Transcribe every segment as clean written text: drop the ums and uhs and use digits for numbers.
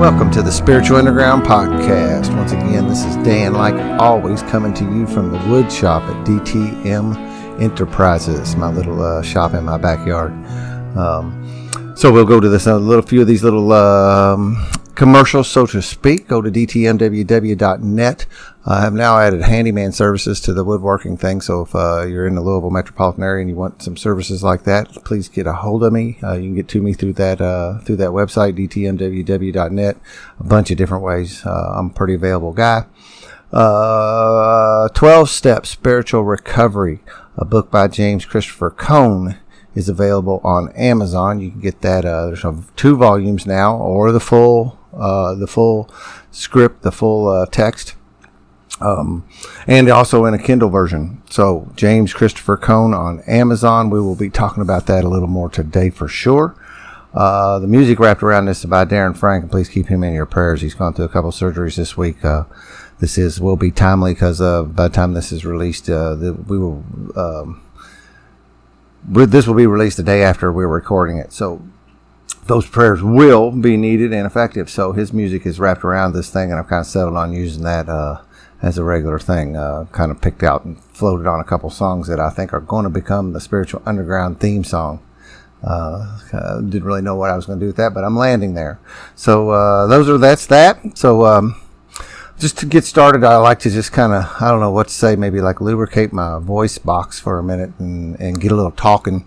welcome to the Spiritual Underground Podcast. Once again, this is Dan, like always, coming to you from the wood shop at DTM Enterprises, my little shop in my backyard. So we'll go to this few of these little commercials, so to speak. Go to dtmww.net. I have now added handyman services to the woodworking thing, so if you're in the Louisville metropolitan area and you want some services like that, please get a hold of me. You can get to me through that website, dtmww.net, a bunch of different ways. I'm a pretty available guy. 12-Step Spiritual Recovery, a book by James Christopher Cone, is available on Amazon. You can get that. There's 2 volumes now, or the full script, the full text. And also in a Kindle version. So James Christopher Cone on Amazon. We will be talking about that a little more today for sure. The music wrapped around this is by Darren Frank, and please keep him in your prayers. He's gone through a couple surgeries this week. This will be timely because by the time this is released, this will be released the day after we're recording it. So those prayers will be needed and effective. So his music is wrapped around this thing, and I've kind of settled on using that as a regular thing. Kind of picked out and floated on a couple songs that I think are going to become the Spiritual Underground theme song. Didn't really know what I was going to do with that, but I'm landing there. So that's that. So just to get started, I like to just kind of, I don't know what to say, maybe like lubricate my voice box for a minute and get a little talking.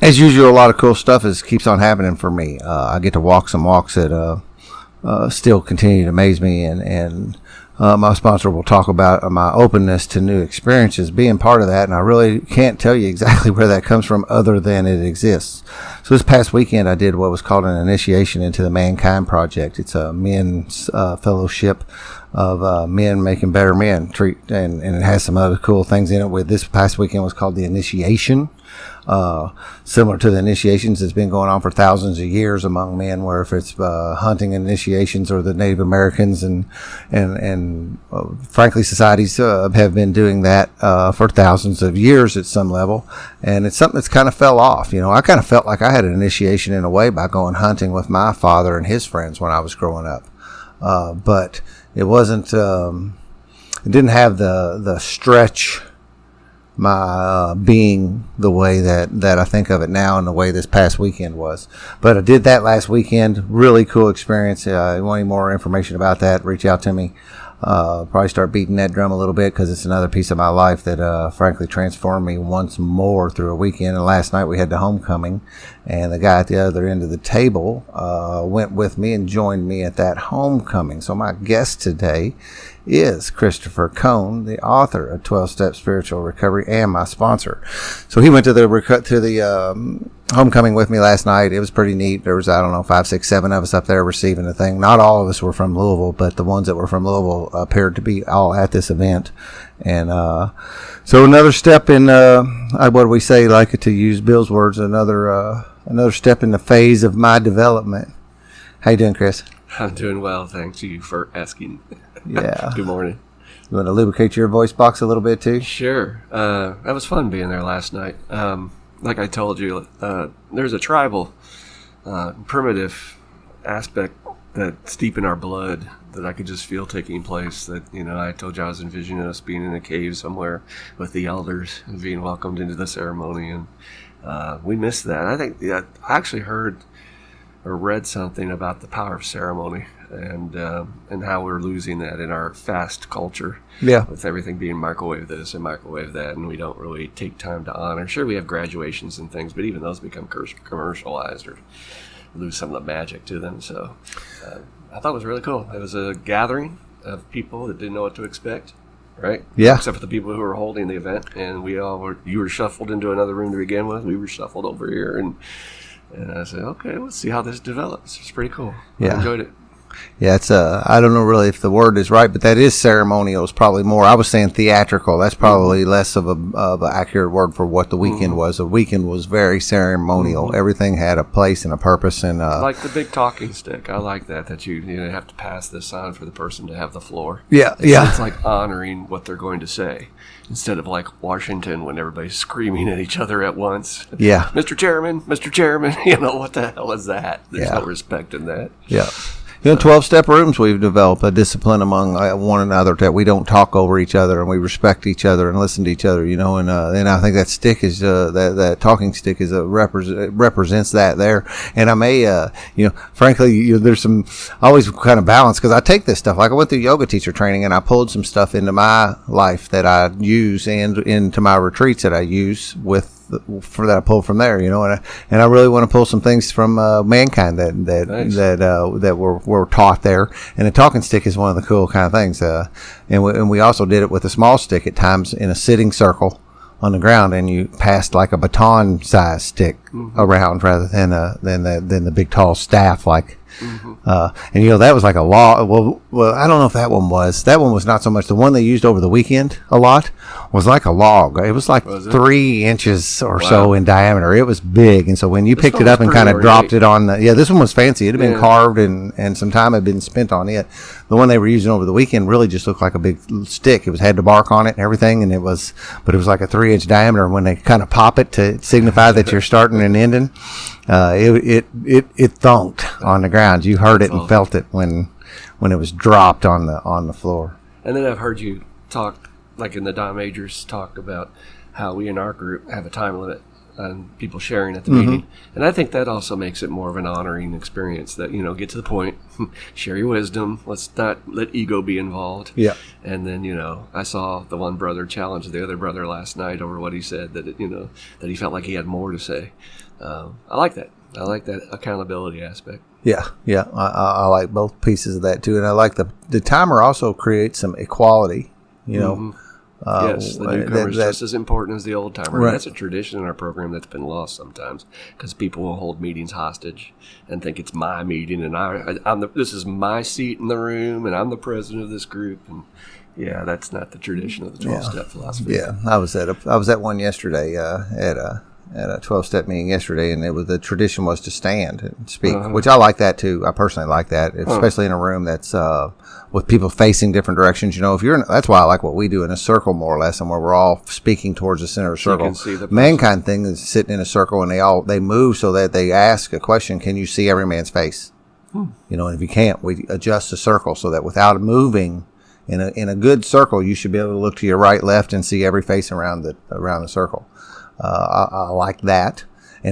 As usual, a lot of cool stuff keeps on happening for me. I get to walk some walks that still continue to amaze me, and my sponsor will talk about my openness to new experiences being part of that, and I really can't tell you exactly where that comes from other than it exists. So this past weekend I did what was called an initiation into the Mankind Project. It's a men's fellowship of men making better men, and it has some other cool things in it. With this past weekend was called the Initiation. Similar to the initiations that's been going on for thousands of years among men, where if it's hunting initiations or the Native Americans and frankly societies have been doing that for thousands of years at some level, and it's something that's kind of fell off. You know, I kind of felt like I had an initiation in a way by going hunting with my father and his friends when I was growing up, but it wasn't. It didn't have the stretch my being the way that I think of it now, and the way this past weekend was. But I did that last weekend. Really cool experience. You want any more information about that, reach out to me. Probably start beating that drum a little bit, because it's another piece of my life that frankly transformed me once more through a weekend. And last night we had the homecoming, and the guy at the other end of the table went with me and joined me at that homecoming. So my guest today is Christopher Cone, the author of 12-Step Spiritual Recovery, and my sponsor. So he went to the homecoming with me last night. It was pretty neat. There was, 5, 6, 7 of us up there receiving the thing. Not all of us were from Louisville, but the ones that were from Louisville appeared to be all at this event. And so another step in, what do we say, like to use Bill's words, another step in the phase of my development. How you doing, Chris? I'm doing well, thanks you for asking. Yeah. Good morning. You want to lubricate your voice box a little bit too? Sure. That was fun being there last night. Like I told you, there's a tribal, primitive aspect that's deep in our blood that I could just feel taking place. That, I told you I was envisioning us being in a cave somewhere with the elders and being welcomed into the ceremony, and we missed that. I think I actually heard or read something about the power of ceremony and how we're losing that in our fast culture. Yeah. With everything being microwave this and microwave that, and we don't really take time to honor. Sure, we have graduations and things, but even those become commercialized or lose some of the magic to them. So I thought it was really cool. It was a gathering of people that didn't know what to expect, right? Yeah. Except for the people who were holding the event, and you were shuffled into another room to begin with. We were shuffled over here, and I said, okay, let's see how this develops. It's pretty cool. Yeah. I enjoyed it. Yeah, it's I don't know really if the word is right, but that is ceremonial. It's probably more. I was saying theatrical. That's probably less of a accurate word for what the weekend was. The weekend was very ceremonial. Everything had a place and a purpose. And like the big talking stick. I like that you have to pass this on for the person to have the floor. Yeah. It's like honoring what they're going to say instead of like Washington when everybody's screaming at each other at once. Yeah. Mr. Chairman, what the hell is that? There's no respect in that. Yeah. 12-step rooms, we've developed a discipline among one another that we don't talk over each other and we respect each other and listen to each other, and I think that stick is, that talking stick is represents that there. And I may, frankly, there's some always kind of balance because I take this stuff, like I went through yoga teacher training and I pulled some stuff into my life that I use and into my retreats that I use that I pulled from there, and I really want to pull some things from mankind that were taught there. And the talking stick is one of the cool kind of things. And we also did it with a small stick at times in a sitting circle on the ground, and you passed like a baton size stick around rather than the big tall staff like. And that was like a law. Well, I don't know if that one was not so much. The one they used over the weekend a lot was like a log. It was like 3 inches or so in diameter. It was big. And so when you picked it up and kind of dropped it on this one was fancy. It had been carved and some time had been spent on it. The one they were using over the weekend really just looked like a big stick. It had the bark on it and everything. And it was like a 3-inch diameter. And when they kind of pop it to signify that you're starting and ending, it thunked on the ground. You heard it and felt it when it was dropped on the floor. And then I've heard you talk, like in the Don Majors, talk about how we in our group have a time limit on people sharing at the meeting. And I think that also makes it more of an honoring experience that, get to the point, share your wisdom. Let's not let ego be involved. Yeah. And then, I saw the one brother challenge the other brother last night over what he said, that he felt like he had more to say. I like that. I like that accountability aspect. Yeah. I like both pieces of that too, and I like the timer also creates some equality. Yes, the newcomer is just as important as the old timer. Right. That's a tradition in our program that's been lost sometimes because people will hold meetings hostage and think it's my meeting and this is my seat in the room and I'm the president of this group. And that's not the tradition of the 12-step philosophy. Yeah, I was at one yesterday at a 12-step meeting yesterday, and the tradition was to stand and speak, which I like that too. I personally like that, especially in a room that's with people facing different directions. That's why I like what we do in a circle more or less, and where we're all speaking towards the center of the circle. The mankind thing is sitting in a circle, and they move so that they ask a question: can you see every man's face? And if you can't, we adjust the circle so that without moving in a good circle, you should be able to look to your right, left, and see every face around the circle. I like that.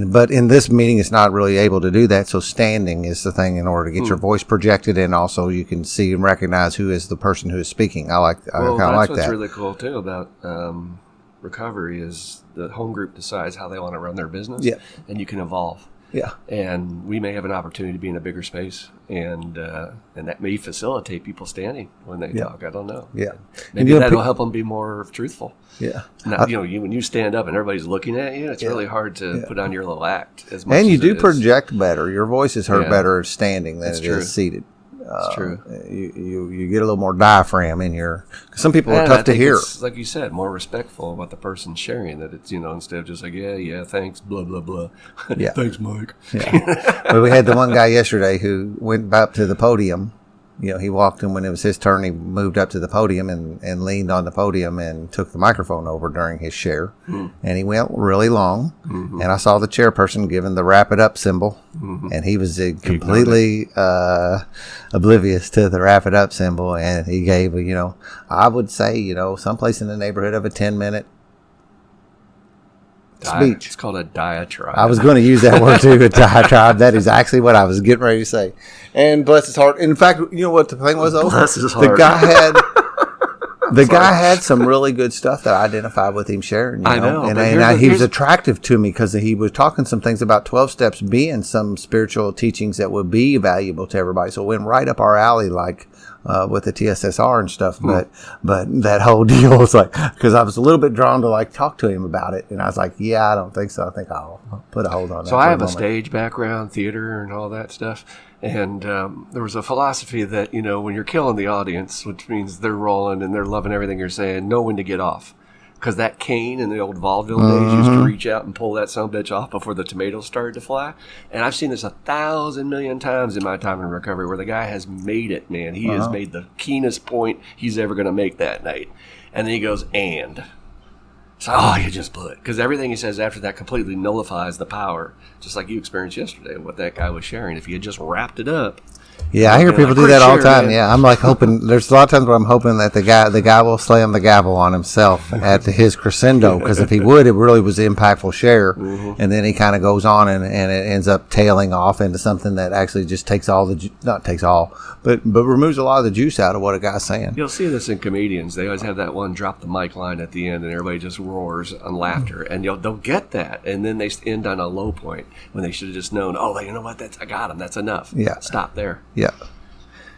But in this meeting, it's not really able to do that. So standing is the thing in order to get your voice projected, and also you can see and recognize who is the person who is speaking. I kind of like that. What's really cool too about recovery is the home group decides how they want to run their business, and you can evolve. Yeah, and we may have an opportunity to be in a bigger space, and that may facilitate people standing when they talk. I don't know. Yeah, maybe that'll help them be more truthful. Yeah, now, when you stand up and everybody's looking at you, it's really hard to put on your little act as much. And you as do project better. Your voice is heard better standing than it is seated. It's true. You get a little more diaphragm in your. Some people are tough to hear. It's, like you said, more respectful about the person sharing. That it's instead of just like thanks, blah blah blah. Yeah, thanks, Mike. Yeah. But we had the one guy yesterday who went up to the podium. He walked in when it was his turn. He moved up to the podium and leaned on the podium and took the microphone over during his share. And he went really long. And I saw the chairperson giving the wrap it up symbol. And he was completely oblivious to the wrap it up symbol. And he gave, I would say, someplace in the neighborhood of a 10-minute speech. It's called a diatribe. I was going to use that word too, a diatribe. That is actually what I was getting ready to say. And bless his heart. In fact, you know what the thing was though? Bless his heart. The guy had some really good stuff that I identified with him sharing. I know. And he was attractive to me because he was talking some things about 12 steps being some spiritual teachings that would be valuable to everybody. So it went right up our alley like with the TSSR and stuff. But that whole deal was like, because I was a little bit drawn to like talk to him about it, and I was like, yeah, I don't think so. I think I'll put a hold on that. So I have a stage background, theater, and all that stuff. And there was a philosophy that, when you're killing the audience, which means they're rolling and they're loving everything you're saying, know when to get off. Because that cane in the old vaudeville days used to reach out and pull that sumbitch off before the tomatoes started to fly. And I've seen this 1,000 million times in my time in recovery where the guy has made it, man. He has made the keenest point he's ever going to make that night. And then he goes, and. So, you just blew it. Because everything he says after that completely nullifies the power, just like you experienced yesterday, what that guy was sharing. If you had just wrapped it up. Yeah, I hear people do that all the time. Man. Yeah, I'm like hoping. There's a lot of times where I'm hoping that the guy will slam the gavel on himself at his crescendo, because if he would, it really was an impactful share. And then he kind of goes on and it ends up tailing off into something that actually just takes all but removes a lot of the juice out of what a guy's saying. You'll see this in comedians. They always have that one drop the mic line at the end, and everybody just roars on laughter, and they'll get that, and then they end on a low point when they should have just known. Oh, you know what? I got him. That's enough. Yeah. Stop there. Yeah.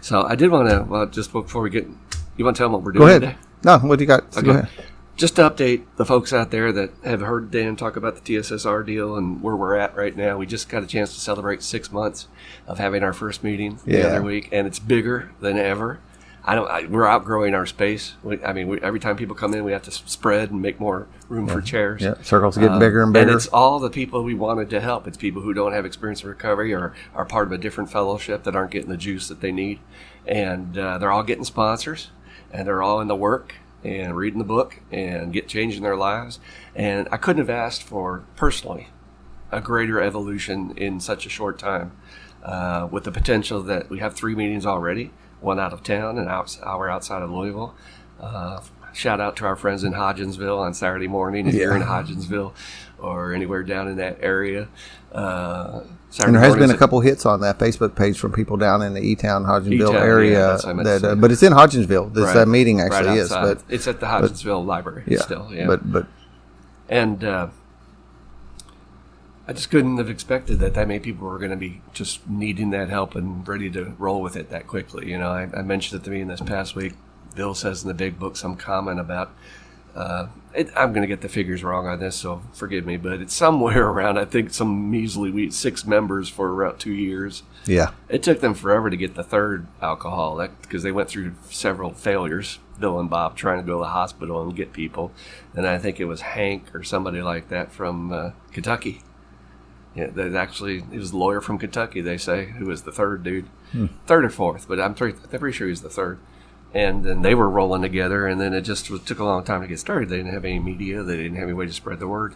So I did want to, just before we get, you want to tell them what we're doing Go ahead. today? No, what do you got? Okay. Go ahead. Just to update the folks out there that have heard Dan talk about the TSSR deal and where we're at right now, we just got a chance to celebrate 6 months of having our first meeting the other week, and it's bigger than ever. We're outgrowing our space. Every time people come in, we have to spread and make more room for chairs. Yeah, circles getting bigger and bigger. And it's all the people we wanted to help. It's people who don't have experience in recovery or are part of a different fellowship that aren't getting the juice that they need. And they're all getting sponsors, and they're all in the work and reading the book and changing their lives. And I couldn't have asked for, personally, a greater evolution in such a short time, with the potential that we have 3 meetings already. One out of town, an hour outside of Louisville. Shout out to our friends in Hodgensville on Saturday morning if you're in Hodgensville or anywhere down in that area. And there has been a couple hits on that Facebook page from people down in the E-Town, Hodgensville area. Yeah, but it's in Hodgensville. This meeting actually is. But it's at the Hodgensville Library still. Yeah. And I just couldn't have expected that many people were going to be just needing that help and ready to roll with it that quickly. I mentioned it to me in this past week. Bill says in the big book some comment about, I'm going to get the figures wrong on this, so forgive me, but it's somewhere around, I think, some measly 6 members for about 2 years. Yeah. It took them forever to get the third alcohol because they went through several failures, Bill and Bob, trying to go to the hospital and get people. And I think it was Hank or somebody like that from Kentucky. Yeah, it was a lawyer from Kentucky, they say, who was the third dude. Third or fourth, but I'm pretty sure he was the third. And then they were rolling together, and then it just took a long time to get started. They didn't have any media. They didn't have any way to spread the word.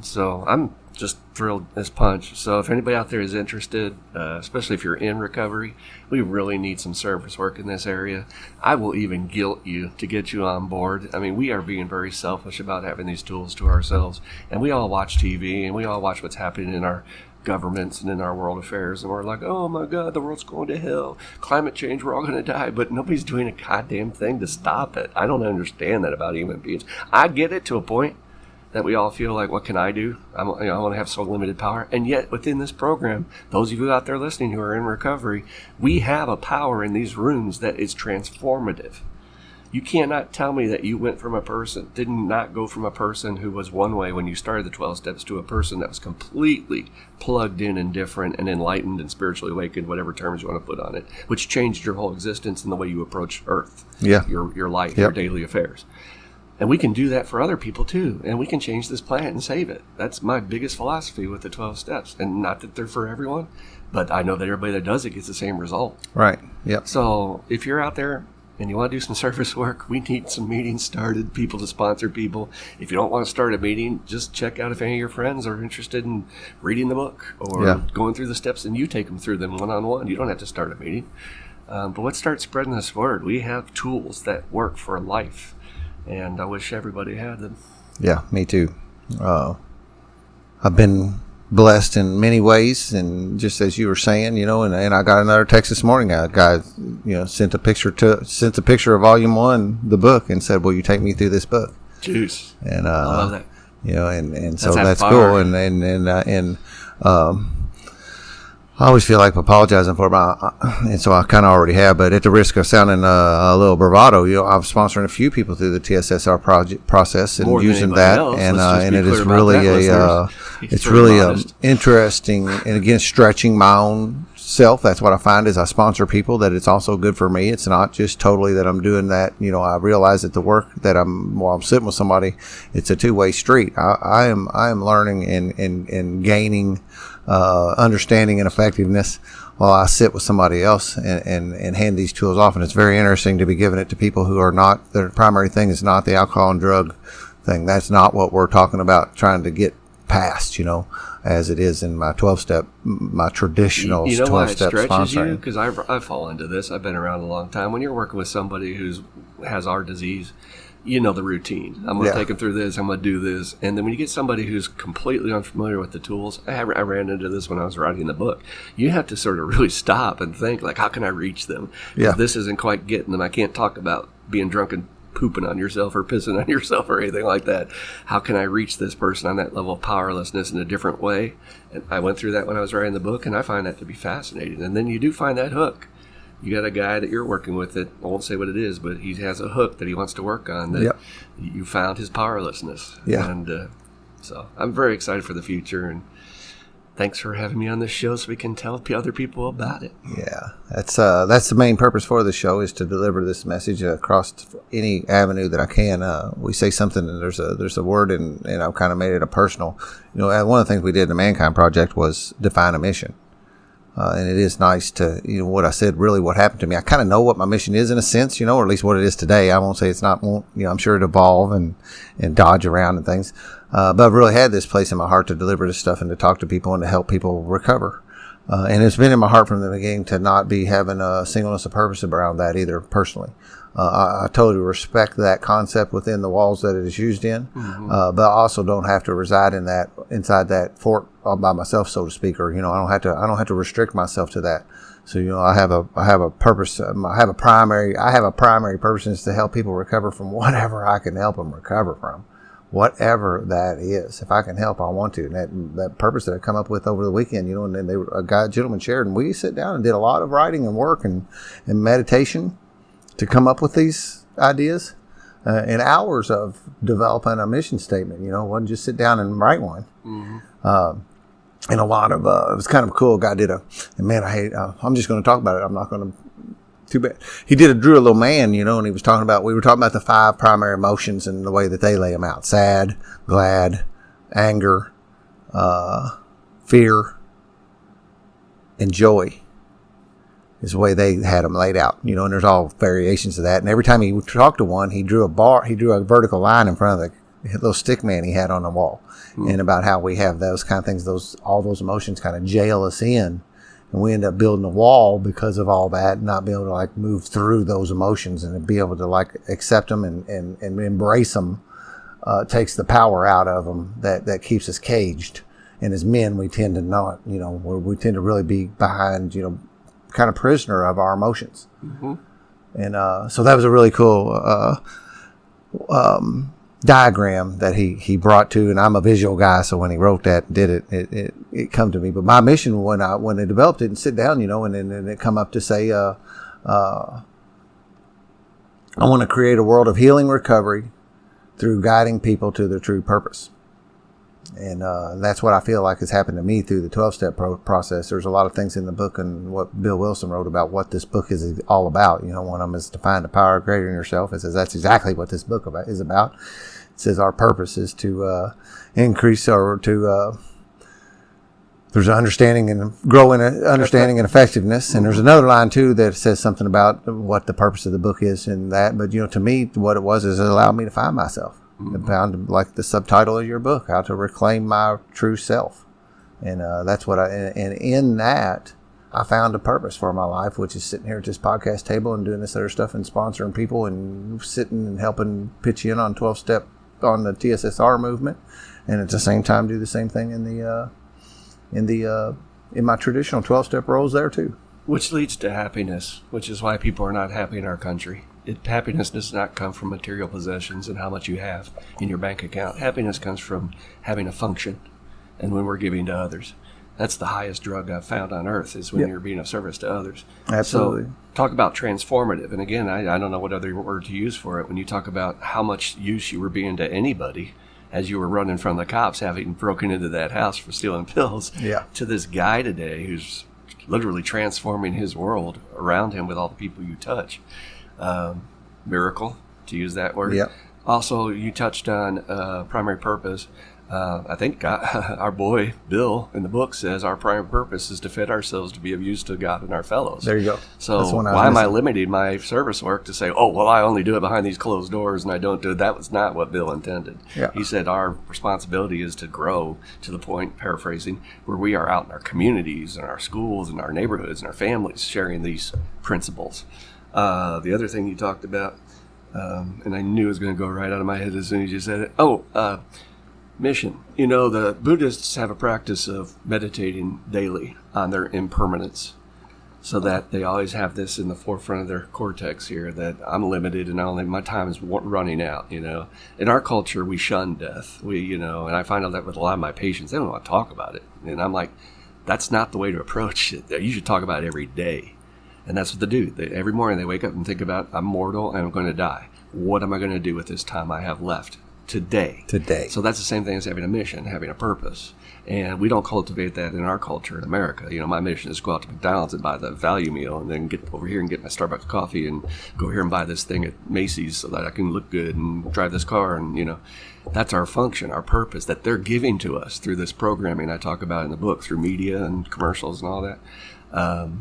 So I'm just thrilled as punch. So if anybody out there is interested, especially if you're in recovery, we really need some service work in this area. I will even guilt you to get you on board. We are being very selfish about having these tools to ourselves. And we all watch TV, and we all watch what's happening in our governments and in our world affairs, and we're like, oh my God, the world's going to hell, climate change, we're all going to die, but nobody's doing a goddamn thing to stop it. I don't understand that about human beings. I get it to a point that we all feel like, what can I do? I want to have so limited power, and yet within this program, those of you out there listening who are in recovery, we have a power in these rooms that is transformative. You cannot tell me that you did not go from a person who was one way when you started the 12 steps to a person that was completely plugged in and different and enlightened and spiritually awakened, whatever terms you want to put on it, which changed your whole existence and the way you approach Earth, your life, your daily affairs. And we can do that for other people too, and we can change this planet and save it. That's my biggest philosophy with the 12 steps, and not that they're for everyone, but I know that everybody that does it gets the same result. Right, yep. So if you're out there and you want to do some service work, we need some meetings started, people to sponsor people. If you don't want to start a meeting, just check out if any of your friends are interested in reading the book or going through the steps, and you take them through them one-on-one. You don't have to start a meeting. But let's start spreading this word. We have tools that work for life, and I wish everybody had them. Yeah, me too. I've been blessed in many ways, and just as you were saying, and I got another text this morning. A guy, sent a picture of Volume 1, the book, and said, "Will you take me through this book?" Juice. And I love that. And so that's cool. And I always feel like apologizing for it, and so I kind of already have. But at the risk of sounding a little bravado, I'm sponsoring a few people through the TSSR process and More using that, and it is really it's really interesting. And again, stretching my own self. That's what I find is I sponsor people that it's also good for me. It's not just totally that I'm doing that. I realize that the work that while I'm sitting with somebody, it's a two-way street. I am learning and gaining understanding and effectiveness while I sit with somebody else and hand these tools off. And it's very interesting to be giving it to people who are not, their primary thing is not the alcohol and drug thing. That's not what we're talking about trying to get past, as it is in my 12-step, my traditional 12-step sponsoring. Why it stretches you? Because I fall into this. I've been around a long time. When you're working with somebody who has our disease, the routine. I'm going to take them through this. I'm going to do this. And then when you get somebody who's completely unfamiliar with the tools, I ran into this when I was writing the book. You have to sort of really stop and think, like, how can I reach them? Because this isn't quite getting them. I can't talk about being drunk and pooping on yourself or pissing on yourself or anything like that. How can I reach this person on that level of powerlessness in a different way? And I went through that when I was writing the book, and I find that to be fascinating. And then you do find that hook. You got a guy that you're working with that, I won't say what it is, but he has a hook that he wants to work on that you found his powerlessness. Yeah. And so I'm very excited for the future, and thanks for having me on this show so we can tell other people about it. Yeah, that's the main purpose for the show, is to deliver this message across any avenue that I can. We say something, and there's a word, and I've kind of made it a personal. One of the things we did in the Mankind Project was define a mission. And it is nice to, what I said, really what happened to me. I kind of know what my mission is in a sense, or at least what it is today. I won't say it's not, I'm sure it evolve and dodge around and things. But I've really had this place in my heart to deliver this stuff and to talk to people and to help people recover. And it's been in my heart from the beginning to not be having a singleness of purpose around that either personally. I totally respect that concept within the walls that it is used in, but I also don't have to reside inside that fort all by myself, so to speak, or I don't have to restrict myself to that. So I have a purpose. I have a primary purpose, is to help people recover from whatever I can help them recover from, whatever that is. If I can help, I want to. And that purpose that I come up with over the weekend, and then a gentleman shared, and we sit down and did a lot of writing and work and meditation to come up with these ideas, and hours of developing a mission statement. Wasn't just sit down and write one. And a lot of it was kind of cool. A guy did and man, I'm just going to talk about it. I'm not going to. Too bad. He drew a little man, and we were talking about the 5 primary emotions and the way that they lay them out: sad, glad, anger, fear, and joy. Is the way they had them laid out, and there's all variations of that. And every time he talked to one, he drew a vertical line in front of the little stick man he had on the wall, and about how we have those kind of things, all those emotions kind of jail us in, and we end up building a wall because of all that, and not be able to move through those emotions and be able to accept them and embrace them. Takes the power out of them that keeps us caged. And as men, we tend to not, we tend to really be behind, kind of prisoner of our emotions. And so that was a really cool diagram that he brought to, and I'm a visual guy, so when he wrote that and did it come to me. But my mission when I developed it and sit down, and then it come up to say I want to create a world of healing recovery through guiding people to their true purpose. And that's what I feel like has happened to me through the 12-step process. There's a lot of things in the book and what Bill Wilson wrote about what this book is all about. One of them is to find the power greater in yourself. It says that's exactly what this book is about. It says our purpose is to increase or to there's an understanding and growing understanding and effectiveness. And there's another line too that says something about what the purpose of the book is in that. But to me, what it was is it allowed me to find myself. Found, like the subtitle of your book, How to Reclaim My True Self. And that's what and in that, I found a purpose for my life, which is sitting here at this podcast table and doing this other stuff and sponsoring people and sitting and helping pitch in on 12-step on the TSSR movement. And at the same time, do the same thing in my traditional 12-step roles there too. Which leads to happiness, which is why people are not happy in our country. Happiness does not come from material possessions and how much you have in your bank account. Happiness comes from having a function and when we're giving to others. That's the highest drug I've found on earth, is when you're being of service to others. Absolutely. So talk about transformative. And again, I don't know what other word to use for it. When you talk about how much use you were being to anybody as you were running from the cops, having broken into that house for stealing pills, to this guy today who's literally transforming his world around him with all the people you touch. Miracle, to use that word. Also, you touched on primary purpose. I think our boy Bill in the book says our primary purpose is to fit ourselves to be of use to God and our fellows. There you go. So why am I limiting my service work to say, oh, well, I only do it behind these closed doors and I don't do it? That was not what Bill intended. He said our responsibility is to grow to the point, paraphrasing, where we are out in our communities and our schools and our neighborhoods and our families sharing these principles. The other thing you talked about, and I knew it was going to go right out of my head as soon as you said it. Mission. You know, the Buddhists have a practice of meditating daily on their impermanence, so that they always have this in the forefront of their cortex here, that I'm limited and my time is running out, you know. In our culture, we shun death. And I find out that with a lot of my patients, they don't want to talk about it. And I'm like, that's not the way to approach it. You should talk about it every day. And that's what they do. Every morning they wake up and think about, I'm mortal and I'm going to die. What am I going to do with this time I have left? Today. So that's the same thing as having a mission, having a purpose. And we don't cultivate that in our culture in America. You know, my mission is to go out to McDonald's and buy the value meal and then get over here and get my Starbucks coffee and go here and buy this thing at Macy's so that I can look good and drive this car. And, you know, that's our function, our purpose that they're giving to us through this programming I talk about in the book, through media and commercials and all that.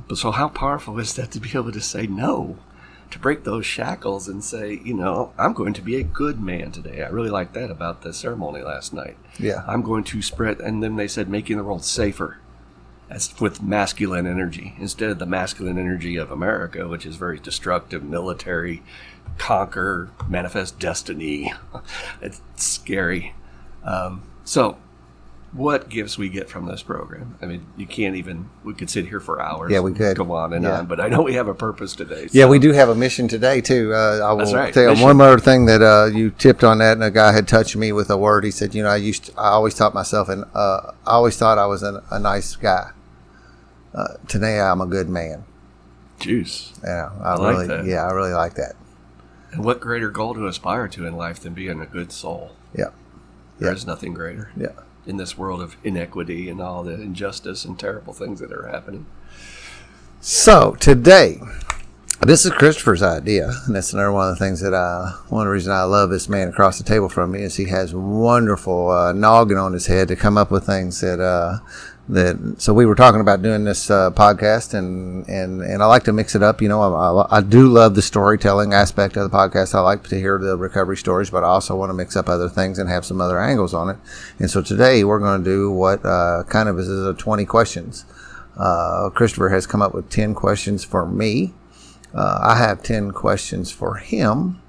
But so how powerful is that to be able to say no? To break those shackles and say, you know, I'm going to be a good man today. I really like that about the ceremony last night. I'm going to spread, and then they said making the world safer, as with masculine energy, instead of the masculine energy of America, which is very destructive, military, conquer, manifest destiny. It's scary. So what gifts we get from this program. I mean, you can't even, we could sit here for hours. We could go on and on, but I know we have a purpose today. So. We do have a mission today too. I will tell you one more thing that you tipped on that, and a guy had touched me with a word. He said, you know, I always taught myself, and I always thought I was a nice guy. Today I'm a good man. Juice. Yeah, I like that. Yeah, I really like that. And what greater goal to aspire to in life than being a good soul? There is nothing greater. In this world of inequity and all the injustice and terrible things that are happening. So today, this is Christopher's idea, and that's another one of the things that one of the reasons I love this man across the table from me is he has wonderful noggin on his head to come up with things that so we were talking about doing this podcast, and I like to mix it up. You know, I do love the storytelling aspect of the podcast. I like to hear the recovery stories, but I also want to mix up other things and have some other angles on it. And so today we're going to do what kind of is a 20 questions. Christopher has come up with 10 questions for me. I have 10 questions for him,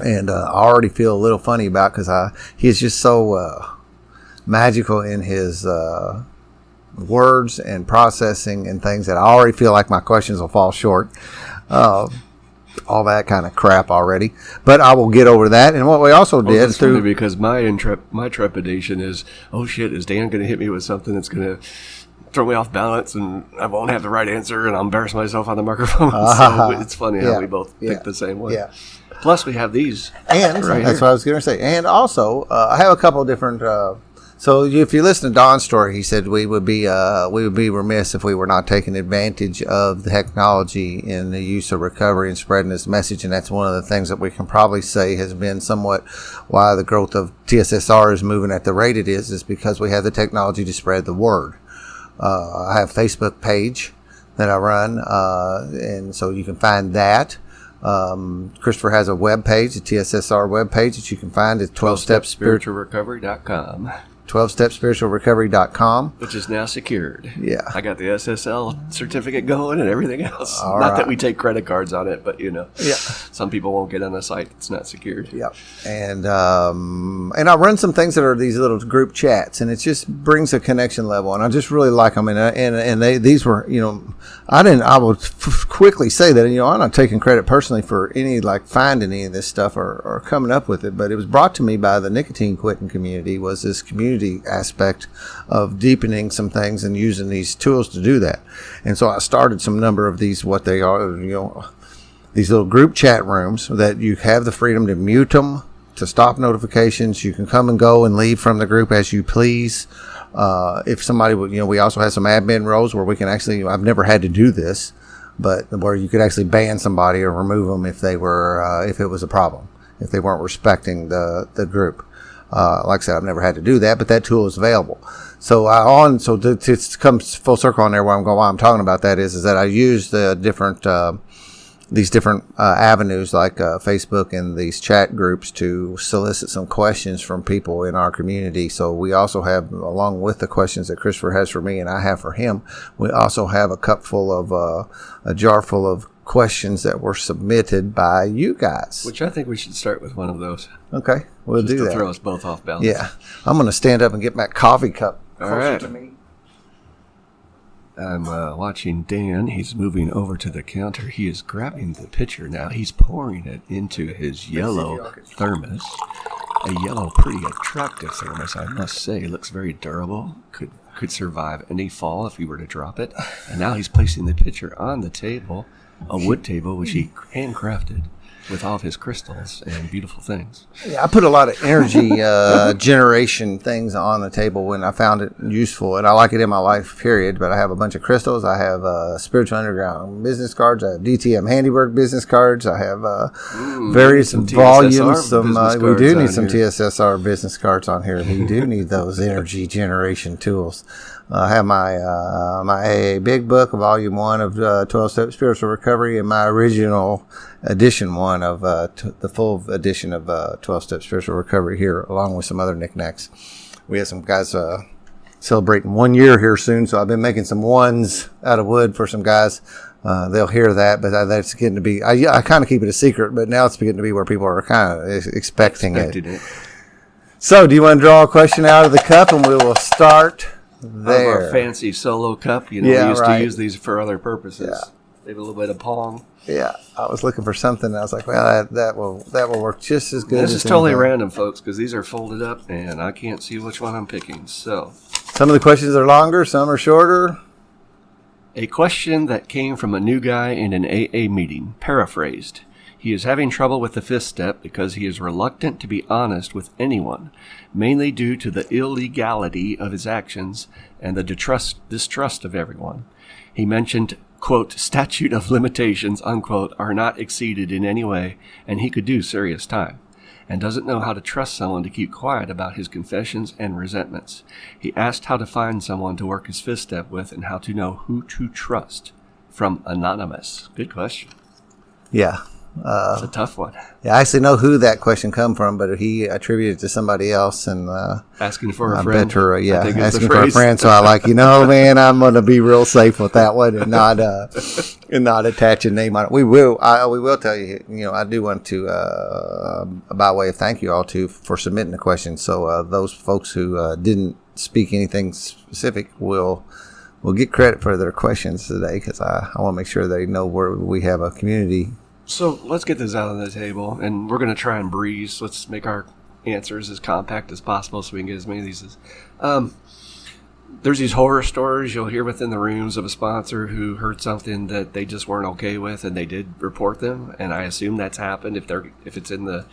and I already feel a little funny about because he's just so magical in his words and processing and things that I already feel like my questions will fall short. All that kind of crap already, but I will get over that. And what we also did through because my trepidation is, oh shit, is Dan going to hit me with something that's going to throw me off balance and I won't have the right answer and I'll embarrass myself on the microphone. So it's funny how we both think the same way. Plus we have these, and that's what I was going to say. And also, I have a couple of different. So if you listen to Don's story, he said we would be remiss if we were not taking advantage of the technology in the use of recovery and spreading this message. And that's one of the things that we can probably say has been somewhat why the growth of TSSR is moving at the rate it is because we have the technology to spread the word. I have a Facebook page that I run, and so you can find that. Christopher has a web page, a TSSR web page that you can find at 12stepspiritualrecovery.com. 12stepspiritualrecovery.com, which is now secured. I got the SSL certificate going and everything else. Not that we take credit cards on it, but you know, some people won't get on a site that's not secured. And I run some things that are these little group chats, and it just brings a connection level, and I just really like them. And these were, you know, I will quickly say that, you know, I'm not taking credit personally for any finding any of this stuff or coming up with it, but it was brought to me by the nicotine quitting community. Was this community community aspect of deepening some things and using these tools to do that. And so I started some number of these, what they are, these little group chat rooms that you have the freedom to mute them, to stop notifications. You can come and go and leave from the group as you please. If somebody would, we also have some admin roles where we can actually, I've never had to do this, but where you could actually ban somebody or remove them if they were, if it was a problem, if they weren't respecting the group. Like I said, I've never had to do that, but that tool is available. So to come full circle on there why I'm talking about that is that I use the these different avenues like Facebook and these chat groups to solicit some questions from people in our community. So we also have, along with the questions that Christopher has for me and I have for him, we also have a jar full of questions that were submitted by you guys. Which I think we should start with one of those. Okay, we'll do that. Just to throw us both off balance. Yeah, I'm going to stand up and get my coffee cup closer to me. I'm watching Dan. He's moving over to the counter. He is grabbing the pitcher now. He's pouring it into his yellow thermos. A yellow, pretty attractive thermos, I must say. It looks very durable. Could survive any fall if he were to drop it. And now he's placing the pitcher on the table, a wood table, which he handcrafted with all of his crystals and beautiful things. Yeah, I put a lot of energy generation things on the table when I found it useful, and I like it in my life, period. But I have a bunch of crystals. I have Spiritual Underground business cards. I have DTM Handiwork business cards. I have various volumes. We do need some TSSR business cards on here. We do need those energy generation tools. I have my AA Big Book, Volume 1 of 12-Step Spiritual Recovery, and my original edition one of the full edition of 12-Step Spiritual Recovery here, along with some other knickknacks. We have some guys celebrating 1 year here soon, so I've been making some ones out of wood for some guys. They'll hear that, but that's getting to be, I kind of keep it a secret, but now it's getting to be where people are kind of expecting it. So, do you want to draw a question out of the cup, and we will start there. Our fancy solo cup, we used to use these for other purposes. Yeah. They have a little bit of pong. Yeah, I was looking for something, and I was like, well, that will work just as good. This is totally random, folks, because these are folded up, and I can't see which one I'm picking. So, some of the questions are longer, some are shorter. A question that came from a new guy in an AA meeting, paraphrased. He is having trouble with the fifth step because he is reluctant to be honest with anyone, mainly due to the illegality of his actions and the distrust of everyone. He mentioned, quote, statute of limitations, unquote, are not exceeded in any way, and he could do serious time, and doesn't know how to trust someone to keep quiet about his confessions and resentments. He asked how to find someone to work his fifth step with and how to know who to trust. From Anonymous. Good question. Yeah. It's a tough one. Yeah, I actually know who that question come from, but he attributed it to somebody else, and asking for a friend. Asking for a friend. So I man, I'm going to be real safe with that one and not attach a name on it. We will tell you. I do want to, by way of thank you all for submitting the question. So those folks who didn't speak anything specific will get credit for their questions today, because I want to make sure they know where we have a community. So let's get this out on the table, and we're going to try and breeze. Let's make our answers as compact as possible so we can get as many of these as... there's these horror stories you'll hear within the rooms of a sponsor who heard something that they just weren't okay with, and they did report them, and I assume that's happened if it's in the...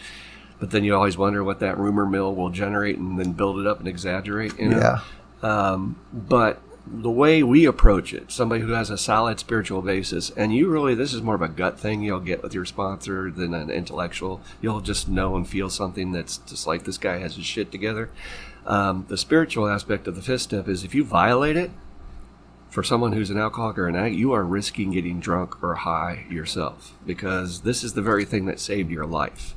But then you always wonder what that rumor mill will generate and then build it up and exaggerate, Yeah. But the way we approach it, somebody who has a solid spiritual basis, and this is more of a gut thing you'll get with your sponsor than an intellectual. You'll just know and feel something that's just like, this guy has his shit together. The spiritual aspect of the fifth step is if you violate it, for someone who's an alcoholic or an addict, you are risking getting drunk or high yourself, because this is the very thing that saved your life.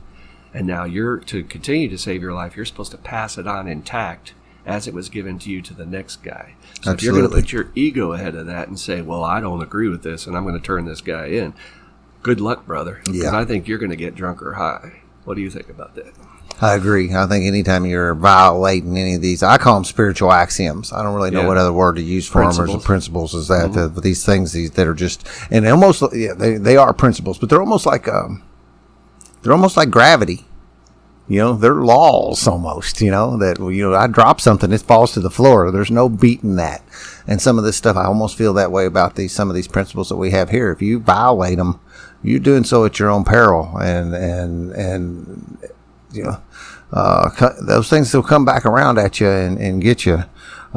And now to continue to save your life, you're supposed to pass it on intact as it was given to you to the next guy. So Absolutely. If you're going to put your ego ahead of that and say, well, I don't agree with this and I'm going to turn this guy in, good luck, brother. Because I think you're going to get drunk or high. What do you think about that? I agree. I think anytime you're violating any of these, I call them spiritual axioms. I don't really know what other word to use for them, or principles is that. Mm-hmm. These things that are just, and almost, they are principles, but they're almost like gravity. They're laws almost, that, I drop something, it falls to the floor. There's no beating that. And some of this stuff, I almost feel that way about some of these principles that we have here. If you violate them, you're doing so at your own peril. And those things will come back around at you and get you.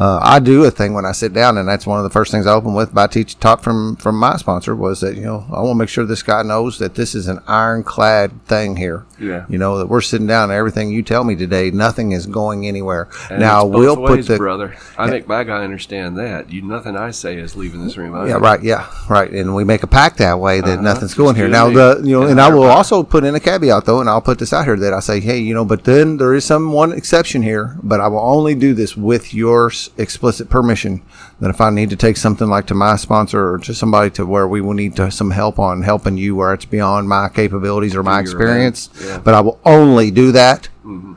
I do a thing when I sit down, and that's one of the first things I open with by taught from my sponsor was that, I want to make sure this guy knows that this is an ironclad thing here. Yeah. That we're sitting down and everything you tell me today, nothing is going anywhere. And now we'll put brother. I make my guy understand that. Nothing I say is leaving this room. Right. And we make a pact that way that nothing's going here. Now and I will also put in a caveat though, and I'll put this out here that I say, hey, but then there is one exception here, but I will only do this with your explicit permission. That if I need to take something like to my sponsor or to somebody to where we will need some help on helping you where it's beyond my capabilities or my experience, but I will only do that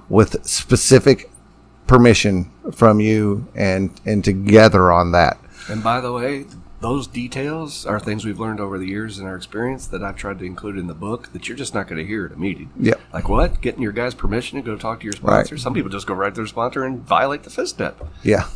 with specific permission from you and together on that. And by the way, those details are things we've learned over the years in our experience that I've tried to include in the book that you're just not going to hear at a meeting. Yeah. Like what? Getting your guy's permission to go talk to your sponsor? Right. Some people just go right to their sponsor and violate the fifth step. Yeah.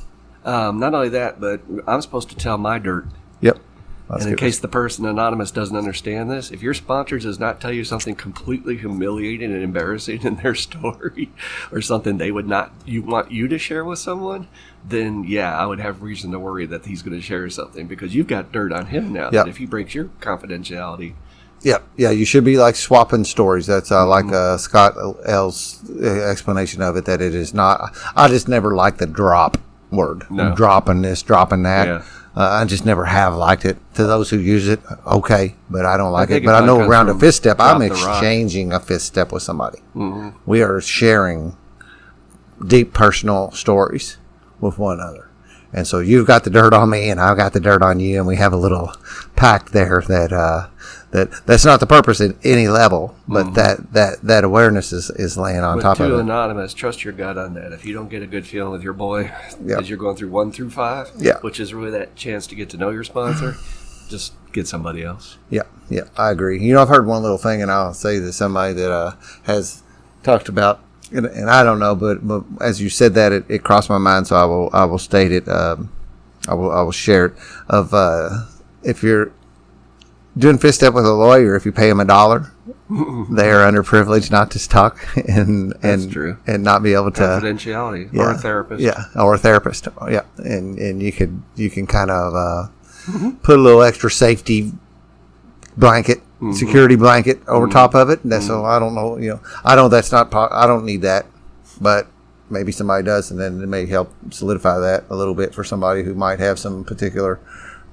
Not only that, but I'm supposed to tell my dirt. Yep. And in case the person anonymous doesn't understand this, if your sponsor does not tell you something completely humiliating and embarrassing in their story or something they would not want you to share with someone, then I would have reason to worry that he's going to share something because you've got dirt on him now. That if he breaks your confidentiality. Yeah, you should be like swapping stories. That's like Scott L's explanation of it, that it is not. I just never liked the drop word. No. Dropping this, dropping that. Yeah. I just never have liked it. To those who use it, okay, but I don't like it. But I know around a fifth step, I'm exchanging a fifth step with somebody. Mm-hmm. We are sharing deep personal stories with one another. And so you've got the dirt on me and I've got the dirt on you, and we have a little pact there that's not the purpose at any level, but that awareness is laying on top of it. Anonymous, trust your gut on that. If you don't get a good feeling with your boy as you're going through 1 through 5, which is really that chance to get to know your sponsor, just get somebody else. Yeah, I agree. I've heard one little thing, and I'll say that somebody that has talked about, and I don't know, but as you said that, it crossed my mind, so I will state it. I will share it. If you're doing fifth step with a lawyer, if you pay them $1, they are underprivileged not to talk and not be able to confidentiality or a therapist. Or a therapist. And you can kind of put a little extra safety blanket, security blanket over top of it. That's so I don't know. I know that's not. I don't need that, but maybe somebody does, and then it may help solidify that a little bit for somebody who might have some particular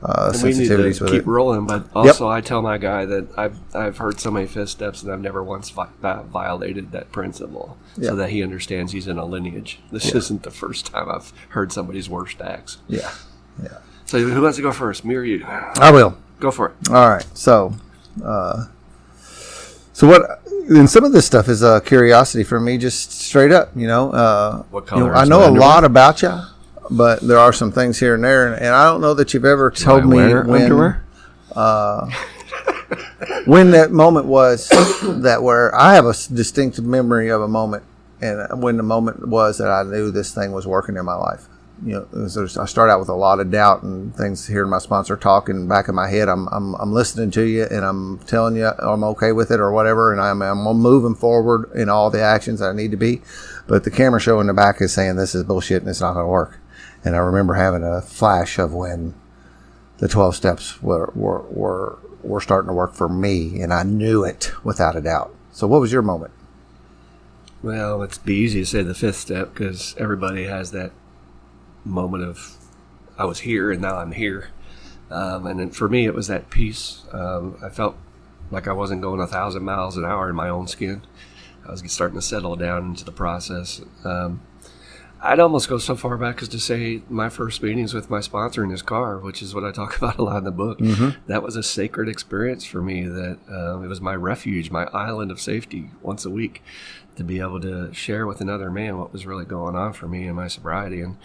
sensitivities with it. Keep rolling, but also I tell my guy that I've heard so many fifth steps and I've never once violated that principle, so that he understands he's in a lineage. This isn't the first time I've heard somebody's worst acts. So who wants to go first, me or you? I will. Go for it. All right. So what? And some of this stuff is a curiosity for me, just straight up. What color? I know a lot about you. But there are some things here and there, and I don't know that you've ever told me when that moment was that where I have a distinct memory of a moment, and when the moment was that I knew this thing was working in my life. I start out with a lot of doubt and things, hearing my sponsor talking back in my head. I'm listening to you and I'm telling you I'm okay with it or whatever, and I'm moving forward in all the actions that I need to be. But the camera show in the back is saying this is bullshit and it's not going to work. And I remember having a flash of when the 12 steps were starting to work for me, and I knew it without a doubt. So what was your moment? Well, it's be easy to say the fifth step because everybody has that moment of I was here and now I'm here. And then for me, it was that peace. I felt like I wasn't going 1,000 miles an hour in my own skin. I was starting to settle down into the process. I'd almost go so far back as to say my first meetings with my sponsor in his car, which is what I talk about a lot in the book. That was a sacred experience for me. That it was my refuge, my island of safety once a week, to be able to share with another man what was really going on for me in my sobriety. And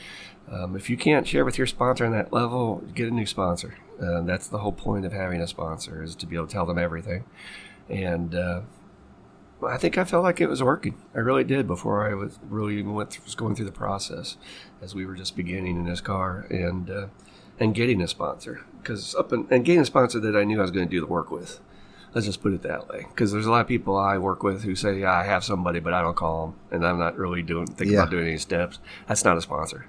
if you can't share with your sponsor on that level, get a new sponsor. That's the whole point of having a sponsor, is to be able to tell them everything. And I think I felt like it was working. I really did before I was really even was going through the process, as we were just beginning in this car and getting a sponsor. Because and getting a sponsor that I knew I was going to do the work with. Let's just put it that way. Because there's a lot of people I work with who say, yeah, I have somebody, but I don't call them, and I'm not really thinking about doing any steps. That's not a sponsor.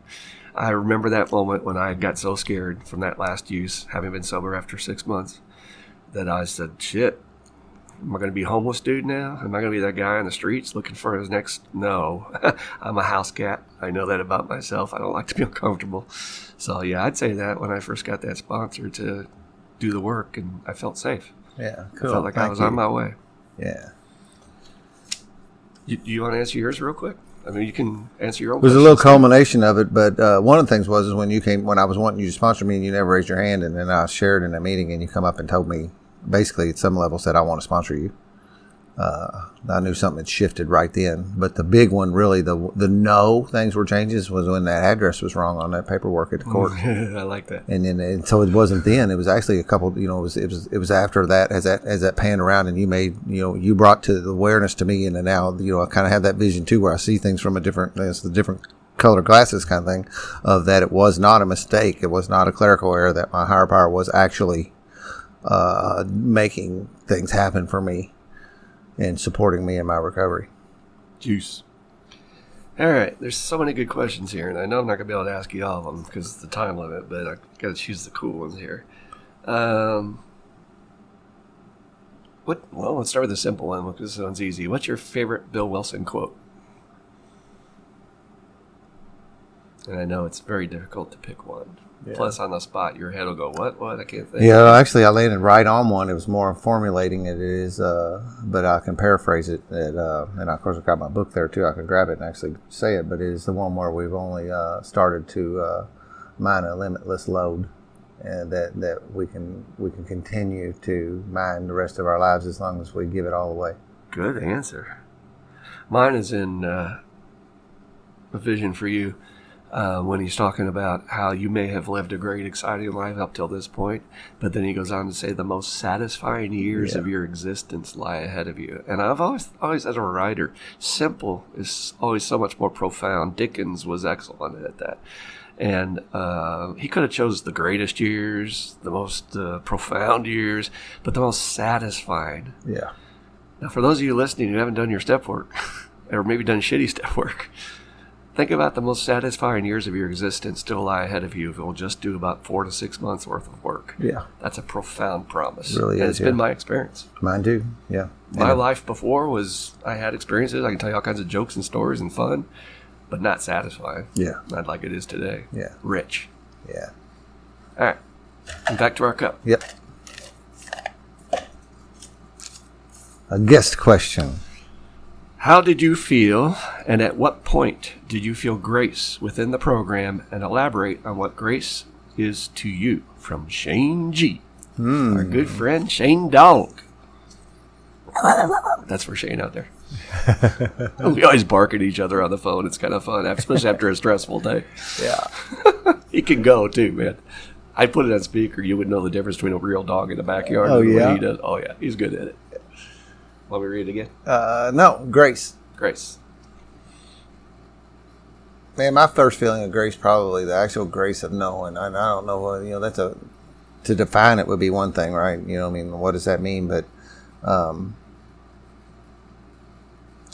I remember that moment when I got so scared from that last use, having been sober after 6 months, that I said, shit, am I going to be a homeless dude now? Am I going to be that guy on the streets looking for his next? No. I'm a house cat. I know that about myself. I don't like to be uncomfortable. So, yeah, I'd say that when I first got that sponsor to do the work, and I felt safe. Yeah, cool. I felt like I was on my way. Yeah. You want to answer yours real quick? I mean, you can answer your own. It was a little culmination of it, but one of the things was when I was wanting you to sponsor me, and you never raised your hand, and then I shared in a meeting, and you come up and told me, basically at some level, said I want to sponsor you. I knew something had shifted right then, but the big one, really, the no things were changes was when that address was wrong on that paperwork at the court. I like that. And so it wasn't then. It was actually a couple. It was after that as that panned around, and you brought to the awareness to me, and then now I kind of have that vision too, where I see things from the different color glasses kind of thing, of that it was not a mistake, it was not a clerical error, that my higher power was actually making things happen for me and supporting me in my recovery. Juice. All right, there's so many good questions here, and I know I'm not going to be able to ask you all of them because it's the time limit, but I got to choose the cool ones here. Well, let's start with the simple one because this one's easy. What's your favorite Bill Wilson quote? And I know it's very difficult to pick one. Yeah. Plus, on the spot, your head will go, what? I can't think. Yeah, actually, I landed right on one. It was more formulating it is, but I can paraphrase it. And of course, I've got my book there, too. I can grab it and actually say it. But it is the one where we've only started to mine a limitless load, and that we can continue to mine the rest of our lives as long as we give it all away. Good answer. Mine is in a vision for you. When he's talking about how you may have lived a great, exciting life up till this point, but then he goes on to say the most satisfying years of your existence lie ahead of you. And I've always, as a writer, simple is always so much more profound. Dickens was excellent at that. And he could have chose the greatest years, the most profound years, but the most satisfying. Yeah. Now, for those of you listening who haven't done your step work, or maybe done shitty step work, think about the most satisfying years of your existence still lie ahead of you if you'll just do about 4 to 6 months worth of work. Yeah. That's a profound promise. It really and is, it's been my experience. Mine too, yeah. My life before was, I had experiences, I can tell you all kinds of jokes and stories and fun, but not satisfying. Yeah. Not like it is today. Yeah. Rich. Yeah. All right. And back to our cup. Yep. A guest question. How did you feel, and at what point did you feel grace within the program, and elaborate on what grace is to you? From Shane G. Our good friend Shane Dog. That's for Shane out there. We always bark at each other on the phone. It's kind of fun, especially after a stressful day. Yeah. He can go too, man. I put it on speaker. You would know the difference between a real dog in the backyard and what he does. Oh, yeah. He's good at it. Want me to read it again? No, grace. Grace. Man, my first feeling of grace, probably the actual grace of knowing. I don't know, to define it would be one thing, right? What does that mean? But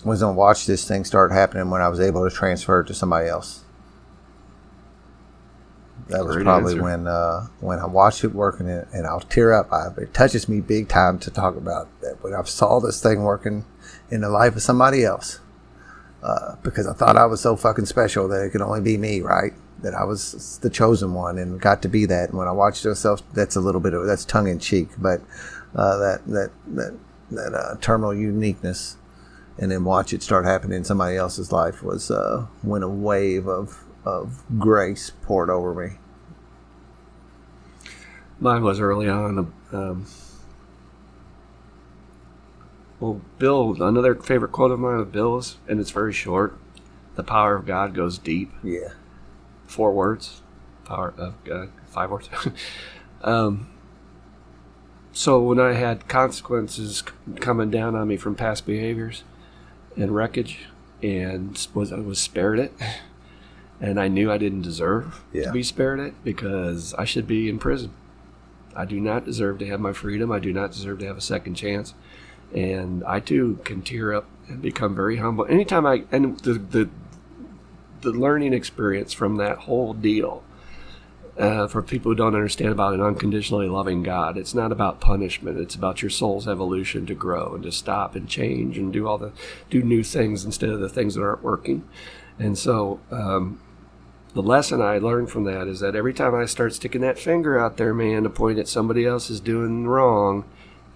was going to watch this thing start happening when I was able to transfer it to somebody else. That was probably when I watched it working, and I'll tear up. It touches me big time to talk about that. When I saw this thing working in the life of somebody else, because I thought I was so fucking special that it could only be me, right? That I was the chosen one and got to be that. And when I watched myself, that's a little bit of that's tongue in cheek, but that terminal uniqueness, and then watch it start happening in somebody else's life was when a wave of grace poured over me. Mine was early on. Well, Bill, another favorite quote of mine of Bill's, and it's very short. The power of God goes deep. Yeah. 4 words. Power of God. 5 words. So when I had consequences coming down on me from past behaviors and wreckage, and I was spared it, and I knew I didn't deserve to be spared it because I should be in prison. I do not deserve to have my freedom. I do not deserve to have a second chance. And I too can tear up and become very humble. Anytime the learning experience from that whole deal, for people who don't understand about an unconditionally loving God, it's not about punishment. It's about your soul's evolution to grow and to stop and change and do new things instead of the things that aren't working. And so, the lesson I learned from that is that every time I start sticking that finger out there, man, to point at somebody else is doing wrong,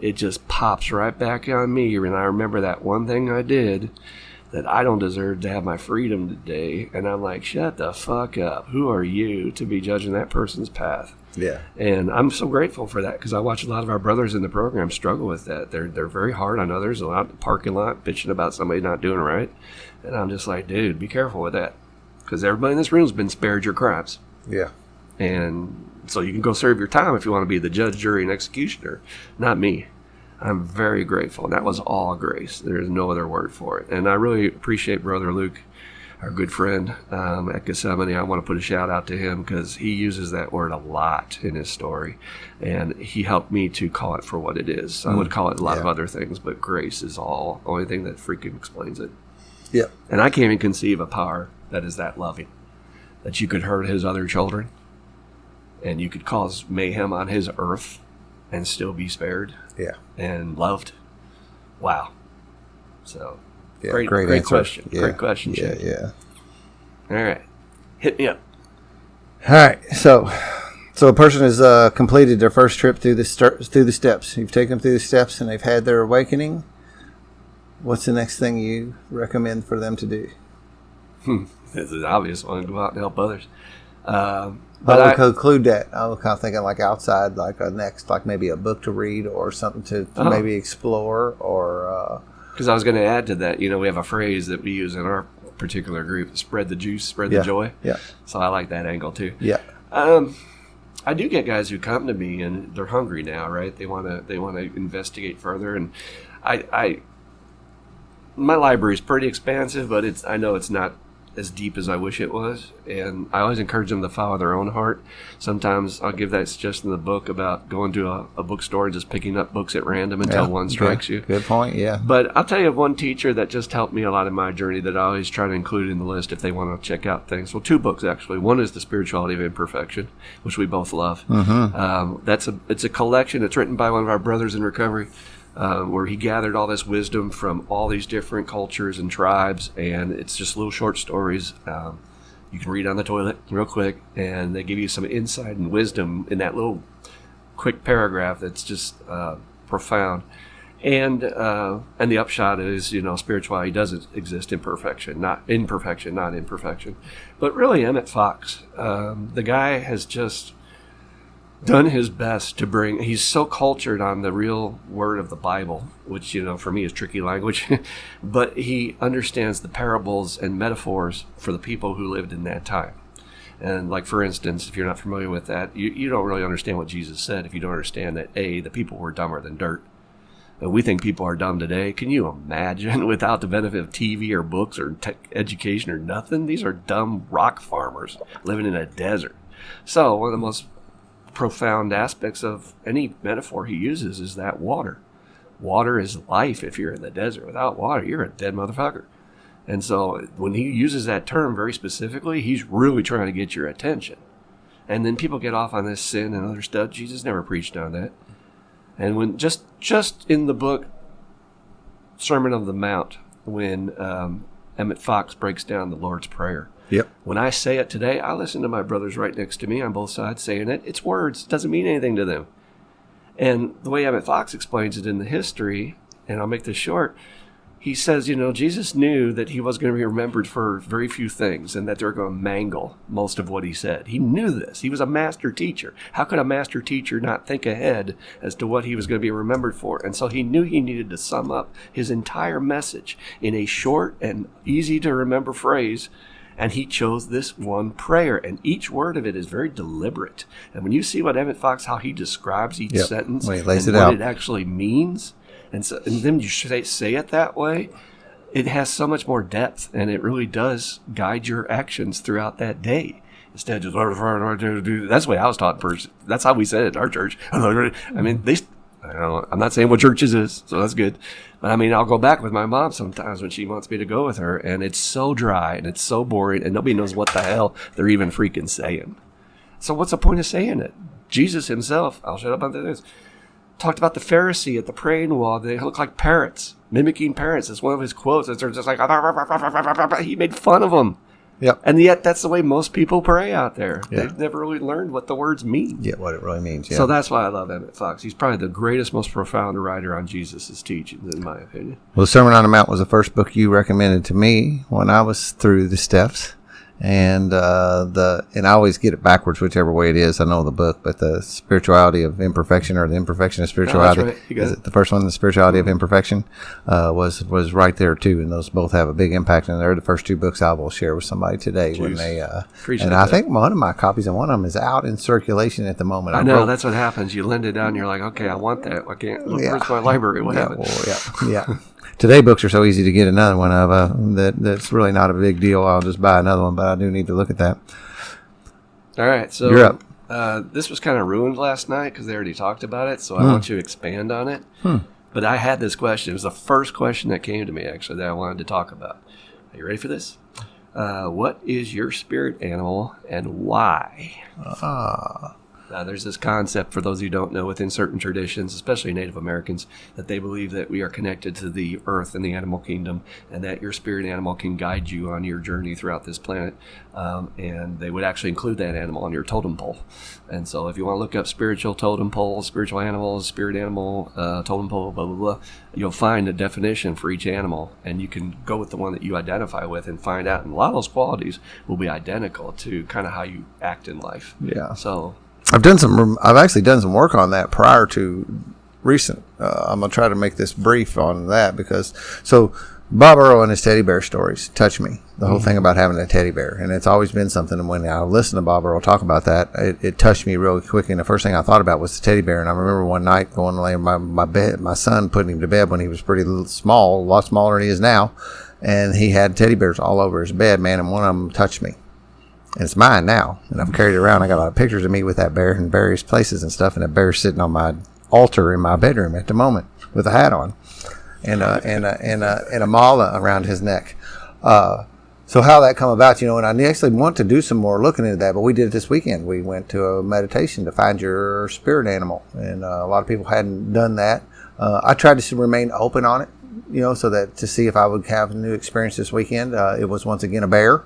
it just pops right back on me. And I remember that one thing I did, that I don't deserve to have my freedom today. And I'm like, shut the fuck up. Who are you to be judging that person's path? Yeah. And I'm so grateful for that because I watch a lot of our brothers in the program struggle with that. They're very hard on others, a lot in the parking lot, bitching about somebody not doing right. And I'm just like, dude, be careful with that. Because everybody in this room has been spared your crimes. Yeah. And so you can go serve your time if you want to be the judge, jury, and executioner. Not me. I'm very grateful. And that was all grace. There's no other word for it. And I really appreciate Brother Luke, our good friend at Gethsemane. I want to put a shout out to him because he uses that word a lot in his story. And he helped me to call it for what it is. I would call it a lot of other things, but grace is the only thing that freaking explains it. Yeah. And I can't even conceive a power that is that loving, that you could hurt his other children and you could cause mayhem on his earth and still be spared and loved. Wow. So great question. Yeah. Great question. Yeah. All right. Hit me up. All right. So a person has completed their first trip through the steps. You've taken them through the steps and they've had their awakening. What's the next thing you recommend for them to do? It's an obvious one. Go out and help others. But I would conclude that. I was kind of thinking like outside, like a next, like maybe a book to read or something to maybe explore or... Because I was going to add to that, we have a phrase that we use in our particular group, spread the juice, spread the joy. Yeah. So I like that angle too. Yeah. I do get guys who come to me and they're hungry now, right? They want to investigate further. And my library is pretty expansive, but I know it's not as deep as I wish it was, and I always encourage them to follow their own heart. Sometimes I'll give that suggestion in the book about going to a bookstore and just picking up books at random until one strikes you. Good point, yeah. But I'll tell you of one teacher that just helped me a lot in my journey that I always try to include in the list if they want to check out things. Well, 2 books, actually. One is The Spirituality of Imperfection, which we both love. Mm-hmm. It's a collection. It's written by one of our brothers in recovery, where he gathered all this wisdom from all these different cultures and tribes, and it's just little short stories you can read on the toilet real quick, and they give you some insight and wisdom in that little quick paragraph that's just profound. And the upshot is, spirituality doesn't exist in perfection, not imperfection. But really, Emmett Fox, the guy has just done his best to bring. He's so cultured on the real word of the Bible, which for me is tricky language, but he understands the parables and metaphors for the people who lived in that time. And like, for instance, if you're not familiar with that, you don't really understand what Jesus said if you don't understand that the people were dumber than dirt. And we think people are dumb today. Can you imagine without the benefit of TV or books or education or nothing? These are dumb rock farmers living in a desert. So one of the most profound aspects of any metaphor he uses is that water. Water is life. If you're in the desert without water, you're a dead motherfucker. And so when he uses that term very specifically, he's really trying to get your attention. And then people get off on this sin and other stuff. Jesus never preached on that. And when just in the book Sermon on the Mount, when Emmett Fox breaks down the Lord's Prayer, yep. When I say it today, I listen to my brothers right next to me on both sides saying it. It's words. It doesn't mean anything to them. And the way Emmett Fox explains it in the history, and I'll make this short, he says, Jesus knew that he was going to be remembered for very few things and that they're going to mangle most of what he said. He knew this. He was a master teacher. How could a master teacher not think ahead as to what he was going to be remembered for? And so he knew he needed to sum up his entire message in a short and easy to remember phrase. And he chose this one prayer, and each word of it is very deliberate. And when you see what Emmett Fox, how he describes each sentence when he lays and it what out, it actually means, and then you say it that way, it has so much more depth, and it really does guide your actions throughout that day. Instead of just, that's the way I was taught first. That's how we said it at our church. I mean, I'm not saying what churches is, so that's good. But I mean, I'll go back with my mom sometimes when she wants me to go with her, and it's so dry and it's so boring, and nobody knows what the hell they're even freaking saying. So what's the point of saying it? Jesus himself, I'll shut up on this, talked about the Pharisee at the praying wall. They look like parrots, mimicking parrots. It's one of his quotes. They're just like, he made fun of them. Yep. And yet that's the way most people pray out there. Yeah. They've never really learned what the words mean. Yeah, what it really means. Yeah. So that's why I love Emmett Fox. He's probably the greatest, most profound writer on Jesus' teachings, in my opinion. Well, the Sermon on the Mount was the first book you recommended to me when I was through the steps. And and I always get it backwards, whichever way it is. I know the book, but the spirituality of imperfection, or the imperfection of spirituality, that's right. Is it the first one, the spirituality of imperfection, was right there too. And those both have a big impact. And they're the first two books I will share with somebody today. When they and I think one of my copies of one of them is out in circulation at the moment. I know that's what happens. You lend it down, and you're like, okay, I want that. I can't. Where's my library? What happened? Well, yeah. Today books are so easy to get another one of that's really not a big deal. I'll just buy another one, but I do need to look at that. All right, so you're up. This was kind of ruined last night because they already talked about it, so I want you to expand on it. But I had this question. It was the first question that came to me, actually, that I wanted to talk about. Are you ready for this? What is your spirit animal and why? Now, there's this concept, for those who don't know, within certain traditions, especially Native Americans, that they believe that we are connected to the earth and the animal kingdom, and that your spirit animal can guide you on your journey throughout this planet. And they would actually include that animal on your totem pole. And so if you want to look up spiritual totem pole, spiritual animals, spirit animal, totem pole, blah, blah, blah, you'll find a definition for each animal, and you can go with the one that you identify with and find out. And a lot of those qualities will be identical to kind of how you act in life. Yeah. So I've actually done some work on that prior to recent. I'm gonna try to make this brief on that because Bob Earl and his teddy bear stories touch me. The whole thing about having a teddy bear, and it's always been something. And when I listened to Bob Earl talk about that, it touched me really quick. And the first thing I thought about was the teddy bear. And I remember one night going to lay in my bed, my son putting him to bed when he was pretty small, a lot smaller than he is now, and he had teddy bears all over his bed, man. And one of them touched me. And it's mine now, and I've carried it around. I got a lot of pictures of me with that bear in various places and stuff, and that bear's sitting on my altar in my bedroom at the moment with a hat on, and a mala around his neck. So how that come about, and I actually want to do some more looking into that, but we did it this weekend. We went to a meditation to find your spirit animal, and a lot of people hadn't done that. I tried to remain open on it, so that to see if I would have a new experience this weekend. It was once again a bear.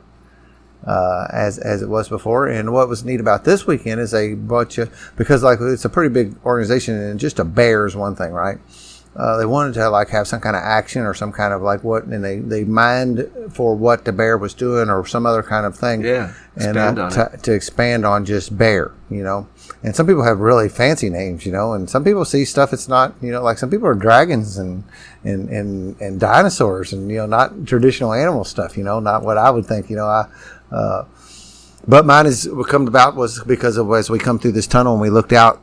As it was before. And what was neat about this weekend is a bunch of, because it's a pretty big organization, and just a bear is one thing, right? They wanted to have some kind of action or some kind of and they mined for what the bear was doing or some other kind of thing. Yeah. To expand on just bear, and some people have really fancy names, and some people see stuff it's not, like some people are dragons and dinosaurs and, not traditional animal stuff, not what I would think, but mine come about was because of, as we come through this tunnel and we looked out,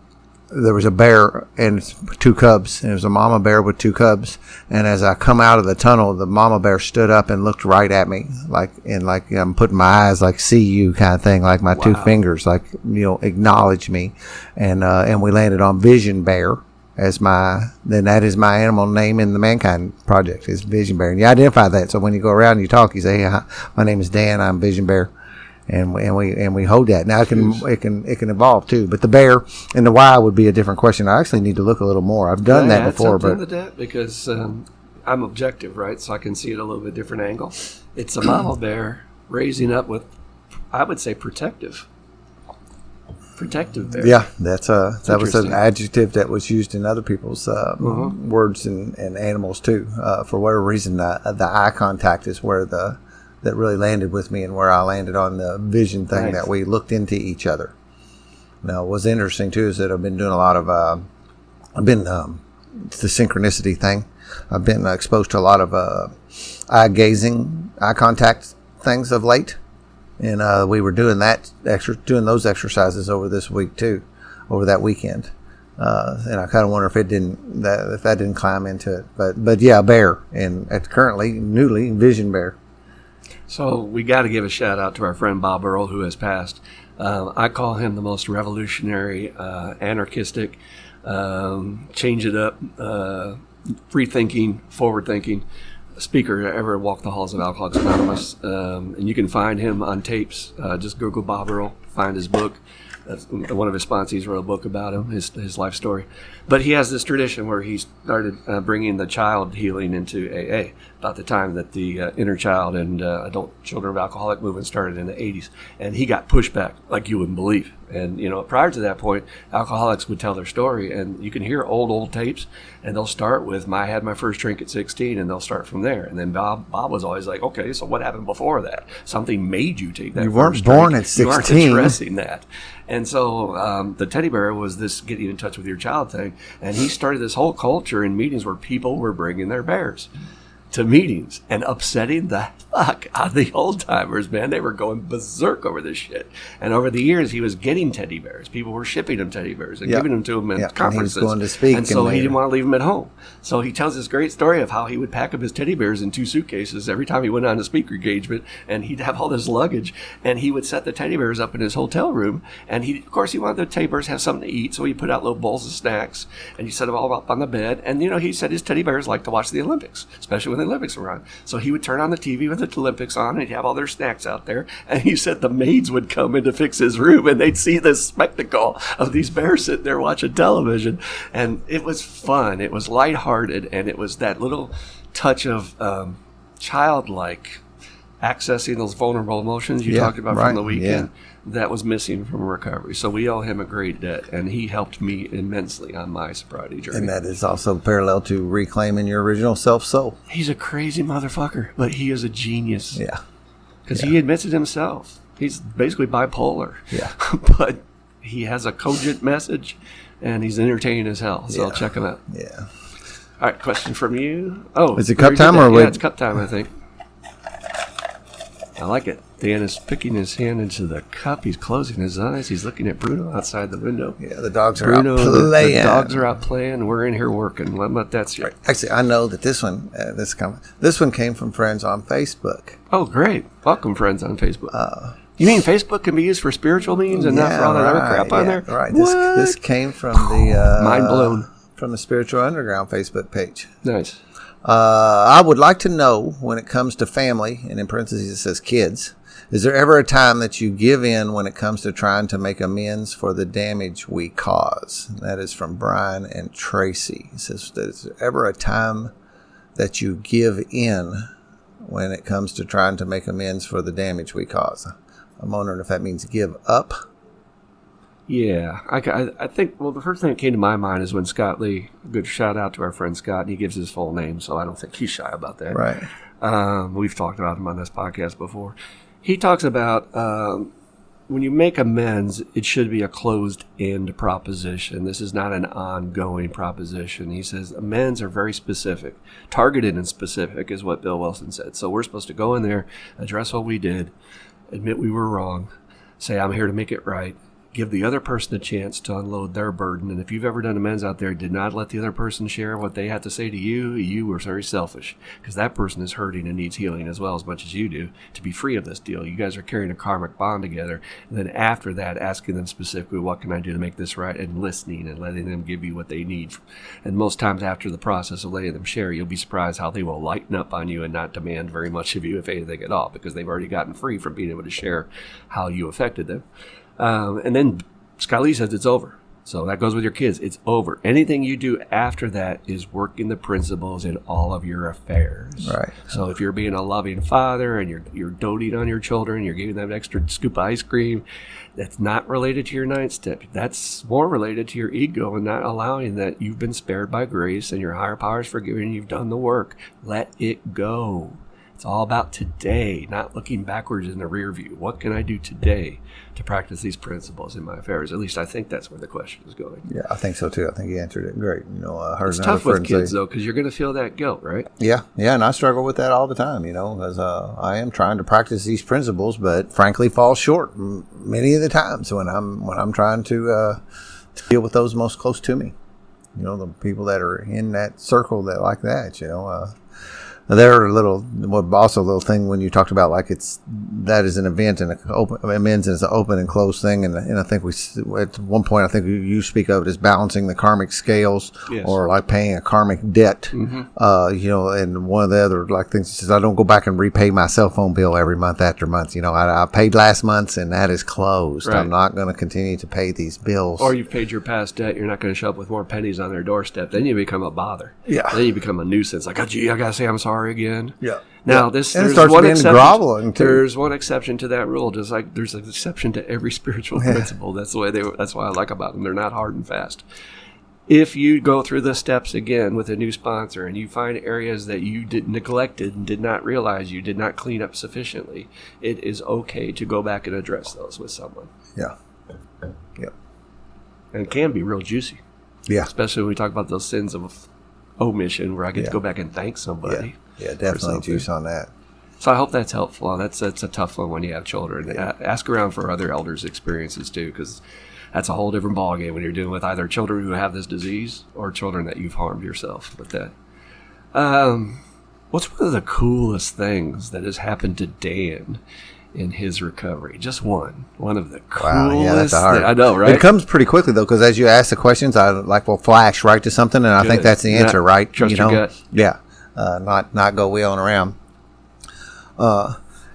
there was a bear and two cubs, and it was a mama bear with two cubs. And as I come out of the tunnel, the mama bear stood up and looked right at me, like I'm putting my eyes, see you kind of thing, like my two fingers, acknowledge me. And we landed on Vision Bear then that is my animal name in the Mankind Project, is Vision Bear. And you identify that. So when you go around and you talk, you say, hey, my name is Dan, I'm Vision Bear. And we hold that. Now it can evolve too, but the bear and the why would be a different question. I actually need to look a little more. I've done that before, but because I'm objective, right? So I can see it a little bit different angle. It's a mama bear raising up with, I would say, protective bear. Yeah, that was an adjective that was used in other people's words and animals too. For whatever reason, the eye contact is where that really landed with me, and where I landed on the vision thing, that we looked into each other. Now, what's interesting too is that I've been doing a lot of, the synchronicity thing. I've been exposed to a lot of eye contact things of late. And we were doing those exercises over this week too, over that weekend. And I kind of wonder if that didn't climb into it. But yeah, bear, and currently newly Vision Bear. So we got to give a shout out to our friend Bob Earl, who has passed. I call him the most revolutionary, anarchistic, change it up, free thinking, forward thinking speaker ever walked the halls of Alcoholics Anonymous. And you can find him on tapes. Just Google Bob Earl, find his book. One of his sponsees wrote a book about him, his life story. But he has this tradition where he started bringing the child healing into AA about the time that the inner child and adult children of alcoholic movement started in the 80s. And he got pushback like you wouldn't believe. And, prior to that point, alcoholics would tell their story, and you can hear old tapes, and they'll start with, I had my first drink at 16, and they'll start from there. And then Bob was always like, okay, so what happened before that? Something made you take that You weren't first born drink. at 16. You aren't addressing that. And so the teddy bear was this getting in touch with your child thing, and he started this whole culture in meetings where people were bringing their bears to meetings and upsetting the fuck out of the old timers, man. They were going berserk over this shit. And over the years, he was getting teddy bears. People were shipping him teddy bears and giving them to him at conferences. And he was going to speak. And so he didn't want to leave them at home. So he tells this great story of how he would pack up his teddy bears in 2 suitcases every time he went on a speaker engagement, and he'd have all this luggage, and he would set the teddy bears up in his hotel room. And of course, he wanted the teddy bears to have something to eat, so he put out little bowls of snacks, and he set them all up on the bed. And, he said his teddy bears liked to watch the Olympics, especially when the Olympics were on. So he would turn on the TV with the Olympics on, and he'd have all their snacks out there. And he said the maids would come in to fix his room, and they'd see this spectacle of these bears sitting there watching television. And it was fun. It was lighthearted, and it was that little touch of childlike accessing those vulnerable emotions you talked about from the weekend. That was missing from recovery. So we owe him a great debt, and he helped me immensely on my sobriety journey. And that is also parallel to reclaiming your original self-soul. He's a crazy motherfucker, but he is a genius. Yeah. Because he admits it himself. He's basically bipolar. Yeah. But he has a cogent message, and he's entertaining as hell. So check him out. Yeah. All right, question from you. Oh, is it cup time or yeah, it's cup time, I think. I like it. Dan is picking his hand into the cup. He's closing his eyes. He's looking at Bruno outside the window. Yeah, the dogs are out playing. The dogs are out playing. We're in here working. What about that? Right. Actually, I know that this one came from friends on Facebook. Oh, great. Welcome, friends on Facebook. You mean Facebook can be used for spiritual means and not for all that other crap on there? Right. This came from the mind blown from the Spiritual Underground Facebook page. Nice. I would like to know, when it comes to family, and in parentheses it says kids, is there ever a time that you give in when it comes to trying to make amends for the damage we cause? That is from Brian and Tracy. It says, is there ever a time that you give in when it comes to trying to make amends for the damage we cause? I'm wondering if that means give up. Yeah, I think, well, the first thing that came to my mind is when Scott Lee, good shout out to our friend Scott, and he gives his full name, so I don't think he's shy about that. Right. We've talked about him on this podcast before. He talks about when you make amends, it should be a closed-end proposition. This is not an ongoing proposition. He says amends are very specific. Targeted and specific is what Bill Wilson said. So we're supposed to go in there, address what we did, admit we were wrong, say I'm here to make it right, give the other person a chance to unload their burden. And if you've ever done amends out there, did not let the other person share what they had to say to you, you were very selfish, because that person is hurting and needs healing as well as much as you do to be free of this deal. You guys are carrying a karmic bond together. And then after that, asking them specifically, what can I do to make this right? And listening and letting them give you what they need. And most times after the process of letting them share, you'll be surprised how they will lighten up on you and not demand very much of you, if anything at all, because they've already gotten free from being able to share how you affected them. And then Scott Lee says it's over. So that goes with your kids. It's over. Anything you do after that is working the principles in all of your affairs. Right. So if you're being a loving father and you're doting on your children, you're giving them an extra scoop of ice cream, that's not related to your ninth step. That's more related to your ego and not allowing that you've been spared by grace and your higher power is forgiving. You've done the work. Let it go. It's all about today, not looking backwards in the rear view. What can I do today to practice these principles in my affairs? At least I think that's where the question is going. Yeah, I think so too. I think you answered it great. I heard it's another tough with friend kids say, though, because you're going to feel that guilt, right? Yeah, and I struggle with that all the time. Because I am trying to practice these principles, but frankly, fall short many of the times when I'm trying to deal with those most close to me. The people that are in that circle that like that. They're a little thing when you talked about like that is an event and amends is an open and closed thing, and I think at one point I think you speak of it as balancing the karmic scales, yes. or like paying a karmic debt. Mm-hmm. And one of the other like things is I don't go back and repay my cell phone bill every month after month. I paid last month's and that is closed. Right. I'm not going to continue to pay these bills. Or you've paid your past debt. You're not going to show up with more pennies on their doorstep. Then you become a bother. Yeah. Then you become a nuisance. Like, oh, gee, I got to say I'm sorry again. Yeah. Now there's one exception. Groveling too. There's one exception to that rule, just like there's an exception to every spiritual principle. That's the way that's why I like about them. They're not hard and fast. If you go through the steps again with a new sponsor and you find areas that you neglected and did not realize you did not clean up sufficiently, it is okay to go back and address those with someone. Yeah. Yep. And it can be real juicy. Yeah. Especially when we talk about those sins of omission where I get to go back and thank somebody. Yeah, definitely juice on that. So I hope that's helpful. That's a tough one when you have children. Yeah. Ask around for other elders' experiences too, because that's a whole different ballgame when you're dealing with either children who have this disease or children that you've harmed yourself with that. What's one of the coolest things that has happened to Dan in his recovery? Just one of the coolest. Wow, yeah, that's hard. I know, right? It comes pretty quickly though, because as you ask the questions, I will flash right to something, and I think that's the answer, right? Trust your gut. Yeah, not go wheeling around.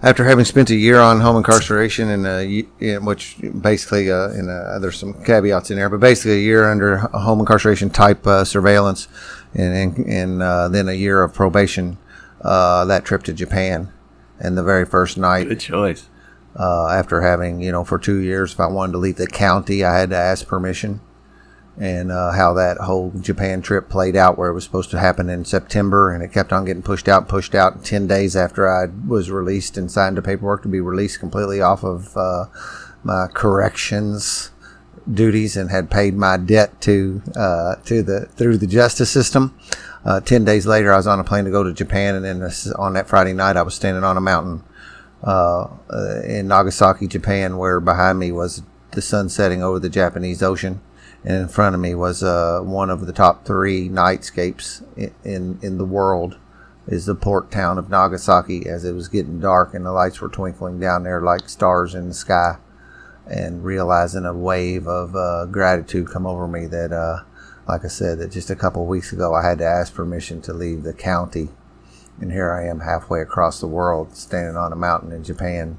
After having spent a year on home incarceration, which basically, there's some caveats in there, but basically a year under home incarceration type surveillance, and then a year of probation. That trip to Japan. And the very first night, good choice. After having, for 2 years, if I wanted to leave the county, I had to ask permission. And how that whole Japan trip played out, where it was supposed to happen in September, and it kept on getting pushed out. 10 days after I was released and signed the paperwork to be released completely off of my corrections duties and had paid my debt through the justice system. 10 days later, I was on a plane to go to Japan, and then on that Friday night, I was standing on a mountain in Nagasaki, Japan, where behind me was the sun setting over the Japanese Ocean, and in front of me was one of the top 3 nightscapes in the world, is the port town of Nagasaki, as it was getting dark and the lights were twinkling down there like stars in the sky, and realizing a wave of gratitude come over me that like I said, that just a couple of weeks ago I had to ask permission to leave the county, and here I am halfway across the world standing on a mountain in Japan.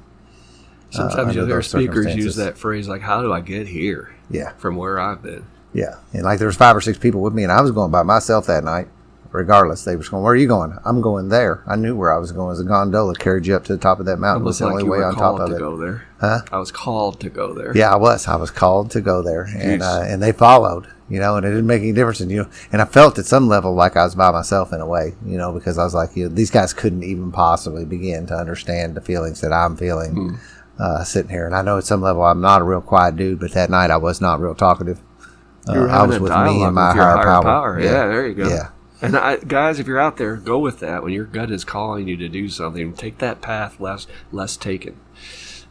Sometimes you'll hear speakers use that phrase like, how do I get here? Yeah. From where I've been. Yeah. And like there was 5 or 6 people with me, and I was going by myself that night. Regardless, they were going, where are you going? I'm going there. I knew where I was going. As a gondola carried you up to the top of that mountain. It was the only way on top of it. Go there. Huh? I was called to go there. Yeah, I was called to go there, and they followed. And it didn't make any difference. And and I felt at some level like I was by myself in a way. Because I was like, these guys couldn't even possibly begin to understand the feelings that I'm feeling sitting here. And I know at some level I'm not a real quiet dude, but that night I was not real talkative. I was with me and my higher power. Yeah, there you go. Yeah. And guys, if you're out there, go with that. When your gut is calling you to do something, take that path less taken,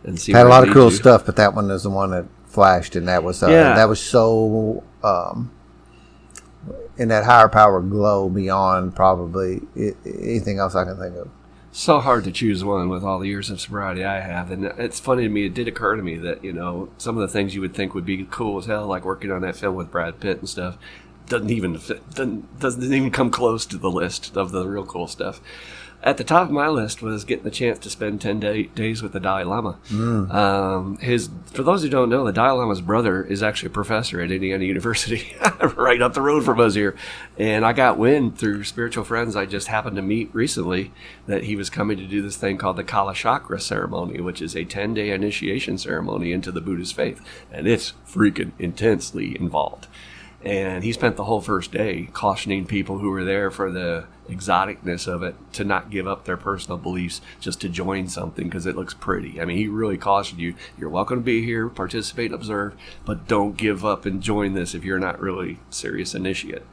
and see. Had a lot of cool stuff, but that one is the one that flashed, and that was so in that higher power glow beyond probably anything else I can think of. So hard to choose one with all the years of sobriety I have, and it's funny to me. It did occur to me that some of the things you would think would be cool as hell, like working on that film with Brad Pitt and stuff, doesn't even come close to the list of the real cool stuff. At the top of my list was getting the chance to spend 10 days with the Dalai Lama. For those who don't know, the Dalai Lama's brother is actually a professor at Indiana University, right up the road from us here. And I got wind through spiritual friends I just happened to meet recently that he was coming to do this thing called the Kala Chakra ceremony, which is a 10-day initiation ceremony into the Buddhist faith. And it's freaking intensely involved. And he spent the whole first day cautioning people who were there for the exoticness of it to not give up their personal beliefs just to join something because it looks pretty. I mean, he really cautioned you, you're welcome to be here, participate and observe, but don't give up and join this if you're not really serious initiate.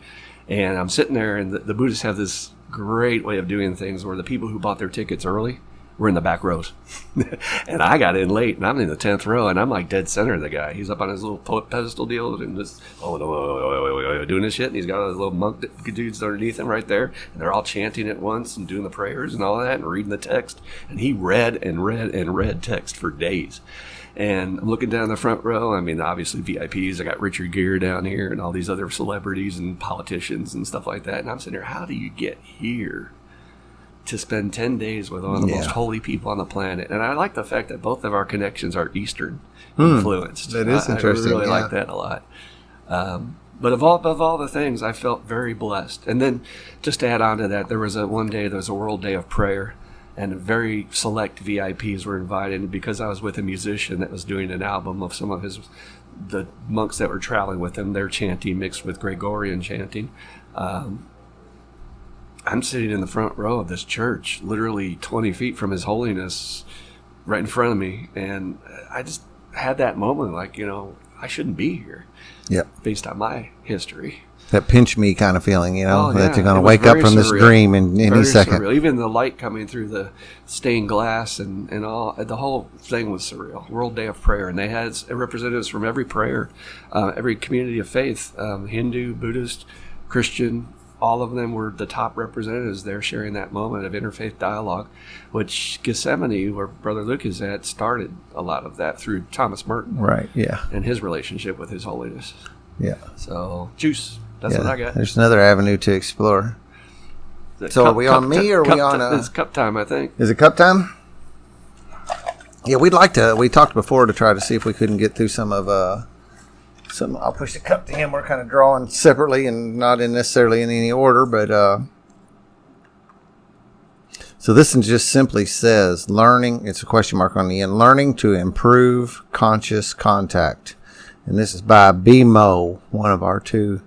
And I'm sitting there, and the Buddhists have this great way of doing things where the people who bought their tickets early were in the back rows. And I got in late, and I'm in the 10th row, and I'm like dead center of the guy. He's up on his little pedestal deal and just doing his shit, and he's got his little monk dudes underneath him right there, and they're all chanting at once and doing the prayers and all that and reading the text. And he read and read and read text for days. And I'm looking down the front row. I mean, obviously VIPs. I got Richard Gere down here and all these other celebrities and politicians and stuff like that. And I'm sitting there, how do you get here to spend 10 days with one of the most holy people on the planet? And I like the fact that both of our connections are Eastern influenced. That is interesting. I really like that a lot. But of all the things, I felt very blessed. And then just to add on to that, there was a World Day of Prayer. And very select VIPs were invited. And because I was with a musician that was doing an album of some of the monks that were traveling with him, their chanting mixed with Gregorian chanting, I'm sitting in the front row of this church, literally 20 feet from His Holiness, right in front of me. And I just had that moment like, I shouldn't be here. Yep. Based on my history. That pinch me kind of feeling, that you're going to wake up from this dream in any second. Surreal. Even the light coming through the stained glass and all, the whole thing was surreal. World Day of Prayer. And they had representatives from every every community of faith, Hindu, Buddhist, Christian. All of them were the top representatives there sharing that moment of interfaith dialogue, which Gethsemane, where Brother Luke is at, started a lot of that through Thomas Merton. Right, yeah. And his relationship with His Holiness. Yeah. So, juice. That's what I got. There's another avenue to explore. So are we on me or are we on... It's cup time, I think. Is it cup time? Yeah, we'd like to... We talked before to try to see if we couldn't get through some... I'll push the cup to him. We're kind of drawing separately and not necessarily in any order, but... So this one just simply says, learning... It's a question mark on the end. Learning to improve conscious contact. And this is by BMO, one of our two...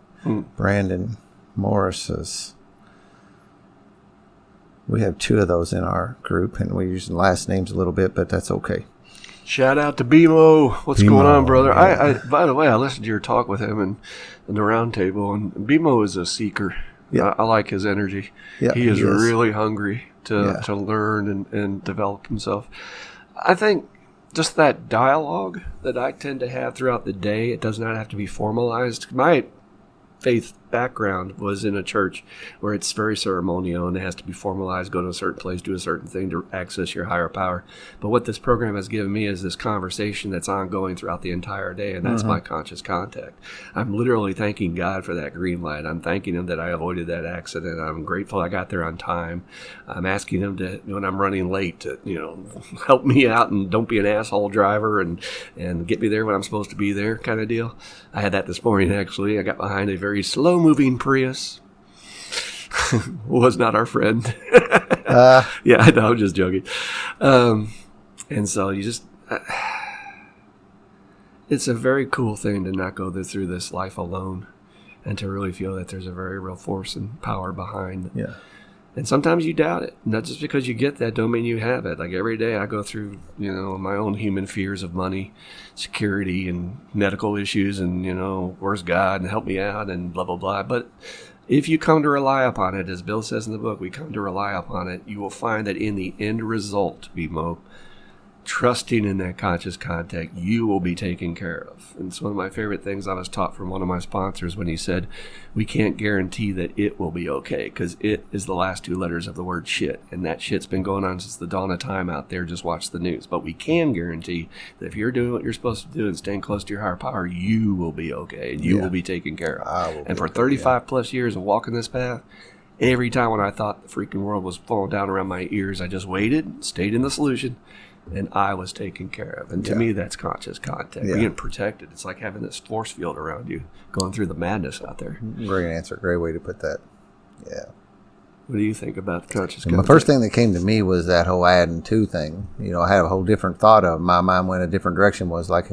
Brandon Morris's. We have two of those in our group, and we're using last names a little bit, but that's okay. Shout out to BMO. What's going on, brother? Yeah. I by the way, I listened to your talk with him in the round table, and BMO is a seeker. Yeah. I like his energy. Yeah, he is really hungry to learn and develop himself. I think just that dialogue that I tend to have throughout the day, it does not have to be formalized. My faith background was in a church where it's very ceremonial and it has to be formalized, go to a certain place, do a certain thing to access your higher power. But what this program has given me is this conversation that's ongoing throughout the entire day, and that's my conscious contact. I'm literally thanking God for that green light. I'm thanking Him that I avoided that accident. I'm grateful I got there on time. I'm asking Him to, when I'm running late, to help me out and don't be an asshole driver and get me there when I'm supposed to be there, kind of deal. I had that this morning, actually. I got behind a very slow-moving Prius. Was not our friend. Yeah, I know, I'm just joking. And so you just... it's a very cool thing to not go through this life alone and to really feel that there's a very real force and power behind. Yeah. And sometimes you doubt it. Not just because you get that don't mean you have it. Like every day I go through, my own human fears of money, security, and medical issues, and, where's God and help me out and blah, blah, blah. But if you come to rely upon it, as Bill says in the book, we come to rely upon it, you will find that in the end result, BMO, trusting in that conscious contact, you will be taken care of. And it's one of my favorite things I was taught from one of my sponsors when he said, we can't guarantee that it will be okay, because it is the last two letters of the word shit. And that shit's been going on since the dawn of time out there. Just watch the news. But we can guarantee that if you're doing what you're supposed to do and staying close to your higher power, you will be okay. And you will be taken care of. And for 35 plus years of walking this path, every time when I thought the freaking world was falling down around my ears, I just waited, stayed in the solution, and I was taken care of. And to me, that's conscious contact. Being protected. It's like having this force field around you going through the madness out there. Great answer. Great way to put that. Yeah. What do you think about conscious My contact? first thing that came to me was that whole add and to thing. I had a whole different thought of my mind went a different direction, was like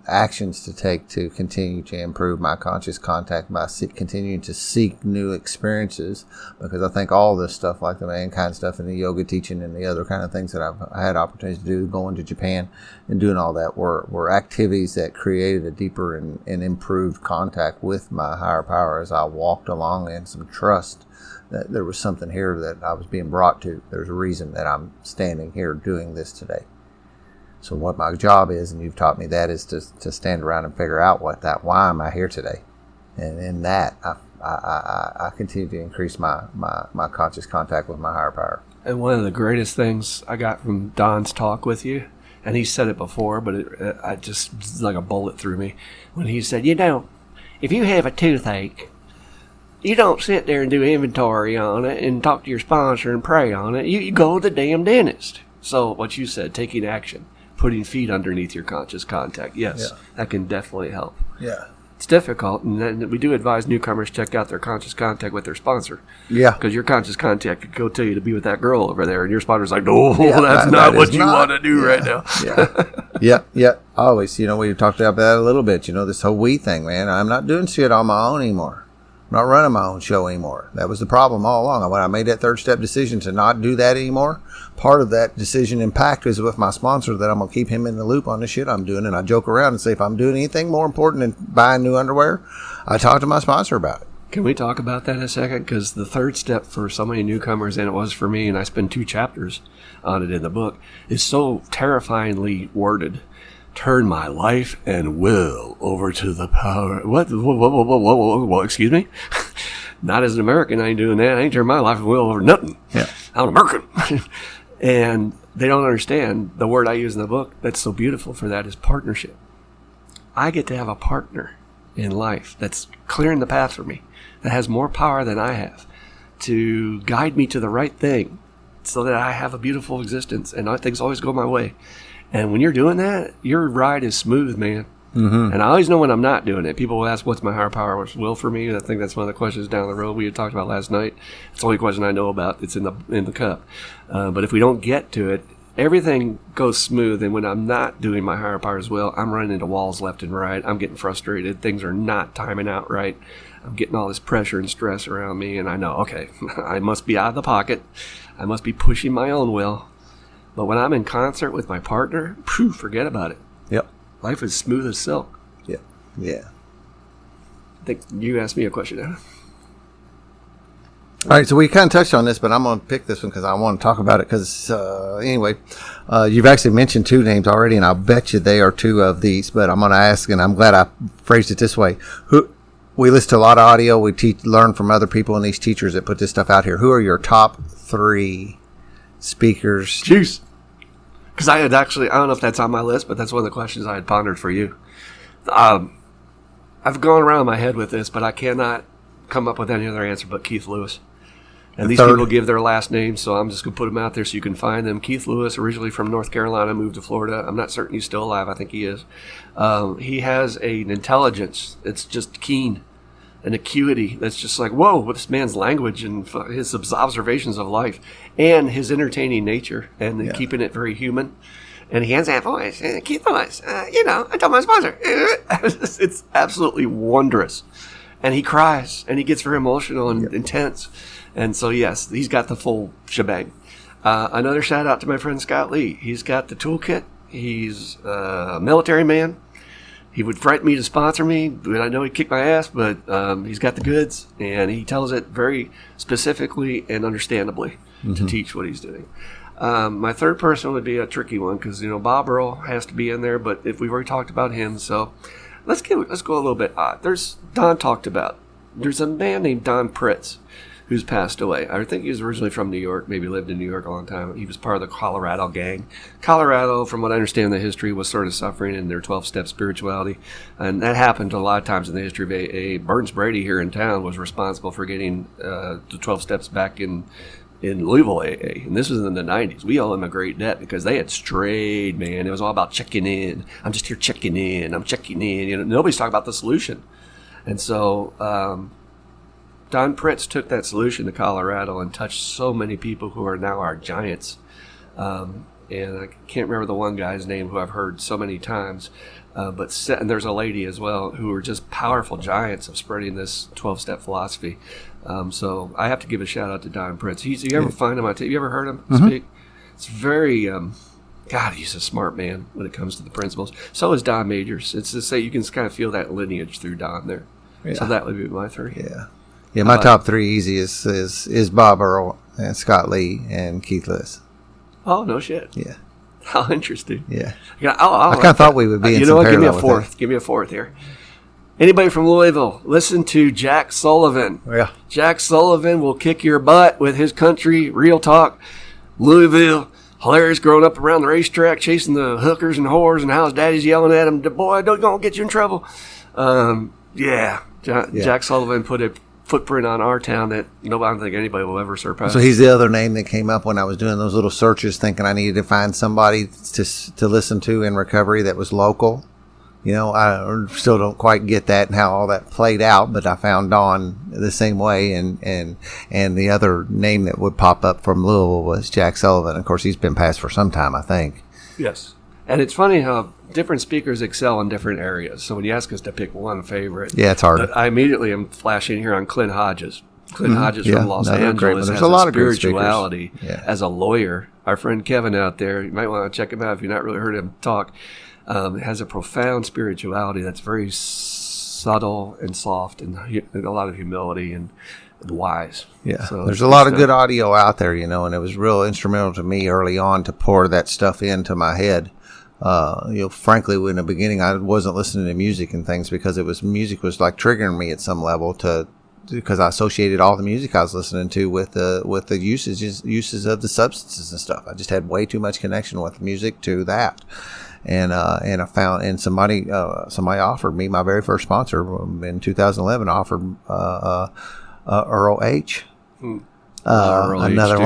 actions to take to continue to improve my conscious contact by continuing to seek new experiences, because I think all this stuff like the mankind stuff and the yoga teaching and the other kind of things that I had opportunities to do, going to Japan and doing all that were activities that created a deeper and improved contact with my higher power as I walked along in some trust that there was something here that I was being brought to. There's a reason that I'm standing here doing this today. So what my job is, and you've taught me that, is to stand around and figure out why am I here today? And in that, I continue to increase my conscious contact with my higher power. And one of the greatest things I got from Don's talk with you, and he said it before, but I just, it's like a bullet through me, when he said, if you have a toothache, you don't sit there and do inventory on it and talk to your sponsor and pray on it. You go to the damn dentist. So what you said, taking action, putting feet underneath your conscious contact. Yes, that can definitely help. Yeah. It's difficult, and we do advise newcomers check out their conscious contact with their sponsor. Yeah. Because your conscious contact could go tell you to be with that girl over there, and your sponsor's like, no, that's not what you want to do right now. Yeah. Always, we talked about that a little bit, this whole we thing, man. I'm not doing shit on my own anymore. I'm not running my own show anymore. That was the problem all along. When I made that third step decision to not do that anymore, part of that decision impact is with my sponsor, that I'm going to keep him in the loop on the shit I'm doing. And I joke around and say, if I'm doing anything more important than buying new underwear, I talk to my sponsor about it. Can we talk about that a second? Because the third step for so many newcomers, and it was for me, and I spend 2 chapters on it in the book, is so terrifyingly worded. Turn my life and will over to the power. What? Excuse me? Not as an American, I ain't doing that. I ain't turning my life and will over nothing. Yeah. I'm an American. And they don't understand the word I use in the book that's so beautiful for that is partnership. I get to have a partner in life that's clearing the path for me, that has more power than I have, to guide me to the right thing so that I have a beautiful existence and things always go my way. And when you're doing that, your ride is smooth, man. Mm-hmm. And I always know when I'm not doing it. People will ask, what's my higher power will for me? And I think that's one of the questions down the road we had talked about last night. It's the only question I know about. It's in the cup. But if we don't get to it, everything goes smooth. And when I'm not doing my higher power's will, I'm running into walls left and right. I'm getting frustrated. Things are not timing out right. I'm getting all this pressure and stress around me. And I know, okay, I must be out of the pocket. I must be pushing my own will. But when I'm in concert with my partner, forget about it. Yep. Life is smooth as silk. Yeah. I think you asked me a question, Anna. All right, so we kind of touched on this, but I'm going to pick this one because I want to talk about it. Because anyway, you've actually mentioned 2 names already, and I'll bet you they are 2 of these. But I'm going to ask, and I'm glad I phrased it this way. We listen to a lot of audio. We learn from other people and these teachers that put this stuff out here. Who are your top 3 speakers? Jeez. Because I don't know if that's on my list, but that's one of the questions I had pondered for you. I've gone around my head with this, but I cannot come up with any other answer but Keith Lewis. And these people give their last names, so I'm just going to put them out there so you can find them. Keith Lewis, originally from North Carolina, moved to Florida. I'm not certain he's still alive. I think he is. He has an intelligence. It's just keen. An acuity that's just like, whoa, what this man's language and his observations of life and his entertaining nature and keeping it very human. And he has that voice, Keith Lewis, I told my sponsor. It's absolutely wondrous. And he cries and he gets very emotional and intense. And so, yes, he's got the full shebang. Another shout out to my friend Scott Lee. He's got the toolkit. He's a military man. He would frighten me to sponsor me, but I know he'd kick my ass, but he's got the goods, and he tells it very specifically and understandably to teach what he's doing. My third person would be a tricky one because, Bob Earl has to be in there, but if we've already talked about him, so let's go a little bit odd. Don talked about, there's a man named Don Pritz who's passed away. I think he was originally from New York, maybe lived in New York a long time. He was part of the Colorado gang. Colorado, from what I understand the history, was sort of suffering in their 12-step spirituality. And that happened a lot of times in the history of AA. Burns Brady here in town was responsible for getting the 12 steps back in Louisville AA. And this was in the 90s. We owe them a great debt because they had strayed, man. It was all about checking in. I'm just here checking in. I'm checking in. Nobody's talking about the solution. And so Don Pritz took that solution to Colorado and touched so many people who are now our giants. And I can't remember the one guy's name who I've heard so many times. And there's a lady as well who are just powerful giants of spreading this 12-step philosophy. So I have to give a shout out to Don Pritz. You ever find him on tape? You ever heard him speak? It's very, God, he's a smart man when it comes to the principles. So is Don Majors. It's to say you can kind of feel that lineage through Don there. Yeah. So that would be my three. Yeah. My top three easy is Bob Earl and Scott Lee and Keith Lewis. Oh, no shit. Yeah. How interesting. Yeah. I kind of thought we would be in some give me a parallel fourth. Give me a fourth here. Anybody from Louisville, listen to Jack Sullivan. Yeah. Jack Sullivan will kick your butt with his country, real talk. Louisville, hilarious growing up around the racetrack, chasing the hookers and whores, and how his daddy's yelling at him, boy, don't gonna get you in trouble. Jack Sullivan put a footprint on our town that I don't think anybody will ever surpass. So he's the other name that came up when I was doing those little searches, thinking I needed to find somebody to listen to in recovery that was local. I still don't quite get that and how all that played out, but I found Don the same way, and the other name that would pop up from Louisville was Jack Sullivan. Of course, he's been passed for some time, I think. Yes. And it's funny how different speakers excel in different areas. So when you ask us to pick one favorite, it's hard. I immediately am flashing here on Clint Hodges. Clint Hodges from Los Angeles There's has a lot a of great spirituality speakers. as a lawyer. Our friend Kevin out there, you might want to check him out if you've not really heard him talk. Has a profound spirituality that's very subtle and soft, and a lot of humility and wise. Yeah, so there's a lot of good audio out there, and it was real instrumental to me early on to pour that stuff into my head. Frankly, in the beginning, I wasn't listening to music and things because music was like triggering me at some level because I associated all the music I was listening to with the uses of the substances and stuff. I just had way too much connection with music to that. And I found, and somebody offered me, my very first sponsor in 2011 offered Earl H. Another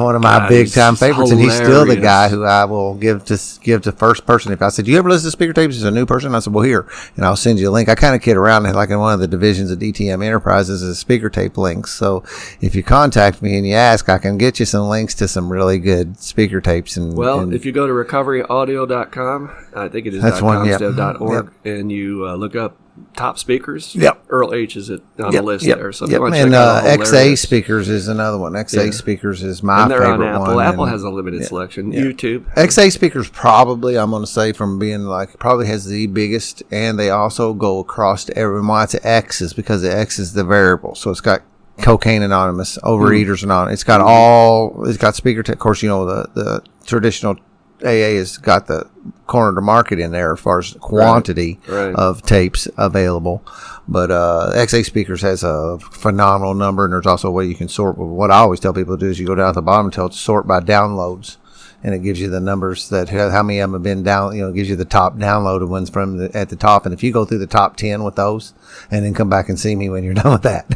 one of my big time favorites, and he's still the guy who I will give to first person. If I said, "Do you ever listen to speaker tapes as a new person?" I said, "Well, here," and I'll send you a link. I kind of kid around, like in one of the divisions of DTM Enterprises is speaker tape links. So if you contact me and you ask, I can get you some links to some really good speaker tapes. And if you go to recoveryaudio.com, I think it is .com/.org, and you look up top speakers. Yep. Earl H is on the list there. So and XA speakers is another one. XA speakers is my favorite one. And they're on Apple. Apple has a limited selection. YouTube. XA speakers probably, I'm going to say, from being probably has the biggest, and they also go across to everyone. Why it's X is because the X is the variable. So it's got Cocaine Anonymous, Overeaters Anonymous. It's got speaker of course, the traditional AA has got the corner to market in there as far as quantity of tapes available. But XA Speakers has a phenomenal number, and there's also a way you can sort. What I always tell people to do is you go down at the bottom and tell it to sort by downloads, and it gives you the numbers that how many of them have been down. It gives you the top downloaded ones from at the top. And if you go through the top 10 with those, and then come back and see me when you're done with that.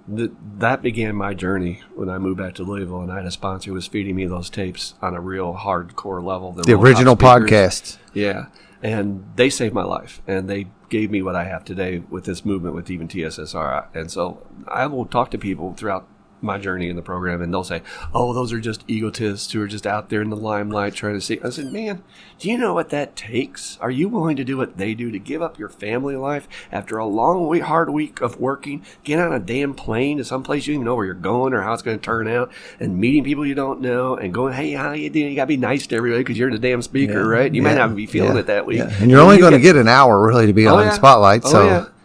That began my journey when I moved back to Louisville, and I had a sponsor who was feeding me those tapes on a real hardcore level. The original podcast. Yeah, and they saved my life, and they gave me what I have today with this movement with even TSSR. And so I will talk to people throughout my journey in the program, and they'll say, "Oh, those are just egotists who are just out there in the limelight trying to see." I said, "Man, do you know what that takes? Are you willing to do what they do to give up your family life after a long, hard week of working, get on a damn plane to someplace you don't even know where you're going or how it's going to turn out, and meeting people you don't know, and going, hey, how you doing? You got to be nice to everybody because you're the damn speaker, right? You might not be feeling it that week. Yeah. And you're only going to get an hour really to be on the spotlight.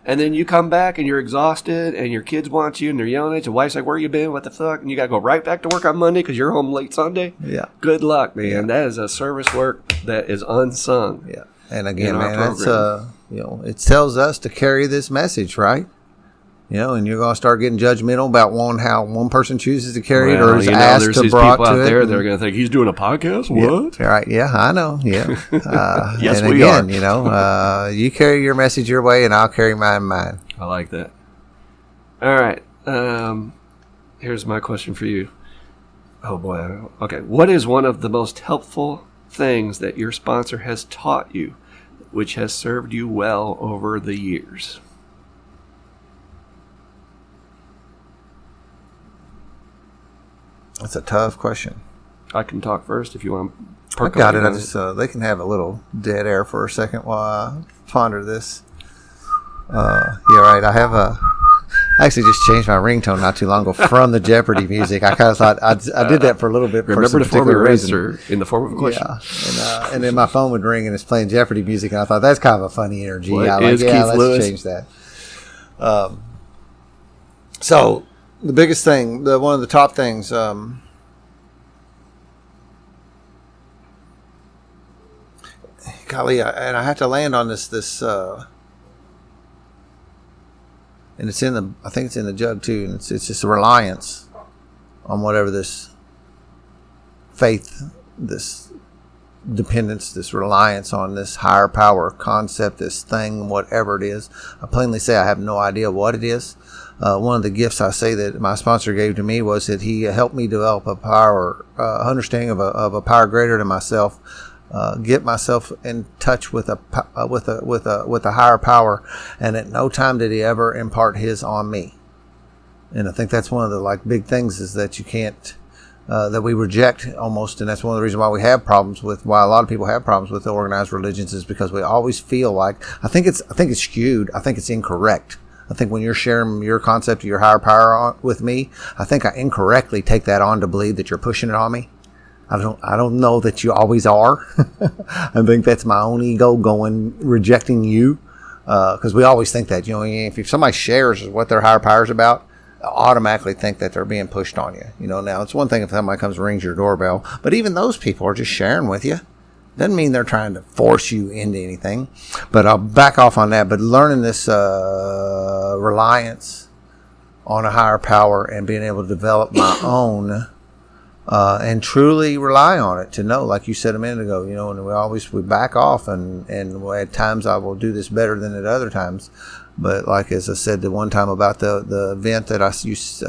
And then you come back and you're exhausted and your kids want you and they're yelling at you. Your wife's like, where you been? What the fuck? And you got to go right back to work on Monday because you're home late Sunday. Yeah. Good luck, man. Yeah. That is a service work that is unsung. Yeah. And again, man, that's, it tells us to carry this message, right? And you're going to start getting judgmental about how one person chooses to carry it or is asked to brought to it. There's people out there that are going to think he's doing a podcast. What? Yeah, right. Yeah, I know. Yeah. Yes, and we again, are. You carry your message your way and I'll carry mine. I like that. All right. Here's my question for you. Oh, boy. Okay. What is one of the most helpful things that your sponsor has taught you, which has served you well over the years? That's a tough question. I can talk first if you want. I got it. I just they can have a little dead air for a second while I ponder this. Yeah, right. I actually just changed my ringtone not too long ago from the Jeopardy music. I kind of thought I did that for a little bit. Remember to form your answer in the form of a question. Yeah, and then my phone would ring and it's playing Jeopardy music, and I thought that's kind of a funny energy. Let's change that. So the biggest thing, one of the top things, golly, and I have to land on this, and it's I think it's in the jug too, and it's just a reliance on whatever this faith, this dependence, this reliance on this higher power concept, this thing, whatever it is. I plainly say I have no idea what it is. One of the gifts I say that my sponsor gave to me was that he helped me develop a power, understanding of a power greater than myself. Get myself in touch with a higher power, and at no time did he ever impart his on me. And I think that's one of the big things is that you can't that we reject almost, and that's one of the reasons why we have problems with why a lot of people have problems with the organized religions is because we always feel like I think it's skewed. I think it's incorrect. I think when you're sharing your concept of your higher power with me, I think I incorrectly take that on to believe that you're pushing it on me. I don't know that you always are. I think that's my own ego rejecting you. Because we always think that, if somebody shares what their higher power is about, I automatically think that they're being pushed on you. Now it's one thing if somebody comes and rings your doorbell, but even those people are just sharing with you. Doesn't mean they're trying to force you into anything. But I'll back off on that. But learning this reliance on a higher power and being able to develop my own and truly rely on it to know, like you said a minute ago, and we back off and at times I will do this better than at other times. But like as I said the one time about the event that I used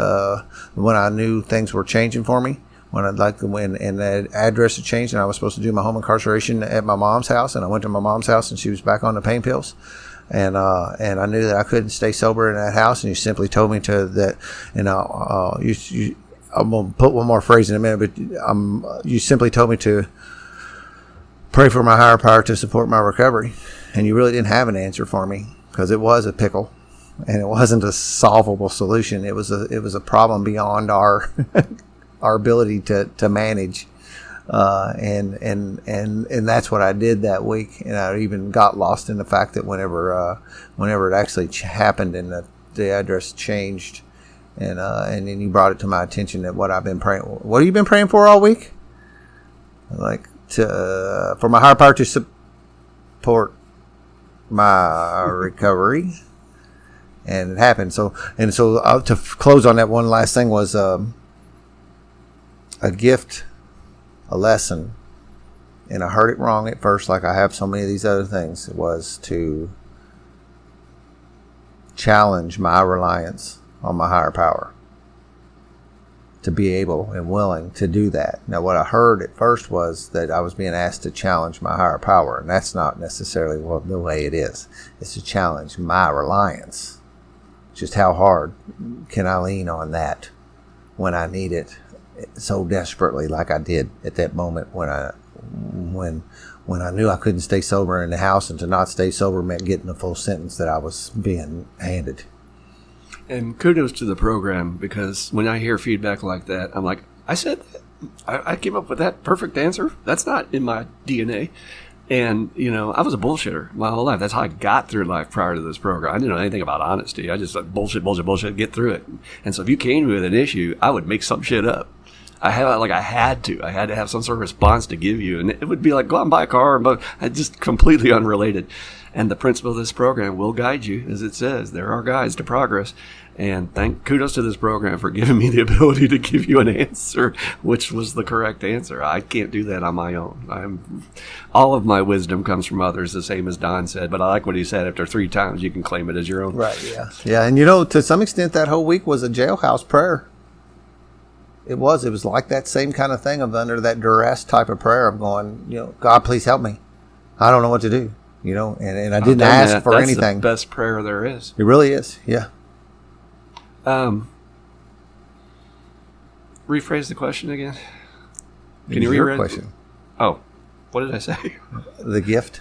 when I knew things were changing for me, when and the address had changed and I was supposed to do my home incarceration at my mom's house, and I went to my mom's house and she was back on the pain pills. And I knew that I couldn't stay sober in that house, and you simply told me I'm going to put one more phrase in a minute, but you simply told me to pray for my higher power to support my recovery. And you really didn't have an answer for me because it was a pickle and it wasn't a solvable solution. It was a problem beyond our our ability to manage. And that's what I did that week. And I even got lost in the fact that whenever it actually happened and the address changed, and then you brought it to my attention that what I've been praying. What have you been praying for all week? For my higher power to support my recovery, and it happened. So to close on that, one last thing was a gift, a lesson, and I heard it wrong at first, like I have so many of these other things. It was to challenge my reliance on my higher power, to be able and willing to do that. Now, what I heard at first was that I was being asked to challenge my higher power, and that's not necessarily the way it is. It's to challenge my reliance. Just how hard can I lean on that when I need it so desperately, like I did at that moment when I knew I couldn't stay sober in the house, and to not stay sober meant getting the full sentence that I was being handed. And kudos to the program, because when I hear feedback like that, I'm like, I said that. I came up with that perfect answer. That's not in my DNA. And, I was a bullshitter my whole life. That's how I got through life prior to this program. I didn't know anything about honesty. I just like bullshit, get through it. And so if you came to me with an issue, I would make some shit up. I had to have some sort of response to give you. And it would be like, go out and buy a car. But just completely unrelated. And the principle of this program will guide you, as it says. There are guides to progress. And kudos to this program for giving me the ability to give you an answer, which was the correct answer. I can't do that on my own. All of my wisdom comes from others, the same as Don said. But I like what he said. After 3 times, you can claim it as your own. Right, yeah. Yeah, and to some extent, that whole week was a jailhouse prayer. It was like that same kind of thing of under that duress type of prayer of going, God, please help me. I don't know what to do, and I didn't ask for anything. That's the best prayer there is. It really is, yeah. rephrase the question again? Can you read your question? Oh, what did I say? The gift,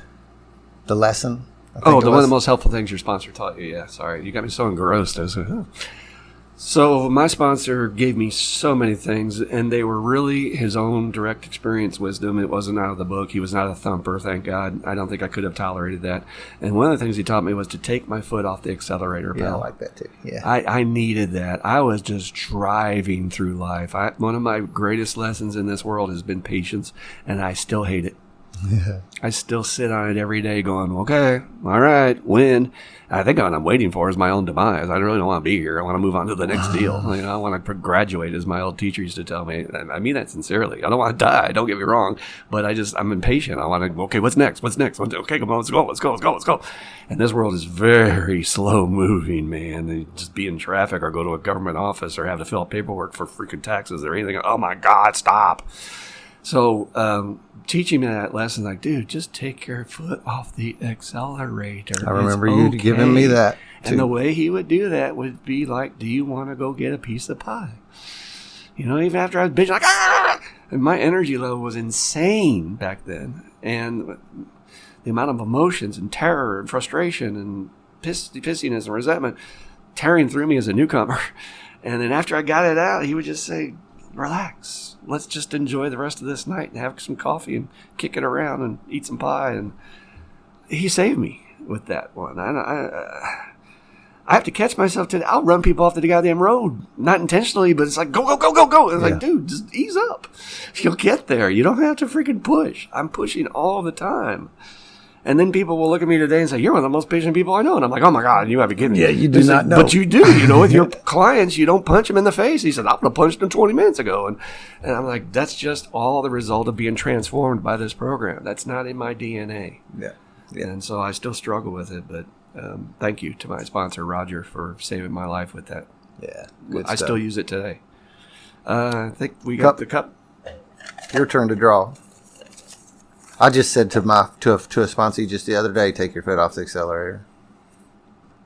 the lesson. One of the most helpful things your sponsor taught you. Yeah, sorry, you got me so engrossed. I was like, huh. So my sponsor gave me so many things, and they were really his own direct experience wisdom. It wasn't out of the book. He was not a thumper, thank God. I don't think I could have tolerated that. And one of the things he taught me was to take my foot off the accelerator pedal. Yeah, I like that too. Yeah, I needed that. I was just driving through life. One of my greatest lessons in this world has been patience, and I still hate it. Yeah. I still sit on it every day going, okay, all right, win. I think what I'm waiting for is my own demise. I really don't want to be here. I want to move on to the next deal. I want to graduate, as my old teacher used to tell me. I mean that sincerely. I don't want to die. Don't get me wrong. But I'm impatient. I want to, okay, what's next? Okay, come on, let's go. And this world is very slow moving, man. You just be in traffic or go to a government office or have to fill out paperwork for freaking taxes or anything. Oh, my God, stop. So, teaching me that lesson, like, dude, just take your foot off the accelerator. I remember you giving me that too. And the way he would do that would be like, do you want to go get a piece of pie? Even after I was bitching, like, ah! And my energy level was insane back then. And the amount of emotions and terror and frustration and pissiness and resentment tearing through me as a newcomer. And then after I got it out, he would just say, relax. Let's just enjoy the rest of this night and have some coffee and kick it around and eat some pie. And he saved me with that one. I have to catch myself today. I'll run people off the goddamn road, not intentionally, but it's like, go. It's like, dude, just ease up. You'll get there. You don't have to freaking push. I'm pushing all the time. And then people will look at me today and say, you're one of the most patient people I know. And I'm like, oh, my God, you have to give me. Yeah, you do not know. But you do. With your clients, you don't punch them in the face. He said, I would have punched him 20 minutes ago. And I'm like, that's just all the result of being transformed by this program. That's not in my DNA. Yeah. And so I still struggle with it. But thank you to my sponsor, Roger, for saving my life with that. Yeah. I still use it today. I think we got the cup. Your turn to draw. I just said to a sponsor just the other day, take your foot off the accelerator.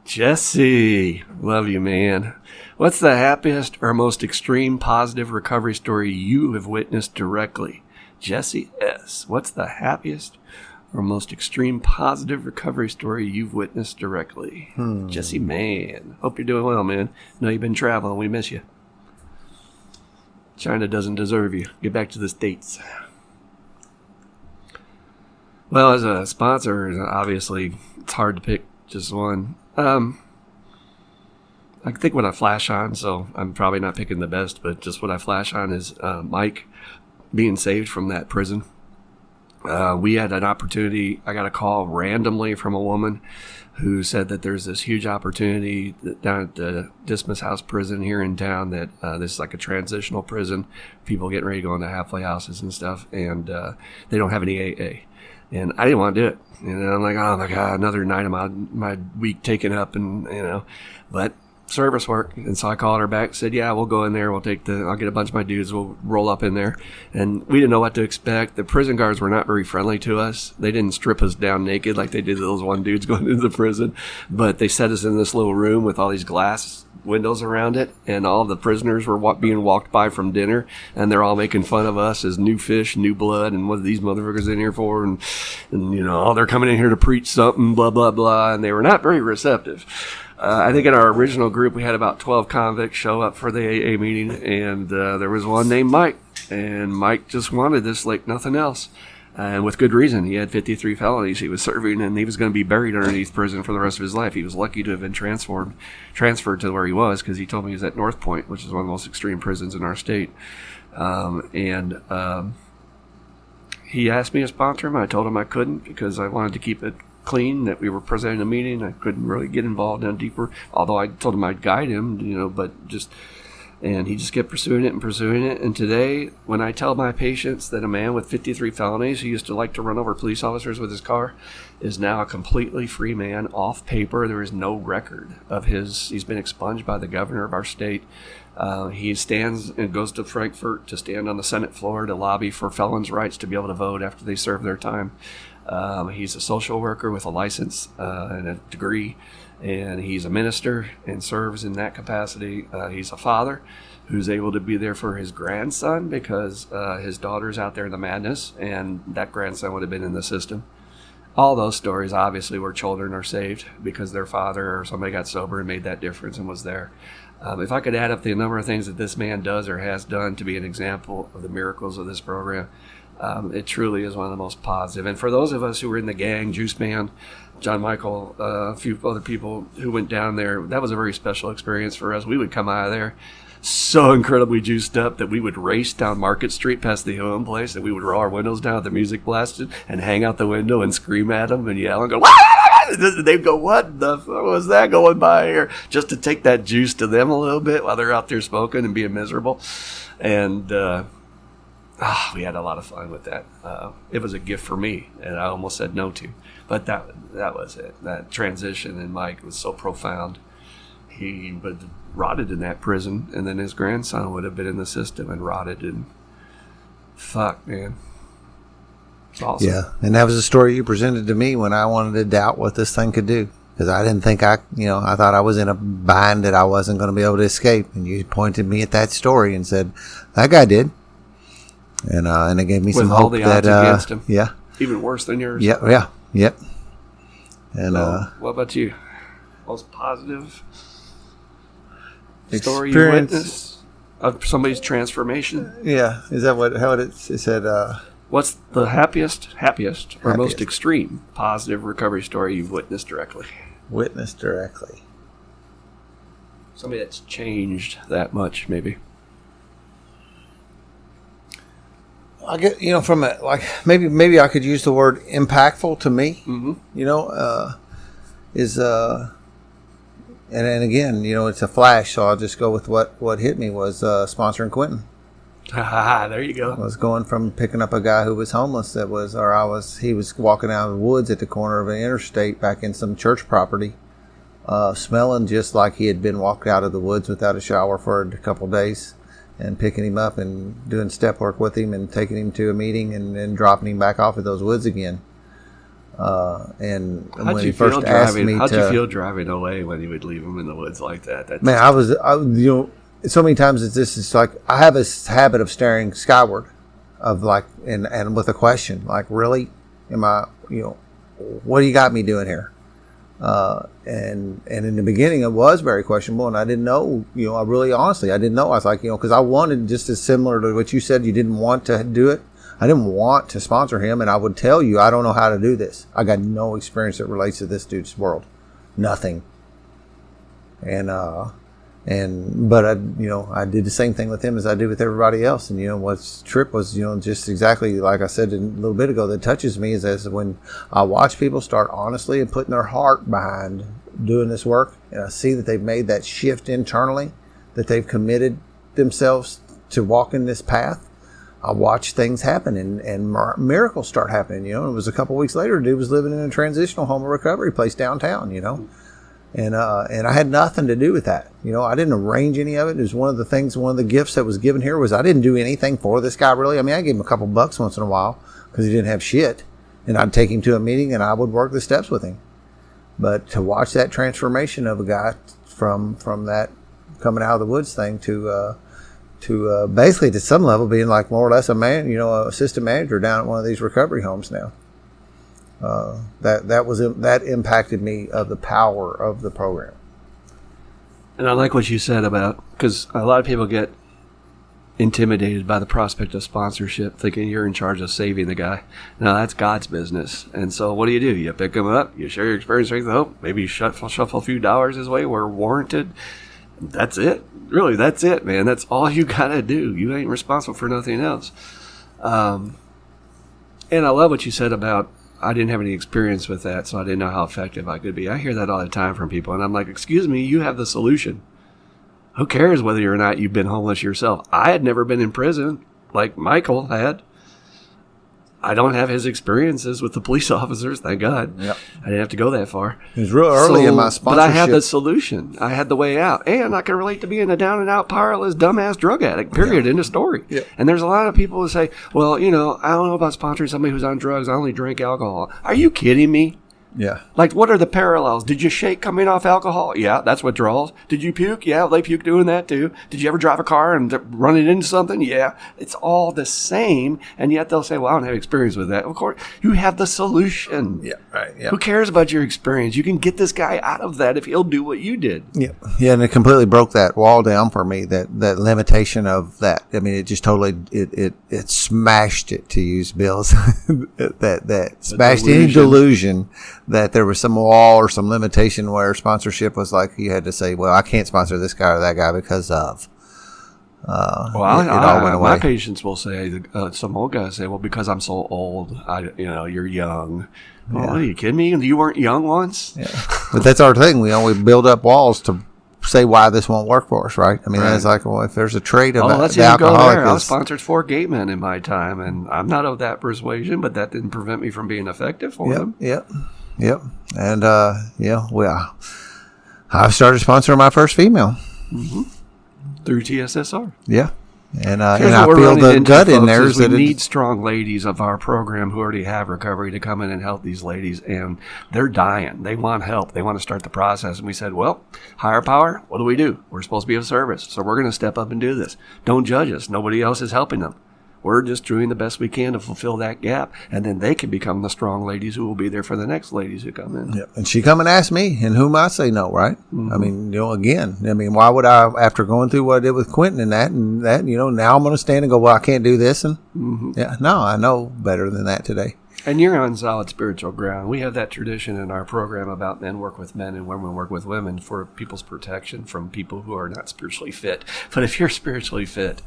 Jesse, love you, man. What's the happiest or most extreme positive recovery story you have witnessed directly? Jesse S. What's the happiest or most extreme positive recovery story you've witnessed directly? Jesse, man. Hope you're doing well, man. Know you've been traveling. We miss you. China doesn't deserve you. Get back to the States. Well, as a sponsor, obviously, it's hard to pick just one. I think what I flash on, so I'm probably not picking the best, but just what I flash on is Mike being saved from that prison. We had an opportunity. I got a call randomly from a woman who said that there's this huge opportunity down at the Dismas House prison here in town that this is like a transitional prison. People getting ready to go into halfway houses and stuff, and they don't have any AA. And I didn't want to do it. And I'm like, oh my God, another night of my week taken up, and but service work. And so I called her back, said, yeah, we'll go in there. I'll get a bunch of my dudes. We'll roll up in there. And we didn't know what to expect. The prison guards were not very friendly to us. They didn't strip us down naked like they did those one dudes going into the prison. But they set us in this little room with all these glass windows around it, and all the prisoners were being walked by from dinner, and they're all making fun of us as new fish, new blood, and what are these motherfuckers in here for? And they're coming in here to preach something, blah, blah, blah. And they were not very receptive. I think in our original group, we had about 12 convicts show up for the AA meeting, and there was one named Mike, and Mike just wanted this like nothing else. And with good reason. He had 53 felonies he was serving, and he was going to be buried underneath prison for the rest of his life. He was lucky to have been transferred to where he was, because he told me he was at North Point, which is one of the most extreme prisons in our state. He asked me to sponsor him. I told him I couldn't, because I wanted to keep it clean, that we were presenting a meeting. I couldn't really get involved down deeper, although I told him I'd guide him, but just... And he just kept pursuing it. And today, when I tell my patients that a man with 53 felonies who used to like to run over police officers with his car is now a completely free man off paper, there is no record of his. He's been expunged by the governor of our state. He stands and goes to Frankfurt to stand on the Senate floor to lobby for felons' rights to be able to vote after they serve their time. He's a social worker with a license and a degree, and he's a minister and serves in that capacity. He's a father who's able to be there for his grandson because his daughter's out there in the madness, and that grandson would have been in the system. All those stories, obviously, where children are saved because their father or somebody got sober and made that difference and was there. If I could add up the number of things that this man does or has done to be an example of the miracles of this program, it truly is one of the most positive. And for those of us who were in the gang, Juice Man, John Michael, a few other people who went down there, that was a very special experience for us. We would come out of there so incredibly juiced up that we would race down Market Street past the home place, and we would roll our windows down with the music blasted and hang out the window and scream at them and yell and go, "Wah!" They'd go, "What the fuck was that going by here?" Just to take that juice to them a little bit while they're out there smoking and being miserable. And we had a lot of fun with that. It was a gift for me, and I almost said no to. But that was it. That transition in Mike was so profound. He would rotted in that prison, and then his grandson would have been in the system and rotted. And fuck, man, it's awesome. Yeah, and that was a story you presented to me when I wanted to doubt what this thing could do, because I didn't think I thought I was in a bind that I wasn't going to be able to escape. And you pointed me at that story and said that guy did, and it gave me some hope the that odds against him, yeah, even worse than yours. Yep. And so, what about you? Most positive story you witnessed of somebody's transformation? Yeah, is that how it said? What's the happiest or most extreme positive recovery story you've witnessed directly? Somebody that's changed that much, maybe. I get, from it, like maybe I could use the word impactful to me. Mm-hmm. And again, it's a flash, so I'll just go with what hit me was sponsoring Quentin. There you go. I was going from picking up a guy who was homeless he was walking out of the woods at the corner of an interstate back in some church property, smelling just like he had been walked out of the woods without a shower for a couple days, and picking him up and doing step work with him and taking him to a meeting and then dropping him back off at those woods again. And when he first asked me how'd you feel driving away when you would leave him in the woods like that? Man, I was so many times it's like I have a habit of staring skyward, of like, and with a question, like, really, am I, what do you got me doing here? And in the beginning it was very questionable, and I didn't know, I really honestly, I didn't know. I was like, because I wanted, just as similar to what you said, you didn't want to do it. I didn't want to sponsor him, and I would tell you, I don't know how to do this. I got no experience that relates to this dude's world. Nothing. But I did the same thing with him as I did with everybody else. And, what's trip was, just exactly like I said a little bit ago, that touches me is as when I watch people start honestly and putting their heart behind doing this work, and I see that they've made that shift internally, that they've committed themselves to walking this path. I watch things happen and miracles start happening. It was a couple weeks later, dude was living in a transitional home recovery place downtown, and I had nothing to do with that. I didn't arrange any of it. It was one of the gifts that was given here was I didn't do anything for this guy really. I mean, I gave him a couple bucks once in a while because he didn't have shit, and I'd take him to a meeting and I would work the steps with him. But to watch that transformation of a guy from that coming out of the woods thing to basically to some level being like more or less a man, assistant manager down at one of these recovery homes now. That impacted me of the power of the program. And I like what you said about, because a lot of people get intimidated by the prospect of sponsorship, thinking you're in charge of saving the guy. No, that's God's business. And so what do? You pick him up, you share your experience, strength, and hope, maybe you shuffle a few dollars his way where warranted. That's it. Really, that's it, man. That's all you gotta do. You ain't responsible for nothing else. And I love what you said about, I didn't have any experience with that, so I didn't know how effective I could be. I hear that all the time from people, and I'm like, excuse me, you have the solution. Who cares whether or not you've been homeless yourself? I had never been in prison like Michael had. I don't have his experiences with the police officers, thank God. Yep. I didn't have to go that far. It was real early in my sponsorship. But I had the solution. I had the way out. And I can relate to being a down and out, powerless, dumbass drug addict, period, end of story. Yep. And there's a lot of people who say, well, you know, I don't know about sponsoring somebody who's on drugs. I only drink alcohol. Are you kidding me? Yeah. Like, what are the parallels? Did you shake coming off alcohol? Yeah, that's withdrawals. Did you puke? Yeah, they puke doing that too. Did you ever drive a car and run it into something? Yeah. It's all the same. And yet they'll say, well, I don't have experience with that. Of course, you have the solution. Yeah, right. Yeah. Who cares about your experience? You can get this guy out of that if he'll do what you did. Yeah. Yeah, and it completely broke that wall down for me, that limitation of that. I mean, it just totally, it smashed it, to use Bill's, that smashed any delusion that there was some wall or some limitation where sponsorship was like you had to say, well, I can't sponsor this guy or that guy because of. It all went away. My patients will say, some old guys say, well, because I'm so old, you're young. Yeah. Well, are you kidding me? You weren't young once? Yeah. But that's our thing. We build up walls to say why this won't work for us, right? I mean, It's like, well, if there's a trait of let's the even alcoholic. Go there. I sponsored 4 gay men in my time, and I'm not of that persuasion, but that didn't prevent me from being effective for them. Yep. And, I've started sponsoring my first female. Mm-hmm. Through TSSR. Yeah. And I feel the gut in there is that we need strong ladies of our program who already have recovery to come in and help these ladies. And they're dying. They want help. They want to start the process. And we said, well, higher power, what do? We're supposed to be of service. So we're going to step up and do this. Don't judge us. Nobody else is helping them. We're just doing the best we can to fulfill that gap, and then they can become the strong ladies who will be there for the next ladies who come in. Yeah. And she come and ask me, and whom I say no, right? Mm-hmm. I mean, why would I, after going through what I did with Quentin and that, now I'm going to stand and go, well, I can't do this, and I know better than that today. And you're on solid spiritual ground. We have that tradition in our program about men work with men and women work with women for people's protection from people who are not spiritually fit. But if you're spiritually fit,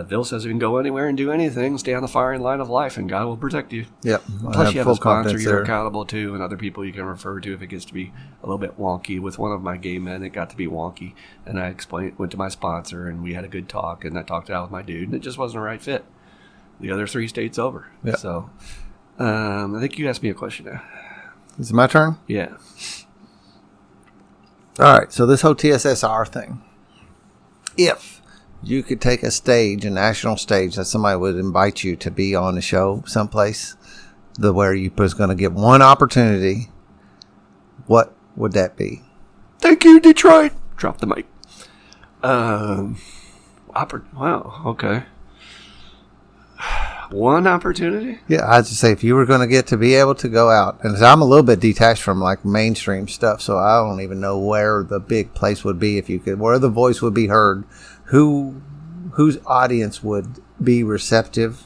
Bill says you can go anywhere and do anything, stay on the firing line of life, and God will protect you. Yep. Plus, you have a sponsor you're accountable to and other people you can refer to if it gets to be a little bit wonky. With one of my gay men, it got to be wonky, and I went to my sponsor, and we had a good talk, and I talked it out with my dude, and it just wasn't a right fit. The other 3 states over. Yep. So, I think you asked me a question now. Is it my turn? Yeah. All right, so this whole TSSR thing. If you could take a national stage, that somebody would invite you to be on a show someplace, where you was going to get one opportunity, what would that be? Thank you, Detroit. Drop the mic. Wow, okay. One opportunity? Yeah, I'd just say if you were going to get to be able to go out, and I'm a little bit detached from like mainstream stuff, so I don't even know where the big place would be where the voice would be heard. Whose audience would be receptive,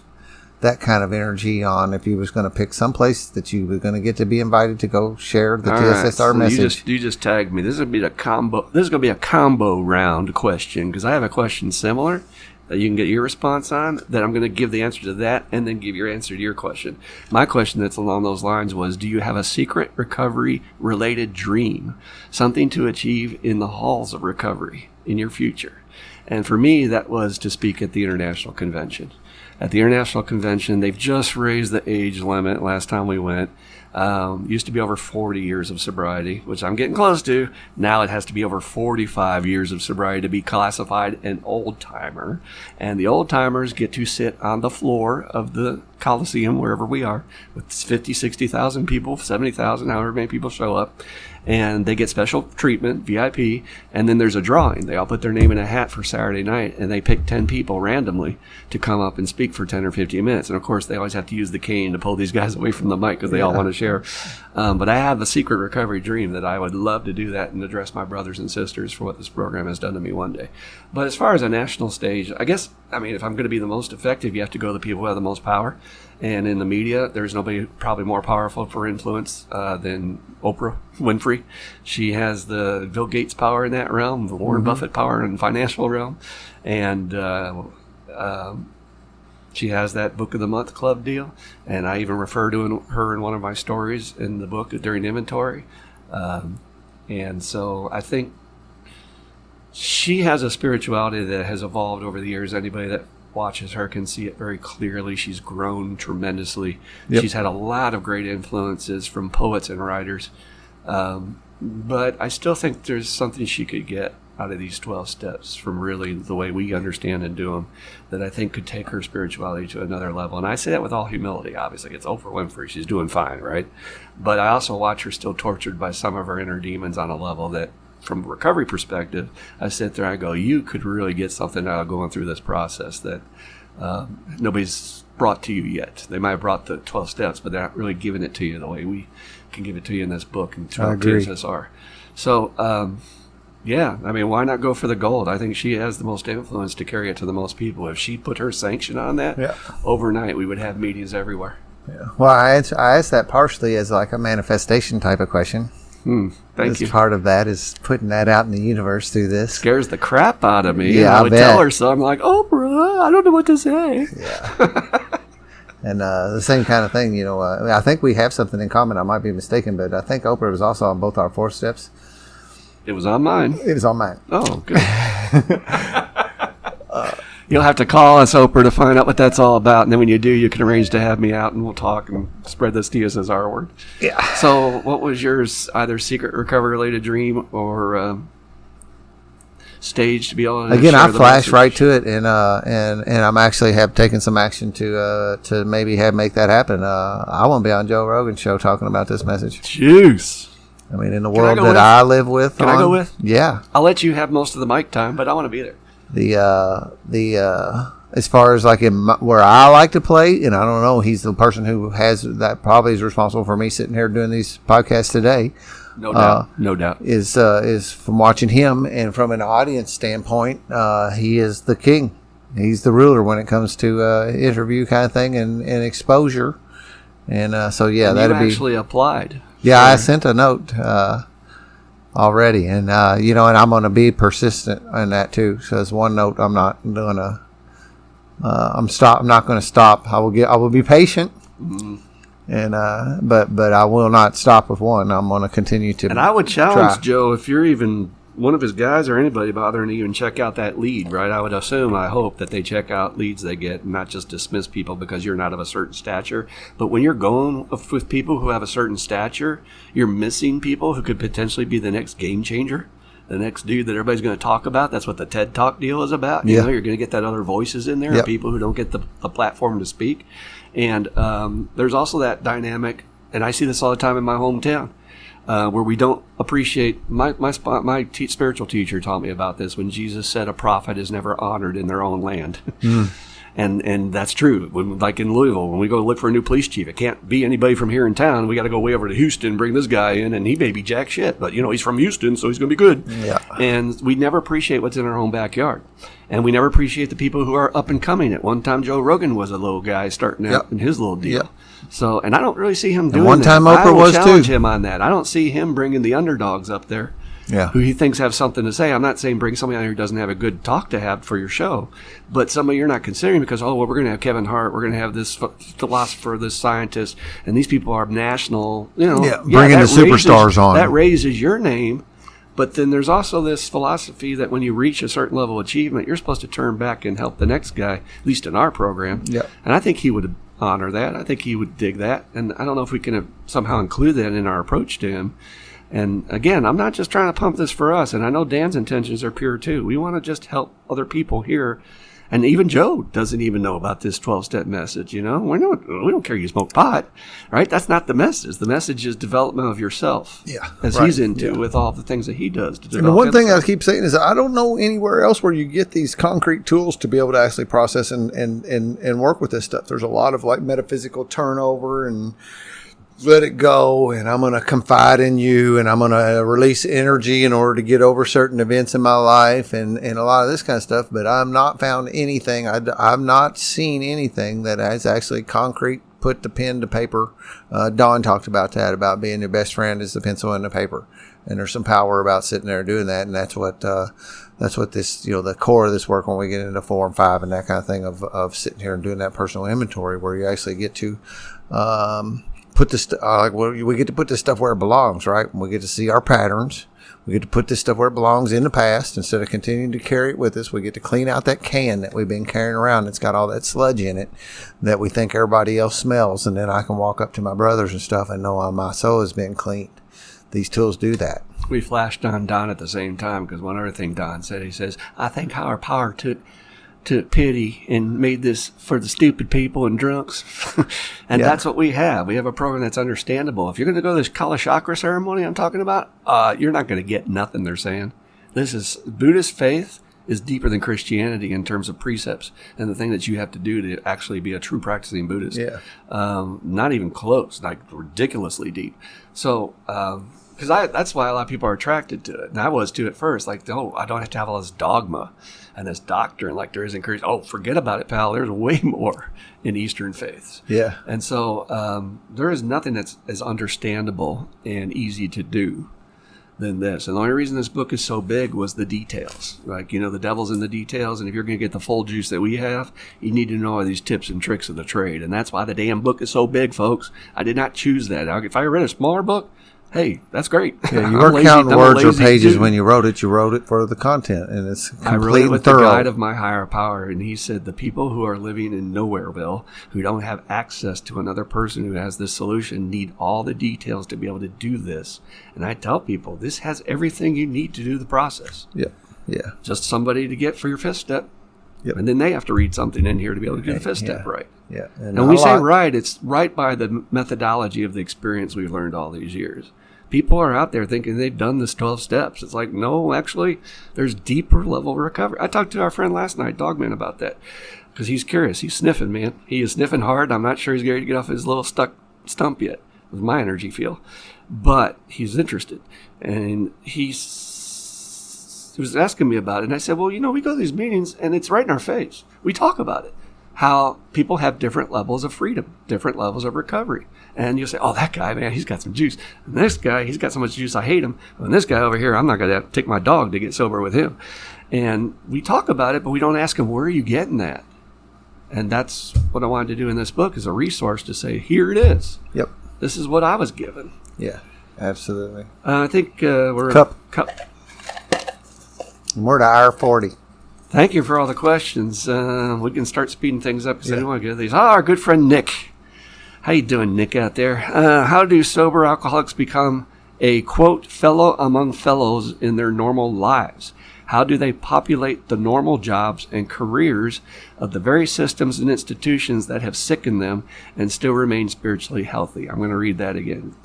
that kind of energy on, if you was going to pick some place that you were going to get to be invited to go share the TSSR message. You just tagged me. This is going to be a combo. This is going to be a combo round question, because I have a question similar that you can get your response on, that I'm going to give the answer to that and then give your answer to your question. My question that's along those lines was, do you have a secret recovery related dream, something to achieve in the halls of recovery in your future? And for me, that was to speak at the International Convention. At the International Convention, they've just raised the age limit last time we went. Used to be over 40 years of sobriety, which I'm getting close to. Now it has to be over 45 years of sobriety to be classified an old-timer. And the old-timers get to sit on the floor of the Coliseum, wherever we are, with 50, 60,000 people, 70,000, however many people show up. And they get special treatment, VIP, and then there's a drawing. They all put their name in a hat for Saturday night, and they pick 10 people randomly to come up and speak for 10 or 15 minutes. And, of course, they always have to use the cane to pull these guys away from the mic because they all want to share. But I have a secret recovery dream that I would love to do that and address my brothers and sisters for what this program has done to me one day. But as far as a national stage, I guess, if I'm going to be the most effective, you have to go to the people who have the most power. And in the media, there's nobody probably more powerful for influence than Oprah Winfrey. She has the Bill Gates power in that realm, the Warren Buffett power in the financial realm. And she has that Book of the Month Club deal. And I even refer to her in one of my stories in the book during inventory. And so I think she has a spirituality that has evolved over the years. Anybody that watches her can see it very clearly. She's grown tremendously. Yep. She's had a lot of great influences from poets and writers. But I still think there's something she could get out of these 12 steps from really the way we understand and do them that I think could take her spirituality to another level. And I say that with all humility, obviously. It's Oprah Winfrey. She's doing fine, right? But I also watch her still tortured by some of her inner demons on a level that, from a recovery perspective, I sit there and I go, you could really get something out of going through this process that nobody's brought to you yet. They might have brought the 12 steps, but they're not really giving it to you the way we can give it to you in this book and through TSSR. So, yeah, I mean, why not go for the gold? I think she has the most influence to carry it to the most people. If she put her sanction on that, overnight we would have meetings everywhere. Yeah. Well, I asked that partially as like a manifestation type of question. Thank you. Part of that is putting that out in the universe through this. Scares the crap out of me. Yeah, I would tell her so. I'm like, Oprah, I don't know what to say. Yeah. And the same kind of thing, I think we have something in common. I might be mistaken, but I think Oprah was also on both our 4 steps. It was on mine. It was on mine. Oh, good. You'll have to call us, Oprah, to find out what that's all about. And then when you do, you can arrange to have me out and we'll talk and spread this TSSR word. Yeah. So what was yours, either secret recovery-related dream or stage to be able to Again, share I the flashed message? right to it, and I'm actually have taken some action to maybe make that happen. I want to be on Joe Rogan's show talking about this message. Juice. I mean, in the world go that with? I live with. Can I go with? Yeah. I'll let you have most of the mic time, but I want to be there. As far as like where I like to play, and I don't know, he's the person who has that probably is responsible for me sitting here doing these podcasts today. No doubt. No doubt. Is from watching him, and from an audience standpoint, he is the king. He's the ruler when it comes to interview kind of thing and exposure. And so yeah, and that'd you be actually applied. Yeah, I sent a note already, and and I'm going to be persistent in that too. So as one note, I'm not doing I'm not going to stop. I will be patient, and but I will not stop with one. I'm going to continue to. And I would challenge try. Joe, if you're even one of his guys or anybody bothering to even check out that lead, right? I would assume, I hope that they check out leads they get and not just dismiss people because you're not of a certain stature. But when you're going with people who have a certain stature, you're missing people who could potentially be the next game changer, the next dude that everybody's going to talk about. That's what the TED Talk deal is about. You know, you're going to get that other voices in there, people who don't get the platform to speak. And there's also that dynamic, and I see this all the time in my hometown, where we don't appreciate. My spiritual teacher taught me about this when Jesus said a prophet is never honored in their own land. And that's true. Like in Louisville, when we go look for a new police chief, it can't be anybody from here in town. We got to go way over to Houston and bring this guy in, and he may be jack shit, but he's from Houston, so he's going to be good. Yeah. And we never appreciate what's in our own backyard. And we never appreciate the people who are up and coming. At one time, Joe Rogan was a little guy starting out in his little deal. So, and I don't really see him doing one that. time Oprah I will was challenge too. him on that. I don't see him bringing the underdogs up there. Who he thinks have something to say. I'm not saying bring somebody out here who doesn't have a good talk to have for your show, but somebody you're not considering because, we're going to have Kevin Hart, we're going to have this philosopher, this scientist, and these people are national, bringing the superstars on. That raises your name, but then there's also this philosophy that when you reach a certain level of achievement, you're supposed to turn back and help the next guy, at least in our program. And I think he would honor that. I think he would dig that, and I don't know if we can somehow include that in our approach to him. And again, I'm not just trying to pump this for us, and I know Dan's intentions are pure too. We want to just help other people here. And even Joe doesn't even know about this 12-step message, We don't care you smoke pot, right? That's not the message. The message is development of yourself. As he's into with all the things that he does to develop. And the one thing himself. I keep saying is I don't know anywhere else where you get these concrete tools to be able to actually process and work with this stuff. There's a lot of like metaphysical turnover and let it go, and I'm going to confide in you, and I'm going to release energy in order to get over certain events in my life, and a lot of this kind of stuff. But I've not found anything. I've not seen anything that has actually concrete put the pen to paper. Dawn talked about that, about being your best friend is the pencil and the paper, and there's some power about sitting there doing that, and that's what this, the core of this work when we get into 4 and 5 and that kind of thing of sitting here and doing that personal inventory where you actually get to put this, we get to put this stuff where it belongs, right? We get to see our patterns. We get to put this stuff where it belongs in the past instead of continuing to carry it with us. We get to clean out that can that we've been carrying around. It's got all that sludge in it that we think everybody else smells. And then I can walk up to my brothers and stuff and know my soul has been cleaned. These tools do that. We flashed on Don at the same time because one other thing Don said, he says, I think higher power took pity and made this for the stupid people and drunks. And that's what we have. We have a program that's understandable. If you're going to go to this Kala Chakra ceremony I'm talking about, you're not going to get nothing they're saying. This is Buddhist faith is deeper than Christianity in terms of precepts and the thing that you have to do to actually be a true practicing Buddhist. Yeah. Not even close, like ridiculously deep. So, because that's why a lot of people are attracted to it. And I was too at first. Like, oh, I don't have to have all this dogma and this doctrine like there is in Christianity. Oh, forget about it, pal. There's way more in Eastern faiths. Yeah. And so there is nothing that's as understandable and easy to do than this. And the only reason this book is so big was the details. Like, the devil's in the details. And if you're going to get the full juice that we have, you need to know all these tips and tricks of the trade. And that's why the damn book is so big, folks. I did not choose that. If I read a smaller book, hey, that's great. Yeah, you weren't counting words or pages when you wrote it. You wrote it for the content, and it's complete I wrote it with and thorough. The guide of my higher power, and he said the people who are living in Nowhereville, who don't have access to another person who has this solution, need all the details to be able to do this. And I tell people, this has everything you need to do the process. Yeah, yeah. Just somebody to get for your fifth step. Yep. And then they have to read something in here to be able to do the fifth step right. Yeah. And when we say right, it's right by the methodology of the experience we've learned all these years. People are out there thinking they've done this 12 steps. It's like, no, actually, there's deeper level recovery. I talked to our friend last night, Dogman, about that because he's curious. He's sniffing, man. He is sniffing hard. I'm not sure he's ready to get off his little stuck stump yet with my energy feel, but he's interested. And he was asking me about it. And I said, well, we go to these meetings and it's right in our face. We talk about it. How people have different levels of freedom, different levels of recovery. And you'll say, oh, that guy, man, he's got some juice. And this guy, he's got so much juice, I hate him. And this guy over here, I'm not going to take my dog to get sober with him. And we talk about it, but we don't ask him, where are you getting that? And that's what I wanted to do in this book, is a resource to say, here it is. Yep. This is what I was given. Yeah, absolutely. I think we're... Cup. We're to hour 40. Thank you for all the questions. We can start speeding things up because I don't want to get to these. Our good friend Nick. How you doing, Nick, out there? How do sober alcoholics become a, quote, fellow among fellows in their normal lives? How do they populate the normal jobs and careers of the very systems and institutions that have sickened them and still remain spiritually healthy? I'm going to read that again.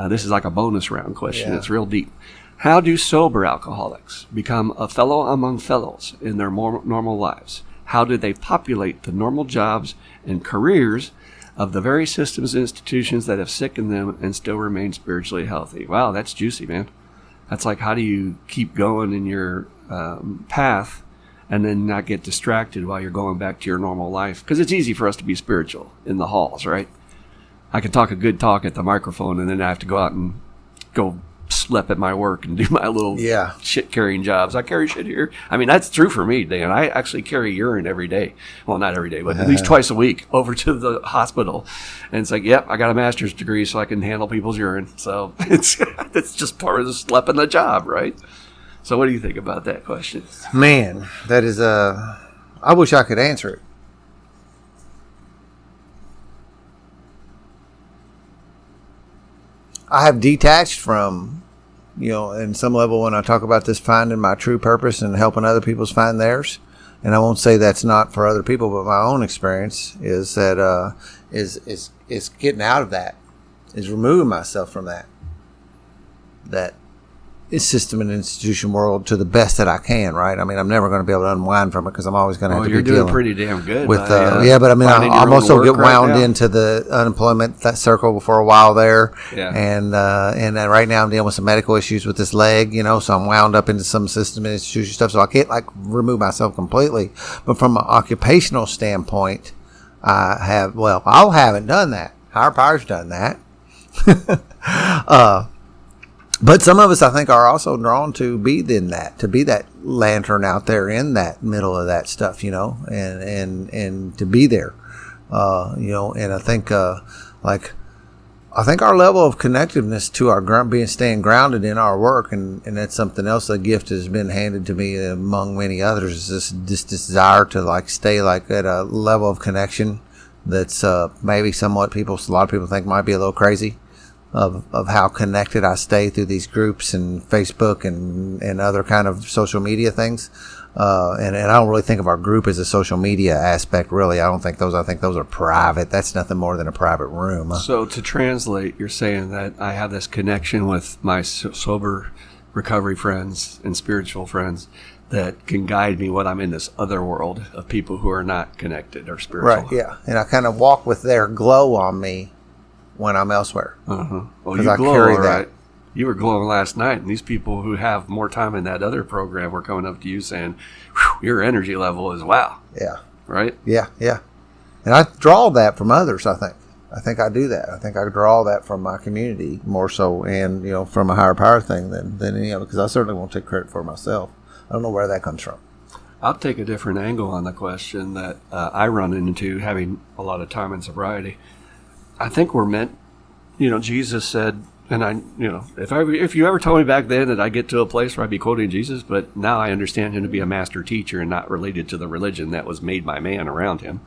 This is like a bonus round question. Yeah. It's real deep. How do sober alcoholics become a fellow among fellows in their normal lives? How do they populate the normal jobs and careers of the very systems and institutions that have sickened them and still remain spiritually healthy? Wow, that's juicy, man. That's like, how do you keep going in your path and then not get distracted while you're going back to your normal life? Because it's easy for us to be spiritual in the halls, right? I can talk a good talk at the microphone and then I have to go out and go slep at my work and do my little shit carrying jobs. I carry shit here. I mean, that's true for me, Dan. I actually carry urine every day. Well, not every day, but at least twice a week over to the hospital. And it's like, yep, I got a master's degree so I can handle people's urine. So it's just part of the schlepping the job, right? So what do you think about that question? Man, that is I wish I could answer it. I have detached from, in some level when I talk about this, finding my true purpose and helping other people find theirs. And I won't say that's not for other people, but my own experience is that is getting out of that, is removing myself from that system and institution world to the best that I can, right? I mean, I'm never going to be able to unwind from it because I'm always going to have to be dealing. You're doing pretty damn good. With, but I mean, I'm also get wound into the unemployment circle for a while there. Yeah. And right now I'm dealing with some medical issues with this leg, so I'm wound up into some system and institution stuff. So I can't remove myself completely. But from an occupational standpoint, I haven't done that. Higher Power's done that. But some of us, I think, are also drawn to be that lantern out there in that middle of that stuff, and to be there, and I think, I think our level of connectiveness to our staying grounded in our work, and that's something else, a gift has been handed to me among many others, is this desire to like stay like at a level of connection that's maybe somewhat a lot of people think might be a little crazy, of how connected I stay through these groups and Facebook and other kind of social media things. And I don't really think of our group as a social media aspect, really. I think those are private. That's nothing more than a private room. So to translate, you're saying that I have this connection with my sober recovery friends and spiritual friends that can guide me when I'm in this other world of people who are not connected or spiritual. Right, yeah. And I kind of walk with their glow on me when I'm elsewhere. Uh-huh. Well, you glow, all right. You were glowing last night, and these people who have more time in that other program were coming up to you saying, your energy level is wow. Yeah. Right? Yeah, yeah. And I draw that from others, I think. I think I do that. I think I draw that from my community more so, and, from a higher power thing than any other, because I certainly won't take credit for it myself. I don't know where that comes from. I'll take a different angle on the question that I run into having a lot of time in sobriety. I think we're meant, Jesus said, and if you ever told me back then that I get to a place where I'd be quoting Jesus, but now I understand him to be a master teacher and not related to the religion that was made by man around him.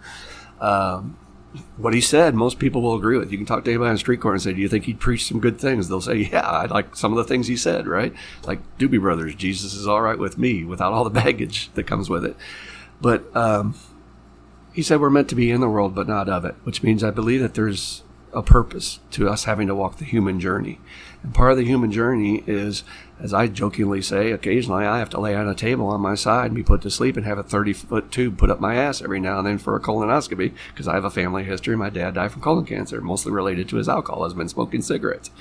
What he said, most people will agree with. You can talk to anybody on the street corner and say, do you think he preached some good things? They'll say, yeah, I like some of the things he said, right? Like Doobie Brothers, Jesus is all right with me, without all the baggage that comes with it. But he said we're meant to be in the world, but not of it, which means I believe that there's a purpose to us having to walk the human journey. And part of the human journey is, as I jokingly say, occasionally I have to lay on a table on my side and be put to sleep and have a 30-foot tube put up my ass every now and then for a colonoscopy, because I have a family history. My dad died from colon cancer, mostly related to his alcoholism and smoking cigarettes.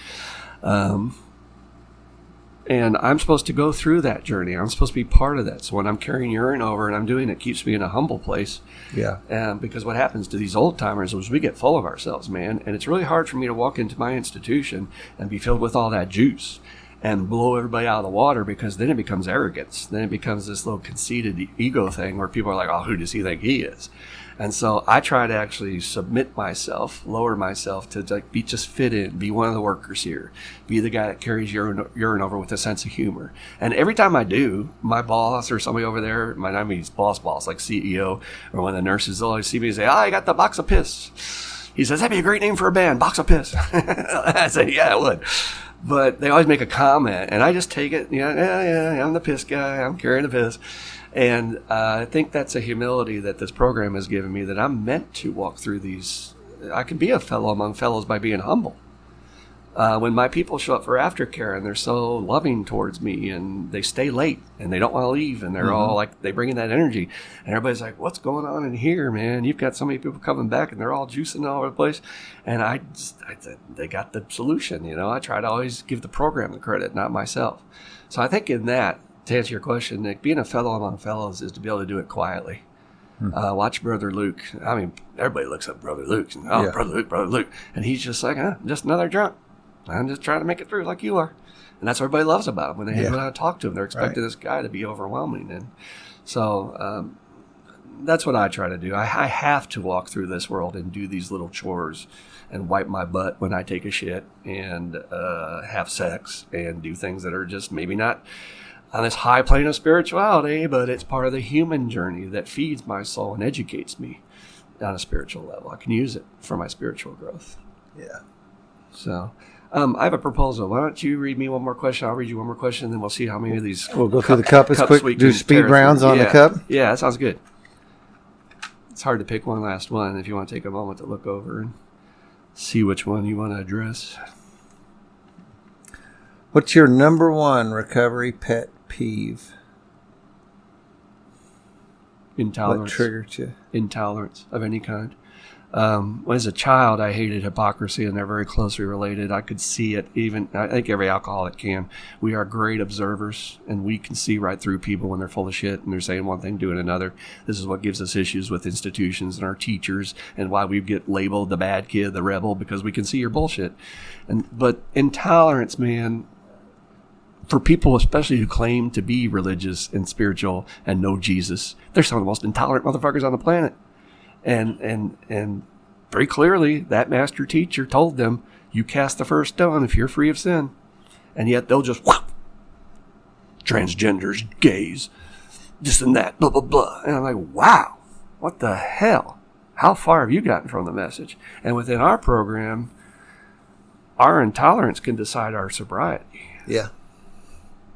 And I'm supposed to go through that journey. I'm supposed to be part of that. So when I'm carrying urine over and I'm doing it, keeps me in a humble place. Yeah. Because what happens to these old timers is we get full of ourselves, man. And it's really hard for me to walk into my institution and be filled with all that juice and blow everybody out of the water, because then it becomes arrogance. Then it becomes this little conceited ego thing where people are like, oh, who does he think he is? And so I try to actually submit myself, lower myself to just fit in, be one of the workers here, be the guy that carries urine over with a sense of humor. And every time I do, my boss or somebody over there, I mean, boss, like CEO, or one of the nurses, they'll always see me and say, I got the box of piss. He says, that'd be a great name for a band, Box of Piss. I say, yeah, it would. But they always make a comment, and I just take it, yeah, I'm the piss guy, I'm carrying the piss. And I think that's a humility that this program has given me, that I'm meant to walk through these. I can be a fellow among fellows by being humble. When my people show up for aftercare and they're so loving towards me and they stay late and they don't want to leave and they're all like, they bring in that energy and everybody's like, what's going on in here, man? You've got so many people coming back and they're all juicing all over the place. And they got the solution, I try to always give the program the credit, not myself. So I think in that, to answer your question, Nick, being a fellow among fellows is to be able to do it quietly. Watch Brother Luke. I mean, everybody looks up Brother Luke. And, yeah. Brother Luke. And he's just like, just another drunk. I'm just trying to make it through like you are. And that's what everybody loves about him. When they talk to him, they're expecting this guy to be overwhelming. And so that's what I try to do. I have to walk through this world and do these little chores and wipe my butt when I take a shit and have sex and do things that are just maybe not on this high plane of spirituality, but it's part of the human journey that feeds my soul and educates me on a spiritual level. I can use it for my spiritual growth. Yeah. So I have a proposal. Why don't you read me one more question? I'll read you one more question, and then we'll see how many of these. We'll go through the cup as quick. Do speed rounds on the cup. Yeah, that sounds good. It's hard to pick one last one if you want to take a moment to look over and see which one you want to address. What's your number one recovery pet peeve? Intolerance. What triggered you? Intolerance of any kind. As a child, I hated hypocrisy, and they're very closely related. I could see it even, I think every alcoholic can. We are great observers, and we can see right through people when they're full of shit and they're saying one thing, doing another. This is what gives us issues with institutions and our teachers, and why we get labeled the bad kid, the rebel, because we can see your bullshit. But intolerance, man, for people especially who claim to be religious and spiritual and know Jesus, they're some of the most intolerant motherfuckers on the planet. And very clearly that master teacher told them, you cast the first stone if you're free of sin. And yet they'll just, whoop, transgenders, gays, this and that, blah, blah, blah. And I'm like, wow, what the hell? How far have you gotten from the message? And within our program, our intolerance can decide our sobriety. Yeah.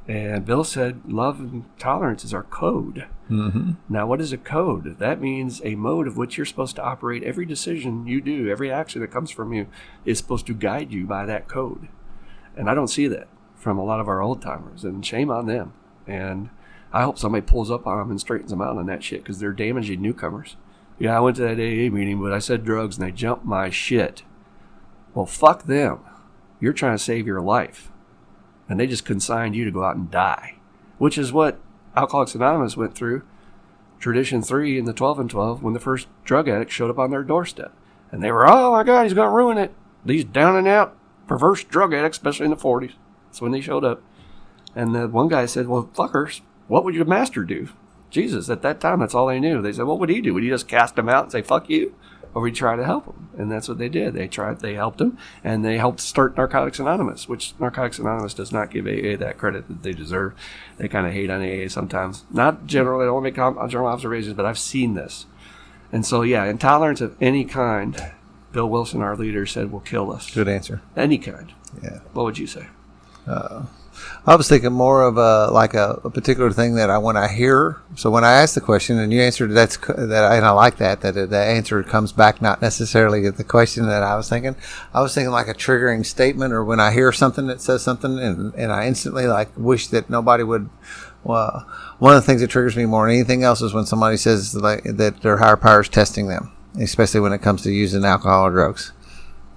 And Bill said love and tolerance is our code. Mm-hmm. Now, what is a code? That means a mode of which you're supposed to operate. Every decision you do, every action that comes from you is supposed to guide you by that code. And I don't see that from a lot of our old timers, and shame on them. And I hope somebody pulls up on them and straightens them out on that shit, because they're damaging newcomers. Yeah, I went to that AA meeting, but I said drugs and they jumped my shit. Well, fuck them. You're trying to save your life. And they just consigned you to go out and die, which is what Alcoholics Anonymous went through, Tradition 3 in the 12 and 12, when the first drug addict showed up on their doorstep. And they were, oh my God, he's going to ruin it. These down and out, perverse drug addicts, especially in the 40s. That's when they showed up. And the one guy said, well, fuckers, what would your master do? Jesus, at that time, that's all they knew. They said, what would he do? Would he just cast them out and say, fuck you? Or would he try to help them? And that's what they did. They helped him, and they helped start Narcotics Anonymous, which Narcotics Anonymous does not give AA that credit that they deserve. They kind of hate on AA sometimes. Not generally, I don't make general observations, but I've seen this. And so, yeah, intolerance of any kind, Bill Wilson, our leader, said will kill us. Good answer. Any kind. Yeah. What would you say? I was thinking more of a particular thing that when I hear. So when I asked the question and you answered and I like that the answer comes back not necessarily at the question that I was thinking. I was thinking like a triggering statement, or when I hear something that says something and I instantly like wish that nobody would. Well, one of the things that triggers me more than anything else is when somebody says that their higher power is testing them, especially when it comes to using alcohol or drugs,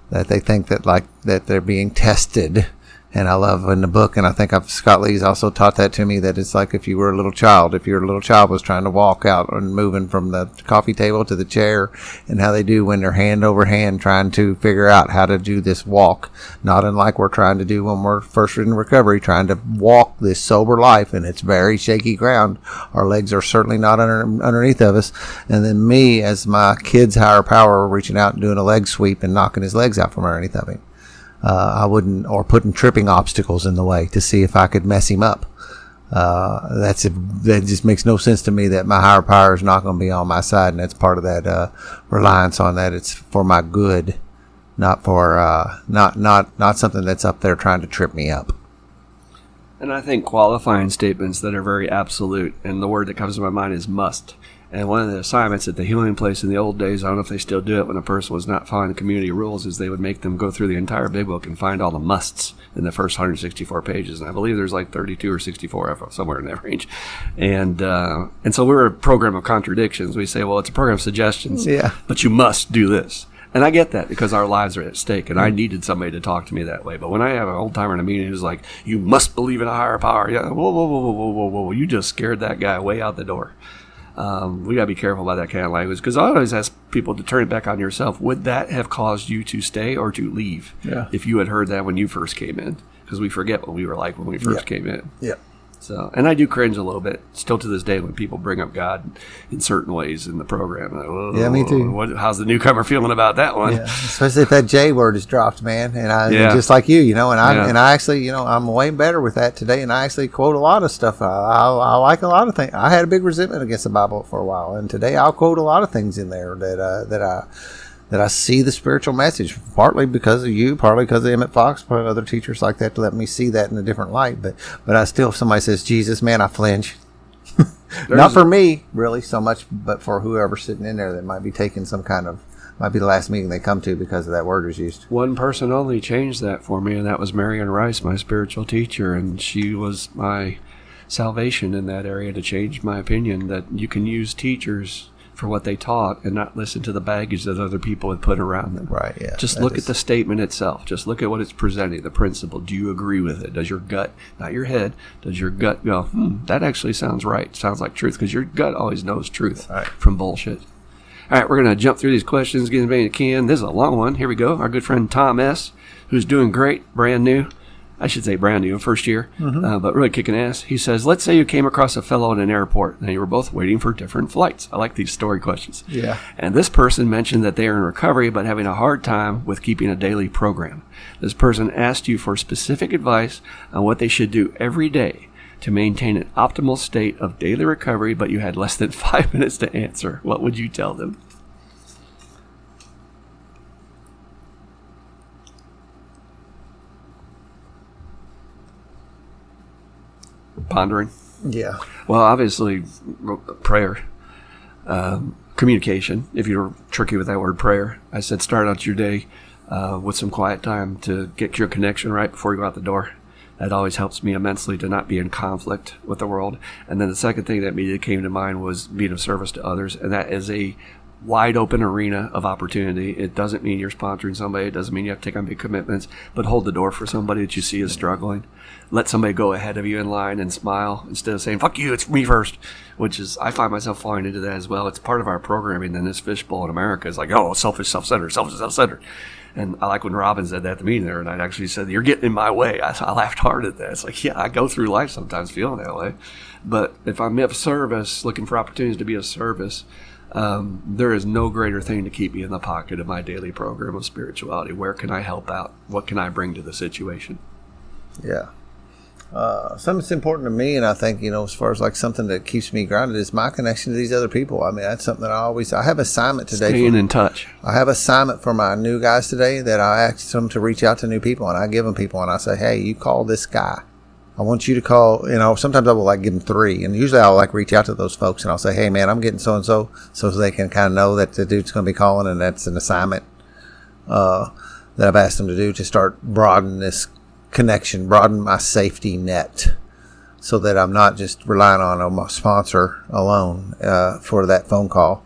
that they think that they're being tested. And I love in the book, and I think Scott Lee's also taught that to me, that it's like if your little child was trying to walk out and moving from the coffee table to the chair, and how they do when they're hand over hand trying to figure out how to do this walk, not unlike we're trying to do when we're first in recovery, trying to walk this sober life, and it's very shaky ground. Our legs are certainly not underneath of us. And then me, as my kid's higher power, reaching out and doing a leg sweep and knocking his legs out from underneath of him. I wouldn't, or putting tripping obstacles in the way to see if I could mess him up. That just makes no sense to me, that my higher power is not going to be on my side, and that's part of that reliance on that. It's for my good, not for not something that's up there trying to trip me up. And I think qualifying statements that are very absolute, and the word that comes to my mind is must. And one of the assignments at the healing place in the old days, I don't know if they still do it, when a person was not following the community rules, is they would make them go through the entire big book and find all the musts in the first 164 pages. And I believe there's like 32 or 64, somewhere in that range. And so we're a program of contradictions. We say, well, it's a program of suggestions, but you must do this. And I get that, because our lives are at stake, and I needed somebody to talk to me that way. But when I have an old timer in a meeting who's like, you must believe in a higher power, yeah, whoa, you just scared that guy way out the door. We gotta be careful about that kind of language, because I always ask people to turn it back on yourself. Would that have caused you to stay or to leave if you had heard that when you first came in? Because we forget what we were like when we first came in. Yeah. So, and I do cringe a little bit still to this day when people bring up God in certain ways in the program. Like, yeah, me too. How's the newcomer feeling about that one? Yeah, especially if that J word is dropped, man. And just like you, and I actually, I'm way better with that today. And I actually quote a lot of stuff. I like a lot of things. I had a big resentment against the Bible for a while, and today I'll quote a lot of things in there that I see the spiritual message, partly because of you, partly because of Emmett Fox, partly other teachers like that to let me see that in a different light. But I still, if somebody says Jesus, man, I flinch. Not for me, really, so much, but for whoever's sitting in there that might be taking might be the last meeting they come to because of that word was used. One person only changed that for me, and that was Marian Rice, my spiritual teacher, and she was my salvation in that area to change my opinion that you can use teachers for what they taught and not listen to the baggage that other people had put around them. Right, yeah. Just look at the statement itself. Just look at what it's presenting, the principle. Do you agree with it? Does your gut, not your head, does your gut go, that actually sounds right, sounds like truth? Because your gut always knows truth from bullshit. All right, we're going to jump through these questions, get as many as we can. This is a long one. Here we go. Our good friend Tom S., who's doing great, brand new. I should say brand new, first year, but really kicking ass. He says, let's say you came across a fellow in an airport and you were both waiting for different flights. I like these story questions. Yeah. And this person mentioned that they are in recovery but having a hard time with keeping a daily program. This person asked you for specific advice on what they should do every day to maintain an optimal state of daily recovery, but you had less than 5 minutes to answer. What would you tell them? Pondering. Yeah. Well, obviously, prayer, communication. If you're tricky with that word, prayer. I said start out your day with some quiet time to get your connection right before you go out the door. That always helps me immensely to not be in conflict with the world. And then the second thing that immediately came to mind was being of service to others, and that is a wide open arena of opportunity. It doesn't mean you're sponsoring somebody. It doesn't mean you have to take on big commitments, but hold the door for somebody that you see is struggling. Let somebody go ahead of you in line and smile instead of saying, fuck you, it's me first, which is, I find myself falling into that as well. It's part of our programming in this fishbowl in America. It's like, oh, selfish, self-centered, selfish, self-centered. And I like when Robin said that to me there, and I actually said, you're getting in my way. I laughed hard at that. It's like, yeah, I go through life sometimes feeling that way. But if I'm of service, looking for opportunities to be of service, there is no greater thing to keep me in the pocket of my daily program of spirituality. Where can I help out? What can I bring to the situation? Yeah. Something that's important to me, and I think, as far as like something that keeps me grounded, is my connection to these other people. I mean, that's something that I have assignment today. Staying in touch. I have assignment for my new guys today that I asked them to reach out to new people, and I give them people, and I say, hey, you call this guy. I want you to call, sometimes I will like give them 3, and usually I'll like reach out to those folks and I'll say, hey man, I'm getting so-and-so, so they can kind of know that the dude's going to be calling, and that's an assignment that I've asked them to do to start broaden this connection, broaden my safety net, so that I'm not just relying on my sponsor alone for that phone call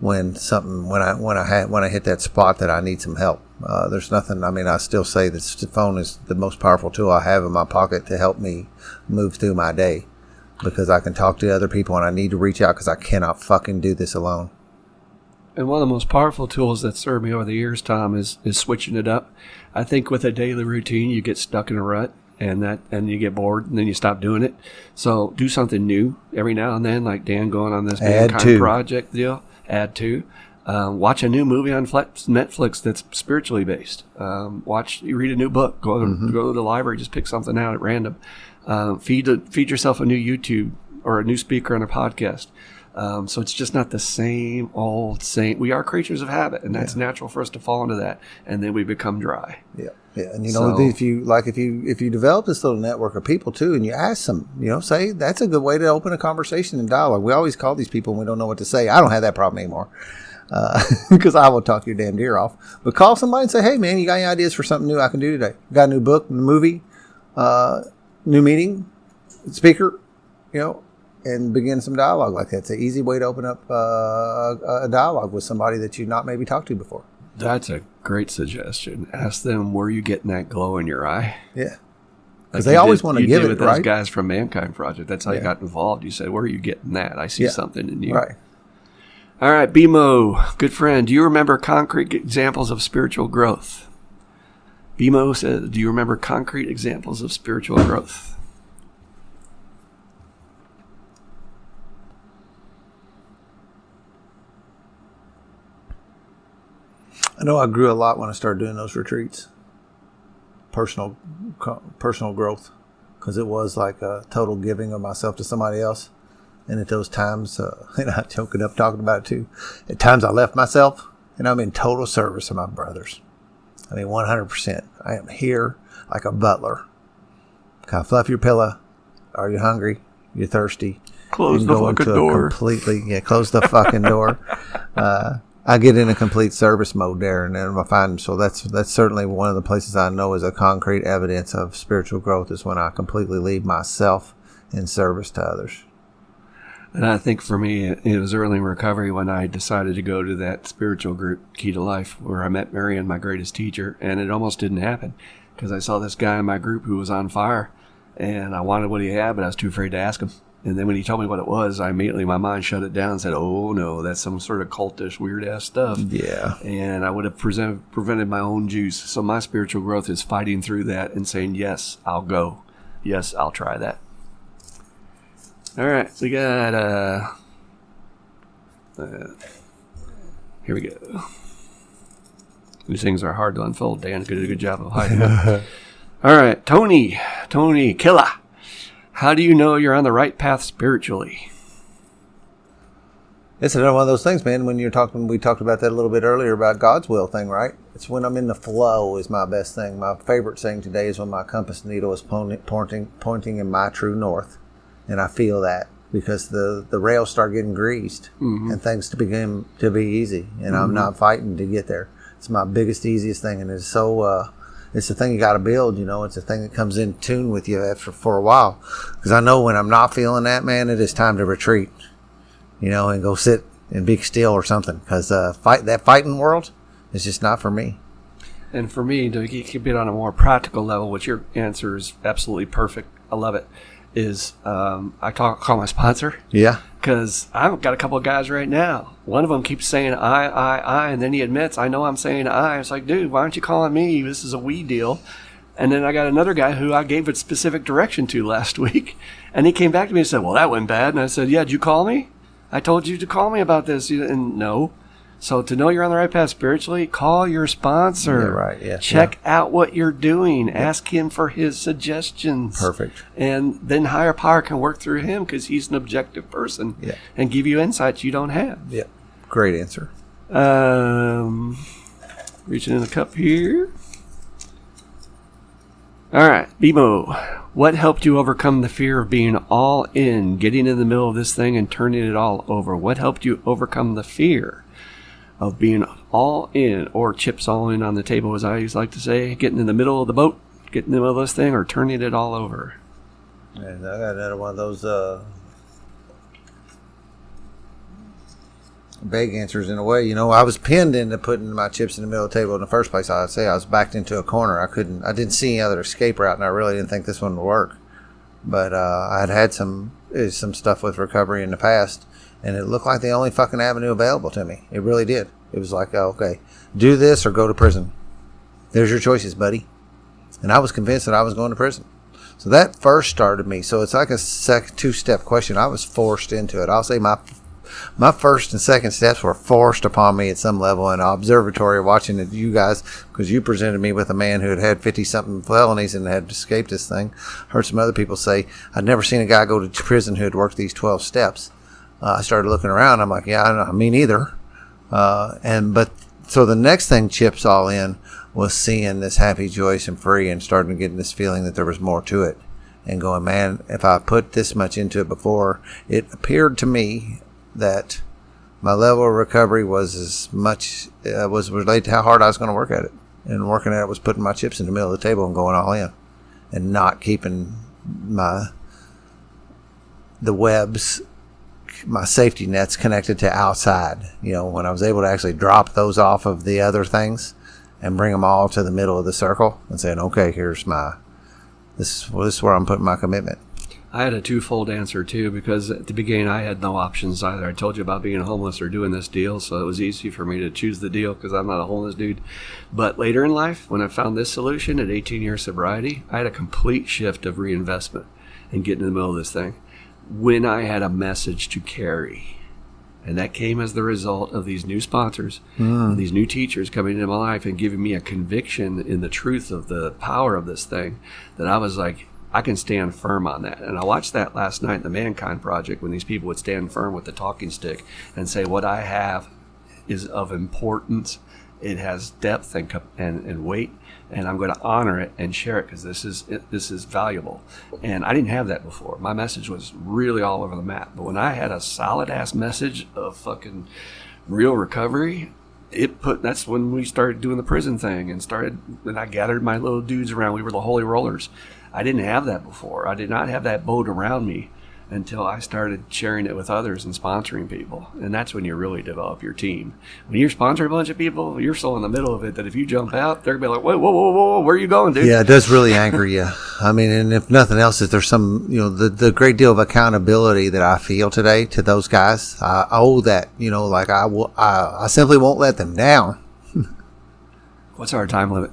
when I hit that spot that I need some help. There's nothing. I mean, I still say that the phone is the most powerful tool I have in my pocket to help me move through my day, because I can talk to other people and I need to reach out because I cannot fucking do this alone. And one of the most powerful tools that served me over the years, Tom, is switching it up. I think with a daily routine, you get stuck in a rut and you get bored and then you stop doing it. So do something new every now and then, like Dan going on this Mankind Project deal. Add to. Watch a new movie on Netflix that's spiritually based. Read a new book. Go to the library. Just pick something out at random. Feed yourself a new YouTube or a new speaker on a podcast. So it's just not the same old same. We are creatures of habit, and that's natural for us to fall into that, and then we become dry. Yeah. And if you develop this little network of people too, and you ask them, say that's a good way to open a conversation and dialogue. We always call these people and we don't know what to say. I don't have that problem anymore. Because I will talk your damn deer off. But call somebody and say, hey man, you got any ideas for something new I can do today? Got a new book, new movie, new meeting, speaker, and begin some dialogue like that. It's an easy way to open up a dialogue with somebody that you've not maybe talked to before. That's a great suggestion. Ask them, where you getting that glow in your eye? Yeah. Because they always want to give it, with right? Those guys from Mankind Project. That's how you got involved. You said, where are you getting that? I see something in you. Right. All right, BMO, good friend. Do you remember concrete examples of spiritual growth? BMO says, do you remember concrete examples of spiritual growth? I know I grew a lot when I started doing those retreats. Personal growth, because it was like a total giving of myself to somebody else. And at those times, and I choking up talking about it too, at times I left myself and I'm in total service of my brothers. I mean, 100%. I am here like a butler. Kind of fluff your pillow. Are you hungry? You're thirsty? Close the fucking door. Close the fucking door. I get in a complete service mode there, and then I find, so that's certainly one of the places I know is a concrete evidence of spiritual growth, is when I completely leave myself in service to others. And I think for me, it was early in recovery when I decided to go to that spiritual group, Key to Life, where I met Marion, my greatest teacher, and it almost didn't happen because I saw this guy in my group who was on fire, and I wanted what he had, but I was too afraid to ask him. And then when he told me what it was, my mind shut it down and said, oh no, that's some sort of cultish, weird ass stuff. Yeah. And I would have prevented my own juice. So my spiritual growth is fighting through that and saying, yes, I'll go. Yes, I'll try that. All right. We got, here we go. These things are hard to unfold. Dan did a good job of hiding them. All right. Tony, Killer. How do you know you're on the right path spiritually? It's another one of those things, man. When we talked about that a little bit earlier about God's will thing, right? It's when I'm in the flow is my best thing. My favorite saying today is when my compass needle is pointing in my true north. And I feel that because the rails start getting greased and things begin to be easy. And I'm not fighting to get there. It's my biggest, easiest thing. And it's so... it's the thing you got to build, you know. It's the thing that comes in tune with you for a while. Because I know when I'm not feeling that, man, it is time to retreat, you know, and go sit and be still or something. Because that fighting world is just not for me. And for me, to keep it on a more practical level, which your answer is absolutely perfect, I love it, is I call my sponsor. Yeah. Because I've got a couple of guys right now. One of them keeps saying I, and then he admits, I know I'm saying I. It's like, dude, why aren't you calling me? This is a we deal. And then I got another guy who I gave a specific direction to last week. And he came back to me and said, well, that went bad. And I said, yeah, did you call me? I told you to call me about this. And no. So to know you're on the right path spiritually, call your sponsor. Yeah, right. Yeah. Check out what you're doing. Yeah. Ask him for his suggestions. Perfect. And then higher power can work through him because he's an objective person and give you insights you don't have. Yeah. Great answer. Reaching in the cup here. All right. BMO, what helped you overcome the fear of being all in, getting in the middle of this thing and turning it all over? What helped you overcome the fear of being all in, or chips all in on the table, as I always like to say, getting in the middle of the boat, getting in the middle of this thing, or turning it all over? And I got another one of those vague answers in a way. You know, I was pinned into putting my chips in the middle of the table in the first place. I'd say I was backed into a corner. I didn't see any other escape route, and I really didn't think this one would work. But I'd had some stuff with recovery in the past, and it looked like the only fucking avenue available to me. It really did. It was like, oh, okay, do this or go to prison. There's your choices, buddy. And I was convinced that I was going to prison. So that first started me. So it's like a two-step question. I was forced into it. I'll say my first and second steps were forced upon me at some level in an observatory watching it, you guys, because you presented me with a man who had 50-something felonies and had escaped this thing. Heard some other people say, I'd never seen a guy go to prison who had worked these 12 steps. I started looking around. I'm like, yeah, I don't know, me neither. So the next thing chips all in was seeing this happy, joyous, and free, and starting to get this feeling that there was more to it, and going, man, if I put this much into it before, it appeared to me that my level of recovery was as much was related to how hard I was going to work at it, and working at it was putting my chips in the middle of the table and going all in, and not keeping the webs, my safety nets connected to outside. You know, when I was able to actually drop those off of the other things and bring them all to the middle of the circle and saying, okay, here's this is where I'm putting my commitment. I had a twofold answer too, because at the beginning I had no options either. I told you about being homeless or doing this deal, so it was easy for me to choose the deal because I'm not a homeless dude. But later in life, when I found this solution at 18 years sobriety, I had a complete shift of reinvestment and getting in the middle of this thing when I had a message to carry. And that came as the result of these new sponsors, these new teachers coming into my life and giving me a conviction in the truth of the power of this thing, that I was like, I can stand firm on that. And I watched that last night in the Mankind Project, when these people would stand firm with the talking stick and say, what I have is of importance. It has depth and weight, and I'm going to honor it and share it because this is valuable. And I didn't have that before. My message was really all over the map. But when I had a solid ass message of fucking real recovery, that's when we started doing the prison thing and I gathered my little dudes around. We were the Holy Rollers. I didn't have that before. I did not have that boat around me until I started sharing it with others and sponsoring people. And that's when you really develop your team. When you're sponsoring a bunch of people, you're so in the middle of it that if you jump out, they're going to be like, whoa, where are you going, dude? Yeah, it does really anchor you. I mean, and if nothing else, is there some, the great deal of accountability that I feel today to those guys. I owe that, like I simply won't let them down. What's our time limit?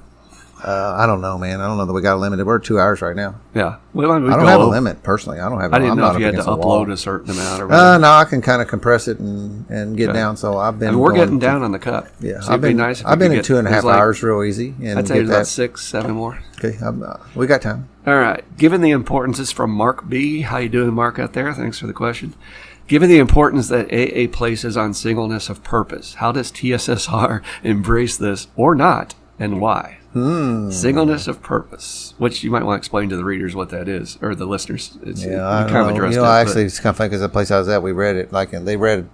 I don't know, man. I don't know that we got a limit. We're 2 hours right now. Yeah. Well, I don't have a limit personally. I don't have. I didn't I'm know not if you had to against the upload wall. a certain amount or whatever. No, I can kind of compress it and get down. So I've been. We're getting down on the cut. Yeah, so I've been nice. I've been in 2.5 hours real easy. And I'd say about 6, 7 more. Okay, we got time. All right. Given the importance, this is from Mark B. How you doing, Mark, out there? Thanks for the question. Given the importance that AA places on singleness of purpose, how does TSSR embrace this or not, and why? Singleness of purpose, which you might want to explain to the readers what that is, or the listeners. I don't know. Actually, it's kind of funny because the place I was at, we read it, and they read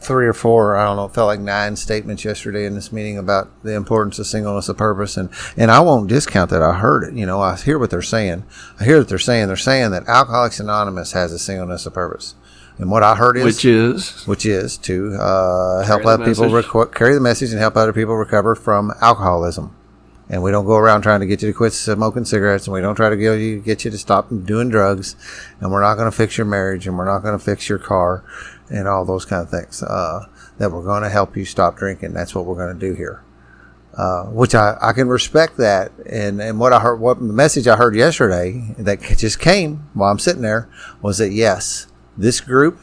3 or 4, I don't know, it felt like 9 statements yesterday in this meeting about the importance of singleness of purpose. And I won't discount that. I heard it. I hear what they're saying. I hear what they're saying. They're saying that Alcoholics Anonymous has a singleness of purpose. And what I heard is... Which is to help other people carry the message and help other people recover from alcoholism. And we don't go around trying to get you to quit smoking cigarettes, and we don't try to get you to stop doing drugs, and we're not going to fix your marriage, and we're not going to fix your car, and all those kind of things. That we're going to help you stop drinking. That's what we're going to do here. Which I can respect that. And what the message I heard yesterday that just came while I'm sitting there was that yes, this group,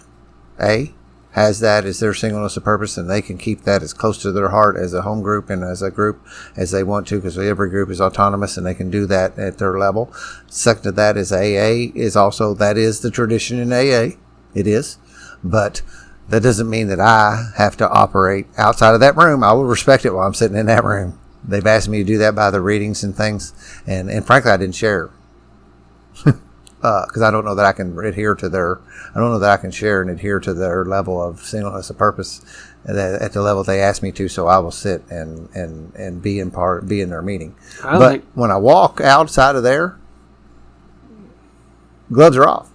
has that as their singleness of purpose, and they can keep that as close to their heart as a home group and as a group as they want to, because every group is autonomous and they can do that at their level. Second to that is AA that is the tradition in AA. It is. But that doesn't mean that I have to operate outside of that room. I will respect it while I'm sitting in that room. They've asked me to do that by the readings and things. And frankly, I didn't share. Because I don't know that I can share and adhere to their level of singleness of purpose at the level they asked me to. So I will sit and be in their meeting. But when I walk outside of there, gloves are off.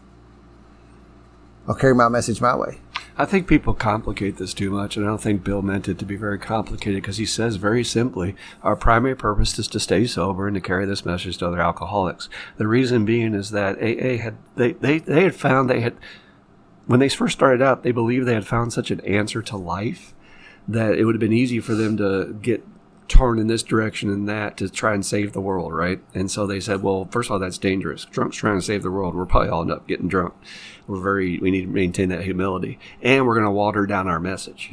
I'll carry my message my way. I think people complicate this too much, and I don't think Bill meant it to be very complicated, because he says very simply, our primary purpose is to stay sober and to carry this message to other alcoholics. The reason being is that AA had found when they first started out, they believed they had found such an answer to life that it would have been easy for them to get torn in this direction and that to try and save the world, right? And so they said, well, first of all, that's dangerous. Drunks trying to save the world. We're probably all end up getting drunk. We need to maintain that humility, and we're going to water down our message,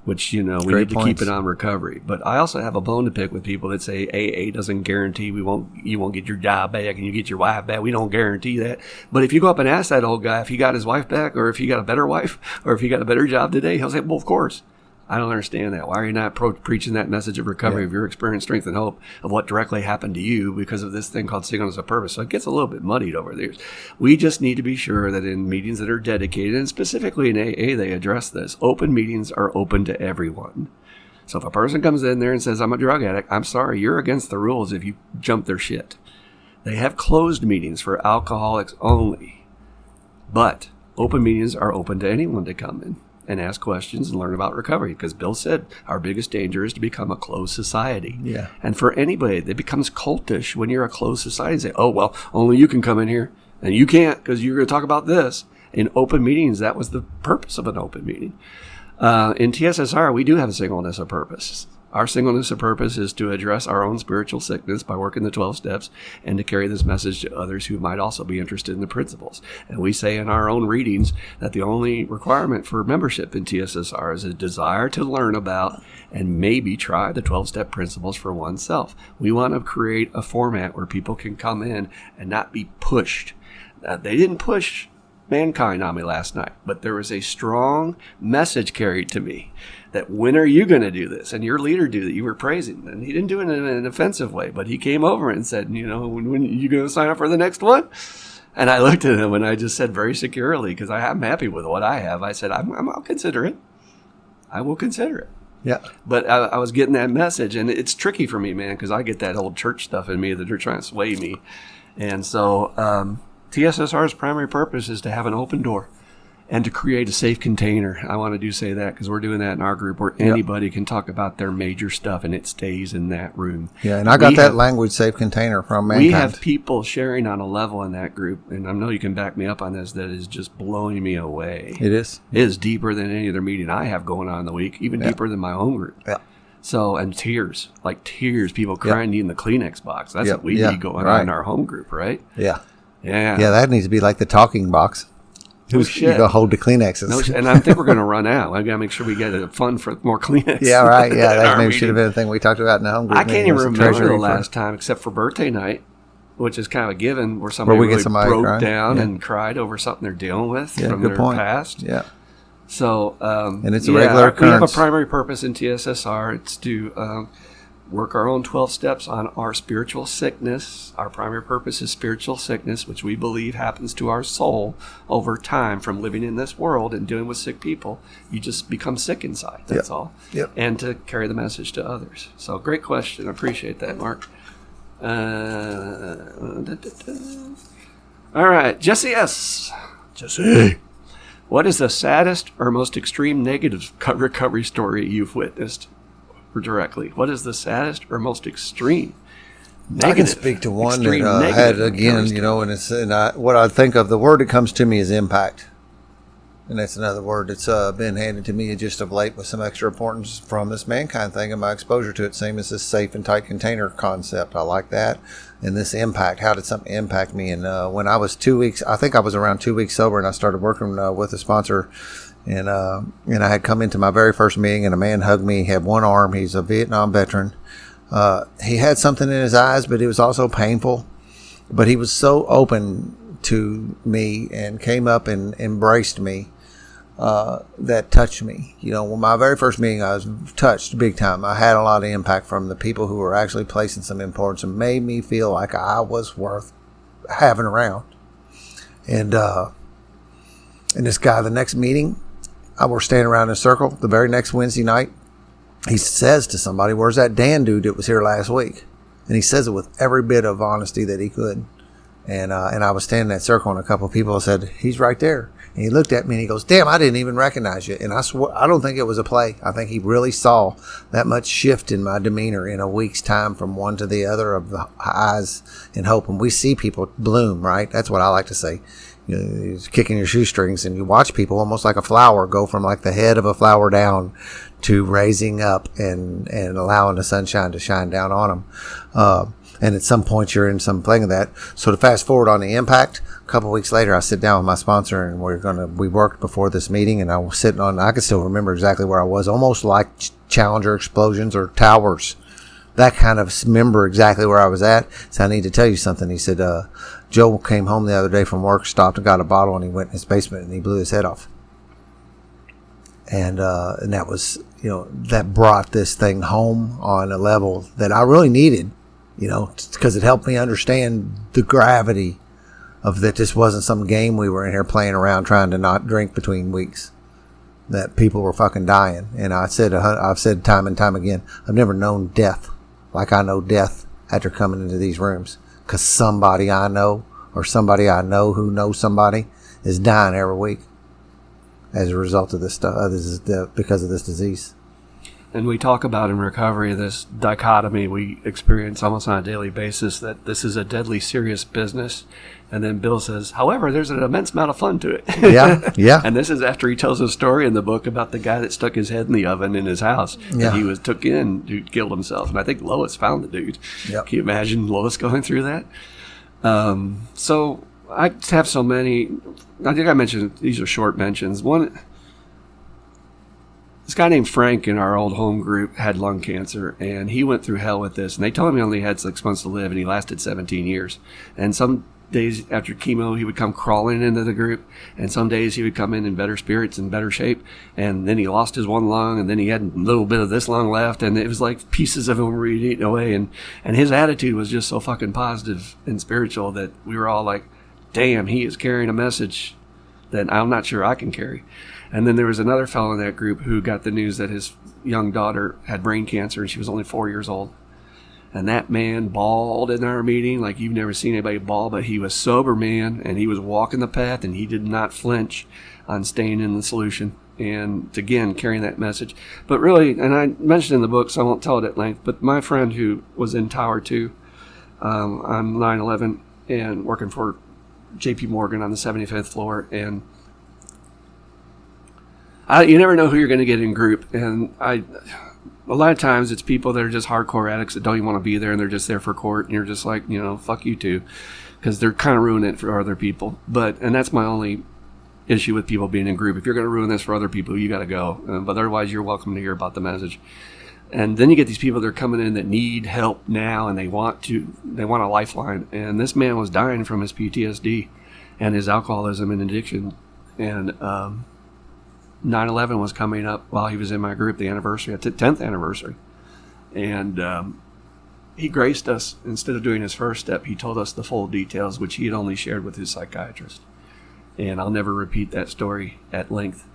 which, we need to keep it on recovery. But I also have a bone to pick with people that say AA doesn't guarantee you won't get your job back and you get your wife back. We don't guarantee that. But if you go up and ask that old guy if he got his wife back, or if he got a better wife, or if he got a better job today, he'll say, well, of course. I don't understand that. Why are you not preaching that message of recovery, of your experience, strength, and hope of what directly happened to you because of this thing called singleness of purpose? So it gets a little bit muddied over the years. We just need to be sure that in meetings that are dedicated, and specifically in AA, they address this. Open meetings are open to everyone. So if a person comes in there and says, I'm a drug addict, I'm sorry, you're against the rules if you jump their shit. They have closed meetings for alcoholics only. But open meetings are open to anyone to come in and ask questions and learn about recovery, because Bill said our biggest danger is to become a closed society. Yeah. And for anybody, it becomes cultish when you're a closed society. Say, oh, well, only you can come in here, and you can't because you're going to talk about this. In open meetings, that was the purpose of an open meeting. In TSSR, we do have a singleness of purpose. Our singleness of purpose is to address our own spiritual sickness by working the 12 steps and to carry this message to others who might also be interested in the principles. And we say in our own readings that the only requirement for membership in TSSR is a desire to learn about and maybe try the 12-step principles for oneself. We want to create a format where people can come in and not be pushed. They didn't push mankind on me last night, but there was a strong message carried to me that when are you going to do this? And your leader do that you were praising. And he didn't do it in an offensive way, but he came over and said, when are you going to sign up for the next one? And I looked at him and I just said very securely, because I'm happy with what I have. I said, I'll consider it. I will consider it. Yeah. But I was getting that message, and it's tricky for me, man, because I get that old church stuff in me that they're trying to sway me. And so TSSR's primary purpose is to have an open door. and to create a safe container. I want to say that because we're doing that in our group where anybody can talk about their major stuff and it stays in that room. Yeah, and I got that language safe container from Mankind. We have people sharing on a level in that group, and I know you can back me up on this, that is just blowing me away. It is. It is deeper than any other meeting I have going on in the week, even deeper than my own group. Yeah. So, and tears, people crying in the Kleenex box. That's what we need going on in our home group, right? Yeah. Yeah. Yeah, that needs to be like the talking box. No shit. You go hold the Kleenexes. No shit. And I think we're going to run out. I got to make sure we get a fund for more Kleenex. Yeah, right. Yeah, that maybe should have been a thing we talked about in the home group. I can't even remember the last time, except for birthday night, which is kind of a given, where somebody really broke down and cried over something they're dealing with from their past. Yeah. So, and it's a regular occurrence. We have a primary purpose in TSSR. It's to work our own 12 steps on our spiritual sickness. Our primary purpose is spiritual sickness, which we believe happens to our soul over time from living in this world and dealing with sick people. You just become sick inside. That's all. Yep. And to carry the message to others. So, great question. I appreciate that, Mark. All right, Jesse S. Jesse. What is the saddest or most extreme negative recovery story you've witnessed directly? What is the saddest or most extreme negative? I can speak to one that I had again, what I think of, the word that comes to me is impact. And that's another word that's been handed to me just of late with some extra importance from this Mankind thing and my exposure to it. Same as this safe and tight container concept. I like that. And this impact. How did something impact me? And when I was 2 weeks, I think I was around 2 weeks sober, and I started working with a sponsor. And I had come into my very first meeting, and a man hugged me. He had one arm. He's a Vietnam veteran. He had something in his eyes, but it was also painful. But he was so open to me and came up and embraced me. That touched me. When my very first meeting, I was touched big time. I had a lot of impact from the people who were actually placing some importance and made me feel like I was worth having around. And this guy, the next meeting, we're standing around in a circle. The very next Wednesday night, he says to somebody, "Where's that Dan dude that was here last week?" And he says it with every bit of honesty that he could. And I was standing in that circle, and a couple of people said, "He's right there." And he looked at me and he goes, "Damn, I didn't even recognize you." And I swear, I don't think it was a play. I think he really saw that much shift in my demeanor in a week's time from one to the other of the highs and hope. And we see people bloom, right? That's what I like to say. You're kicking your shoestrings, and you watch people almost like a flower go from like the head of a flower down to raising up and allowing the sunshine to shine down on them. And at some point you're in some thing of that. So to fast forward on the impact, a couple of weeks later, I sit down with my sponsor, and we worked before this meeting, and I was sitting I can still remember exactly where I was, almost like Challenger explosions or towers. That kind of remember exactly where I was at. So I need to tell you something. He said, Joe came home the other day from work, stopped and got a bottle, and he went in his basement and he blew his head off. And that was, that brought this thing home on a level that I really needed. Because it helped me understand the gravity of that. This wasn't some game we were in here playing around trying to not drink between weeks. That people were fucking dying. And I've said time and time again, I've never known death like I know death after coming into these rooms. Because somebody I know or somebody I know who knows somebody is dying every week as a result of this stuff, because of this disease. And we talk about in recovery this dichotomy we experience almost on a daily basis, that this is a deadly serious business. And then Bill says, however, there's an immense amount of fun to it. Yeah. And this is after he tells a story in the book about the guy that stuck his head in the oven in his house. Yeah. He was took in, who killed himself. And I think Lois found the dude. Yep. Can you imagine Lois going through that? So I have so many. I think I mentioned, these are short mentions. One, this guy named Frank in our old home group had lung cancer, and he went through hell with this. And they told him he only had 6 months to live, and he lasted 17 years. And some days after chemo, he would come crawling into the group, and some days he would come in better spirits and better shape. And then he lost his one lung, and then he had a little bit of this lung left, and it was like pieces of him were eaten away. And his attitude was just so fucking positive and spiritual that we were all like, damn, he is carrying a message that I'm not sure I can carry. And then there was another fellow in that group who got the news that his young daughter had brain cancer, and she was only 4 years old. And that man bawled in our meeting like you've never seen anybody bawl, but he was sober, man, and he was walking the path, and he did not flinch on staying in the solution and, again, carrying that message. But really, and I mentioned in the book, so I won't tell it at length, but my friend who was in Tower 2 on 9/11 and working for J.P. Morgan on the 75th floor, and you never know who you're going to get in group, and a lot of times it's people that are just hardcore addicts that don't even want to be there, and they're just there for court, and you're just like, fuck you too, because they're kind of ruining it for other people. And that's my only issue with people being in group. If you're going to ruin this for other people, you got to go. But otherwise, you're welcome to hear about the message. And then you get these people that are coming in that need help now, and they want a lifeline. And this man was dying from his PTSD and his alcoholism and addiction. And 9/11 was coming up while he was in my group, the anniversary, at the 10th anniversary. And he graced us. Instead of doing his first step, he told us the full details, which he had only shared with his psychiatrist. And I'll never repeat that story at length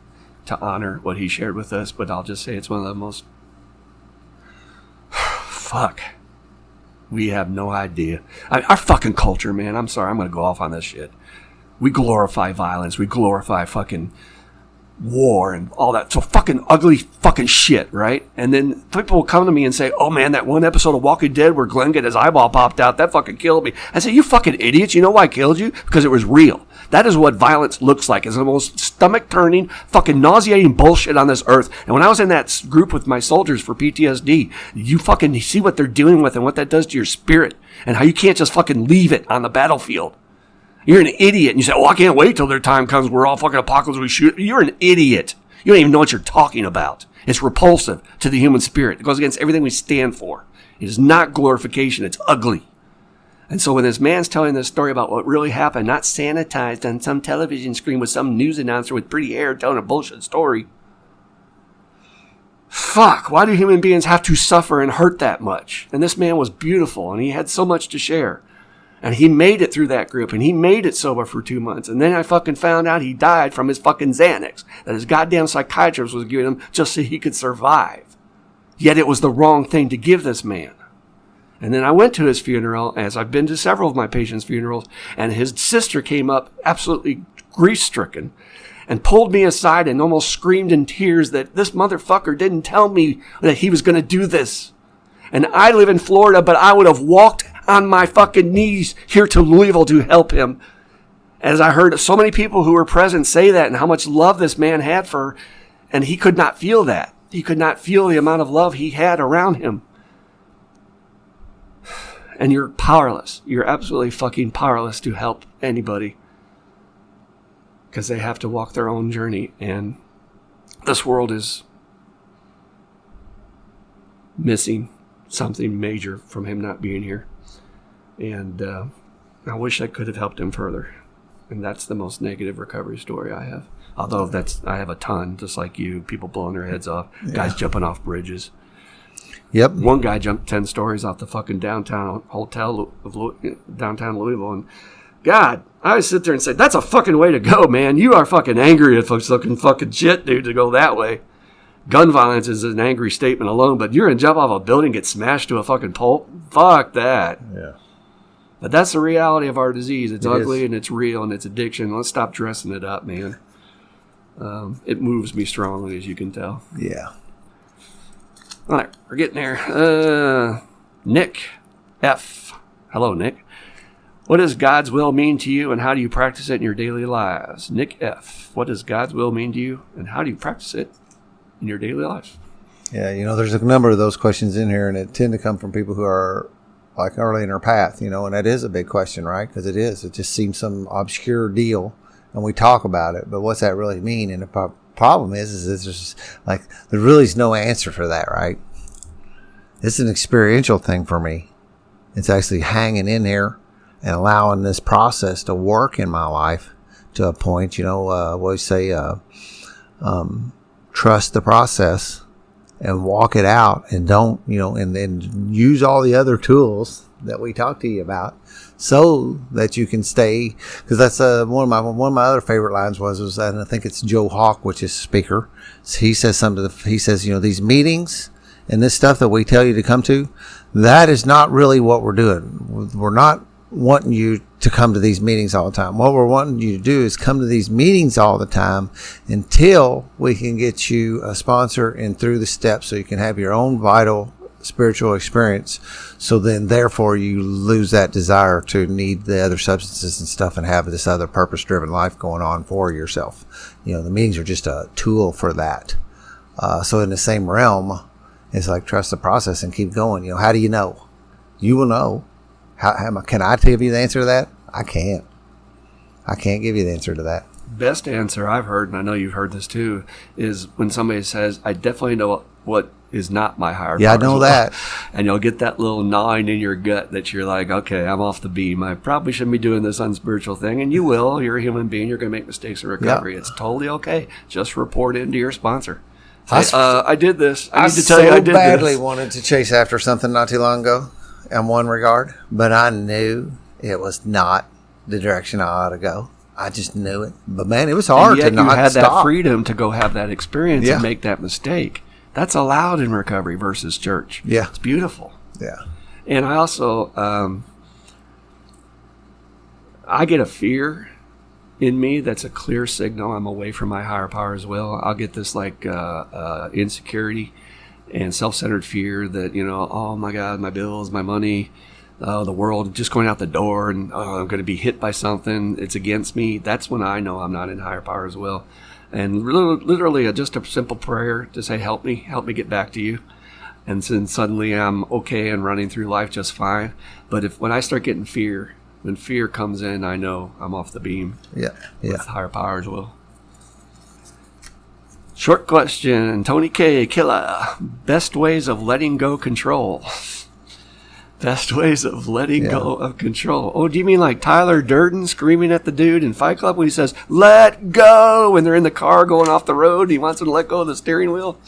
to honor what he shared with us, but I'll just say it's one of the most... Fuck. We have no idea. Our fucking culture, man, I'm sorry, I'm going to go off on this shit. We glorify violence. We glorify fucking war and all that. So fucking ugly fucking shit, right? And then people will come to me and say, oh man, that one episode of Walking Dead where Glenn got his eyeball popped out, that fucking killed me. I say, you fucking idiots, you know why it killed you? Because it was real. That is what violence looks like. It's the most stomach-turning, fucking nauseating bullshit on this earth. And when I was in that group with my soldiers for PTSD, you fucking see what they're dealing with and what that does to your spirit and how you can't just fucking leave it on the battlefield. You're an idiot. And you say, oh, I can't wait till their time comes. We're all fucking apocalypse. We shoot. You're an idiot. You don't even know what you're talking about. It's repulsive to the human spirit. It goes against everything we stand for. It is not glorification. It's ugly. And so when this man's telling this story about what really happened, not sanitized on some television screen with some news announcer with pretty hair telling a bullshit story, fuck, why do human beings have to suffer and hurt that much? And this man was beautiful, and he had so much to share. And he made it through that group, and he made it sober for 2 months. And then I fucking found out he died from his fucking Xanax that his goddamn psychiatrist was giving him just so he could survive. Yet it was the wrong thing to give this man. And then I went to his funeral, as I've been to several of my patients' funerals, and his sister came up absolutely grief-stricken and pulled me aside and almost screamed in tears that this motherfucker didn't tell me that he was going to do this. And I live in Florida, but I would have walked on my fucking knees here to Louisville to help him. As I heard so many people who were present say that and how much love this man had for her, and he could not feel that. He could not feel the amount of love he had around him. And you're powerless. You're absolutely fucking powerless to help anybody because they have to walk their own journey. And this world is missing something major from him not being here. And I wish I could have helped him further. And that's the most negative recovery story I have. Although I have a ton, just like you, people blowing their heads off, guys jumping off bridges. Yep. One guy jumped 10 stories off the fucking downtown hotel of downtown Louisville. And God, I would sit there and say, that's a fucking way to go, man. You are fucking angry at folks looking fucking shit, dude, to go that way. Gun violence is an angry statement alone, but you're going to jump off a building, get smashed to a fucking pole? Fuck that. Yeah. But that's the reality of our disease. It's ugly is. and it's real and it's addiction. Let's stop dressing it up, man. It moves me strongly, as you can tell. Yeah. All right, we're getting there. Nick F. Hello, Nick. What does God's will mean to you, and how do you practice it in your daily lives? Nick F. What does God's will mean to you, and how do you practice it in your daily life? Yeah, there's a number of those questions in here, and it tend to come from people who are like early in our path, and that is a big question, right? Because it is. It just seems some obscure deal, and we talk about it, but what's that really mean? And the problem is there's just like there really is no answer for that, right? It's an experiential thing for me. It's actually hanging in here and allowing this process to work in my life to a point. What we say, trust the process and walk it out, and don't, and then use all the other tools that we talked to you about, so that you can stay. Because that's one of my other favorite lines was, and I think it's Joe Hawk, which is speaker. So he says something. He says, these meetings and this stuff that we tell you to come to, That is not really what we're doing. We're not wanting you to come to these meetings all the time. What we're wanting you to do is come to these meetings all the time until we can get you a sponsor and through the steps so you can have your own vital spiritual experience. So then therefore you lose that desire to need the other substances and stuff and have this other purpose-driven life going on for yourself. You know, the meetings are just a tool for that. So in the same realm, it's like trust the process and keep going. You know, how do you know? You will know. Can I give you the answer to that? I can't. I can't give you the answer to that. Best answer I've heard, and I know you've heard this too, is when somebody says, I definitely know what is not my higher Yeah, I power know as well. that. And you'll get that little gnawing in your gut that you're like, okay, I'm off the beam. I probably shouldn't be doing this unspiritual thing. And you will. You're a human being. You're going to make mistakes in recovery. Yeah. It's totally okay. Just report into your sponsor. I Say, I did this. I I need to tell you I so did badly this. wanted to chase after something not too long ago in one regard, but I knew it was not the direction I ought to go. I just knew it. But man, it was hard And yet to not you had stop. that freedom to go have that experience Yeah. and make that mistake. That's allowed in recovery versus church. Yeah. It's beautiful. Yeah. And I also, I get a fear in me that's a clear signal I'm away from my higher power as well. I'll get this like insecurity and self-centered fear that, you know, oh my God, my bills, my money, the world just going out the door, and I'm going to be hit by something. It's against me. That's when I know I'm not in higher power as well. And literally just a simple prayer to say, help me get back to you. And then suddenly I'm okay and running through life just fine. But when I start getting fear, when fear comes in, I know I'm off the beam. Yeah. Yeah. With higher power as well. Short question, Tony K. Killer. Best ways of letting go control. Best ways of letting go of control. Oh, do you mean like Tyler Durden screaming at the dude in Fight Club when he says, let go, when they're in the car going off the road and he wants him to let go of the steering wheel?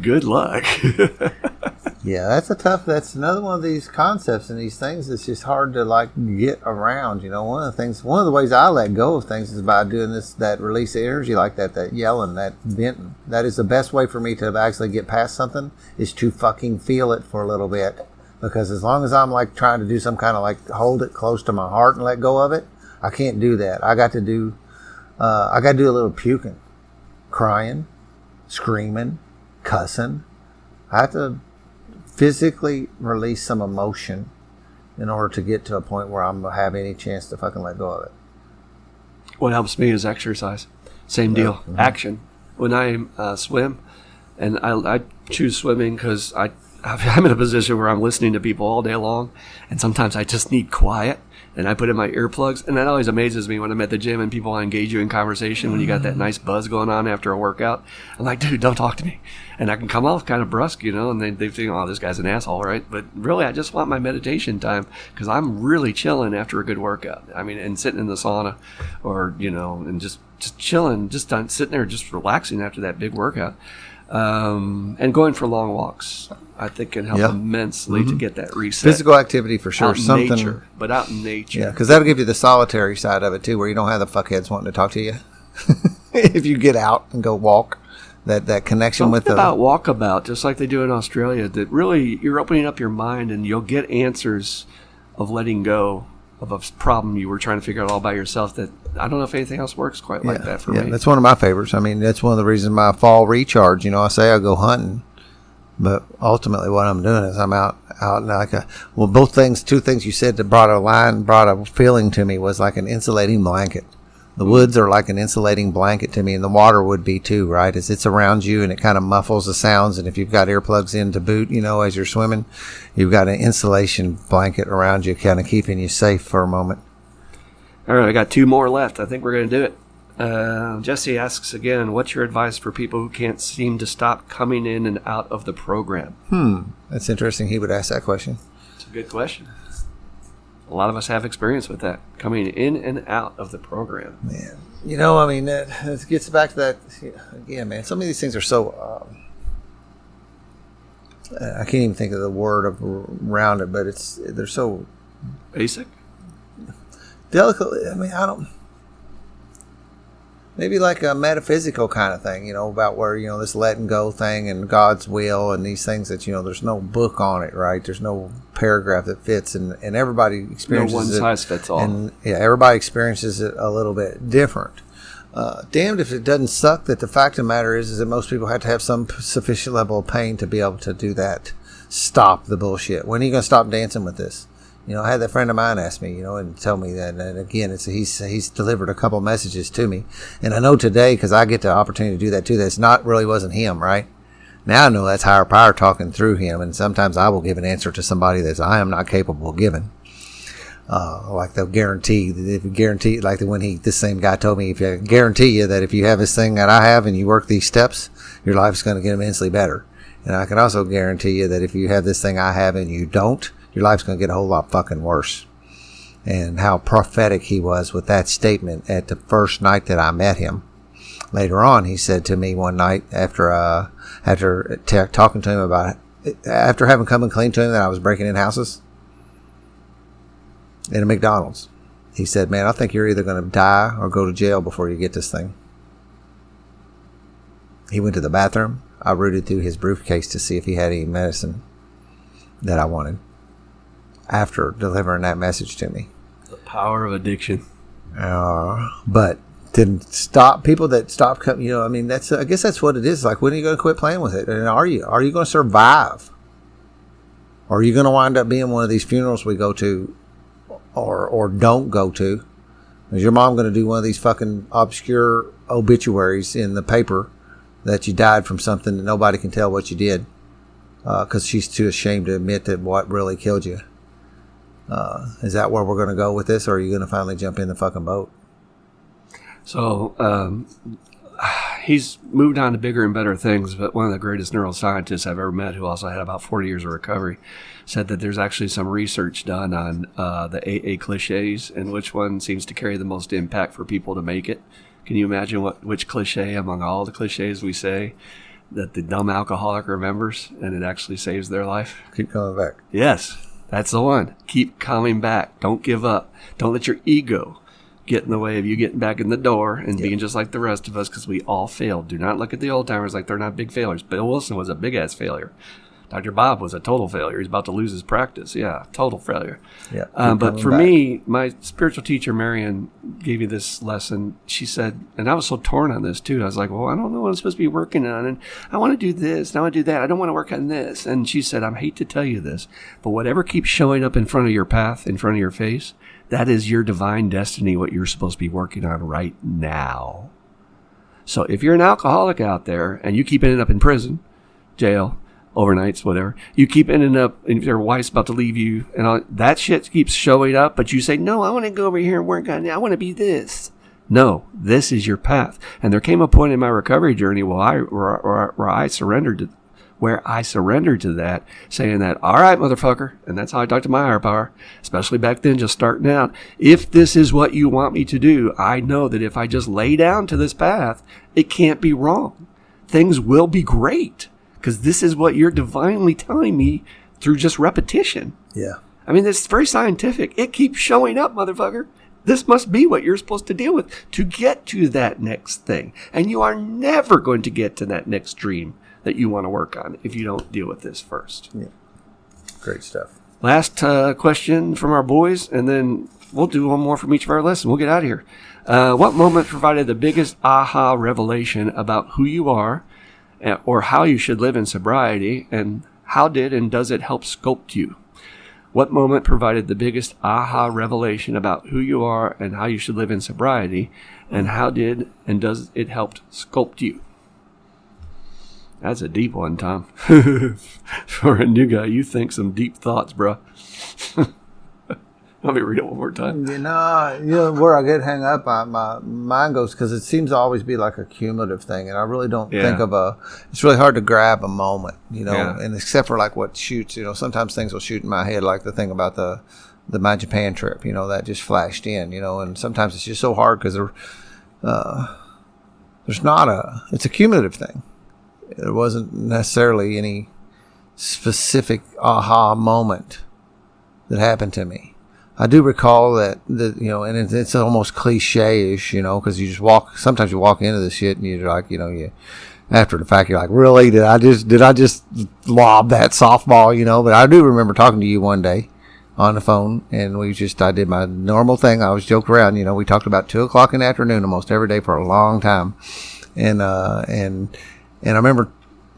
Good luck. Yeah, that's another one of these concepts and these things that's just hard to like get around. You know, one of the ways I let go of things is by doing that release of energy like that yelling, that venting. That is the best way for me to actually get past something, is to fucking feel it for a little bit. Because as long as I'm like trying to do some kind of like hold it close to my heart and let go of it, I can't do that. I got to do a little puking, crying, screaming, cussing. I have to physically release some emotion in order to get to a point where I'm going to have any chance to fucking let go of it. What helps me is exercise. Same deal. Mm-hmm. Action. When I swim, and I choose swimming because I'm in a position where I'm listening to people all day long, and sometimes I just need quiet, and I put in my earplugs, and that always amazes me when I'm at the gym and people engage you in conversation when you got that nice buzz going on after a workout. I'm like, dude, don't talk to me. And I can come off kind of brusque, you know, and they think, oh, this guy's an asshole, right? But really, I just want my meditation time because I'm really chilling after a good workout. I mean, and sitting in the sauna or, you know, and just chilling, just sitting there, just relaxing after that big workout. And going for long walks, I think can help immensely to get that reset. Physical activity for sure. Out in Something, nature, but out in nature. Yeah, because that'll give you the solitary side of it too, where you don't have the fuckheads wanting to talk to you. If you get out and go walk, that connection Something with the about walkabout, just like they do in Australia, that really you're opening up your mind and you'll get answers of letting go of a problem you were trying to figure out all by yourself. That I don't know if anything else works quite like that for me. That's one of my favorites. I mean, that's one of the reasons my fall recharge. You know, I say I go hunting, but ultimately what I'm doing is I'm out like two things you said that brought a feeling to me was like an insulating blanket. The woods are like an insulating blanket to me, and the water would be too, right? As it's around you and it kind of muffles the sounds. And if you've got earplugs in to boot, you know, as you're swimming, you've got an insulation blanket around you, kind of keeping you safe for a moment. All right, I got two more left. I think we're going to do it. Jesse asks again, what's your advice for people who can't seem to stop coming in and out of the program? That's interesting. He would ask that question. It's a good question. A lot of us have experience with that, coming in and out of the program. Man, you know, I mean, it gets back to that again, man. Some of these things are so I can't even think of the word around it, but they're so Basic? delicately. I mean, maybe like a metaphysical kind of thing, about where, this letting go thing and God's will and these things that, there's no book on it, right? There's no paragraph that fits, and everybody experiences no one size fits all. And yeah, everybody experiences it a little bit different. Damned if it doesn't suck that the fact of the matter is that most people have to have some sufficient level of pain to be able to do that. Stop the bullshit. When are you going to stop dancing with this? I had that friend of mine ask me, and tell me that, and again, he's delivered a couple messages to me, and I know today, because I get the opportunity to do that too, that wasn't him, right? Now I know that's higher power talking through him, and sometimes I will give an answer to somebody that I am not capable of giving. Like they'll guarantee, like this same guy told me, if I guarantee you that if you have this thing that I have and you work these steps, your life's going to get immensely better. And I can also guarantee you that if you have this thing I have and you don't, your life's going to get a whole lot fucking worse. And how prophetic he was with that statement at the first night that I met him. Later on, he said to me one night after talking to him about it, after having come and clean to him that I was breaking in houses in a McDonald's. He said, man, I think you're either going to die or go to jail before you get this thing. He went to the bathroom. I rooted through his briefcase to see if he had any medicine that I wanted after delivering that message to me. The power of addiction. But didn't stop people that stop coming. I guess that's what it is. Like, when are you going to quit playing with it? And are you going to survive? Or are you going to wind up being one of these funerals we go to or don't go to? Is your mom going to do one of these fucking obscure obituaries in the paper that you died from something that nobody can tell what you did? Because she's too ashamed to admit that what really killed you. Is that where we're going to go with this, or are you going to finally jump in the fucking boat? So he's moved on to bigger and better things, but one of the greatest neuroscientists I've ever met, who also had about 40 years of recovery, said that there's actually some research done on the AA cliches and which one seems to carry the most impact for people to make it. Can you imagine which cliche among all the cliches we say that the dumb alcoholic remembers and it actually saves their life? Keep coming back. Yes, that's the one. Keep coming back. Don't give up. Don't let your ego get in the way of you getting back in the door and being just like the rest of us, because we all failed. Do not look at the old timers like they're not big failures. Bill Wilson was a big ass failure. Dr. Bob was a total failure. He's about to lose his practice. Yeah, total failure. Yeah. But for me, my spiritual teacher, Marion, gave me this lesson. She said, and I was so torn on this too. I was like, well, I don't know what I'm supposed to be working on. And I want to do this. And I want to do that. I don't want to work on this. And she said, I hate to tell you this, but whatever keeps showing up in front of your path, in front of your face, that is your divine destiny, what you're supposed to be working on right now. So if you're an alcoholic out there and you keep ending up in prison, jail, overnights, whatever, you keep ending up, and your wife's about to leave you, and all, that shit keeps showing up, but you say, no, I want to go over here and work on it. I want to be this. No, this is your path. And there came a point in my recovery journey where I surrendered to that, saying that, all right, motherfucker. And that's how I talk to my higher power, especially back then, just starting out. If this is what you want me to do, I know that if I just lay down to this path, it can't be wrong. Things will be great, because this is what you're divinely telling me through just repetition. Yeah. I mean, it's very scientific. It keeps showing up, motherfucker. This must be what you're supposed to deal with to get to that next thing. And you are never going to get to that next dream that you want to work on if you don't deal with this first. Yeah. Great stuff. Last question from our boys, and then we'll do one more from each of our lessons. We'll get out of here. What moment provided the biggest aha revelation about who you are or how you should live in sobriety, and how did and does it help sculpt you? What moment provided the biggest aha revelation about who you are and how you should live in sobriety, and how did and does it help sculpt you? That's a deep one, Tom. For a new guy, you think some deep thoughts, bro. Let me read it one more time. Where I get hung up on, my mind goes, because it seems to always be like a cumulative thing, and I really don't think of it's really hard to grab a moment, and except for like what shoots, sometimes things will shoot in my head, like the thing about the my Japan trip, that just flashed in, and sometimes it's just so hard because it's a cumulative thing. There wasn't necessarily any specific aha moment that happened to me. I do recall that and it's almost cliche-ish, because you just sometimes you walk into the shit and you're like, after the fact, you're like, really? Did I just lob that softball, But I do remember talking to you one day on the phone, and I did my normal thing. I was joking around, we talked about 2:00 in the afternoon almost every day for a long time. And I remember,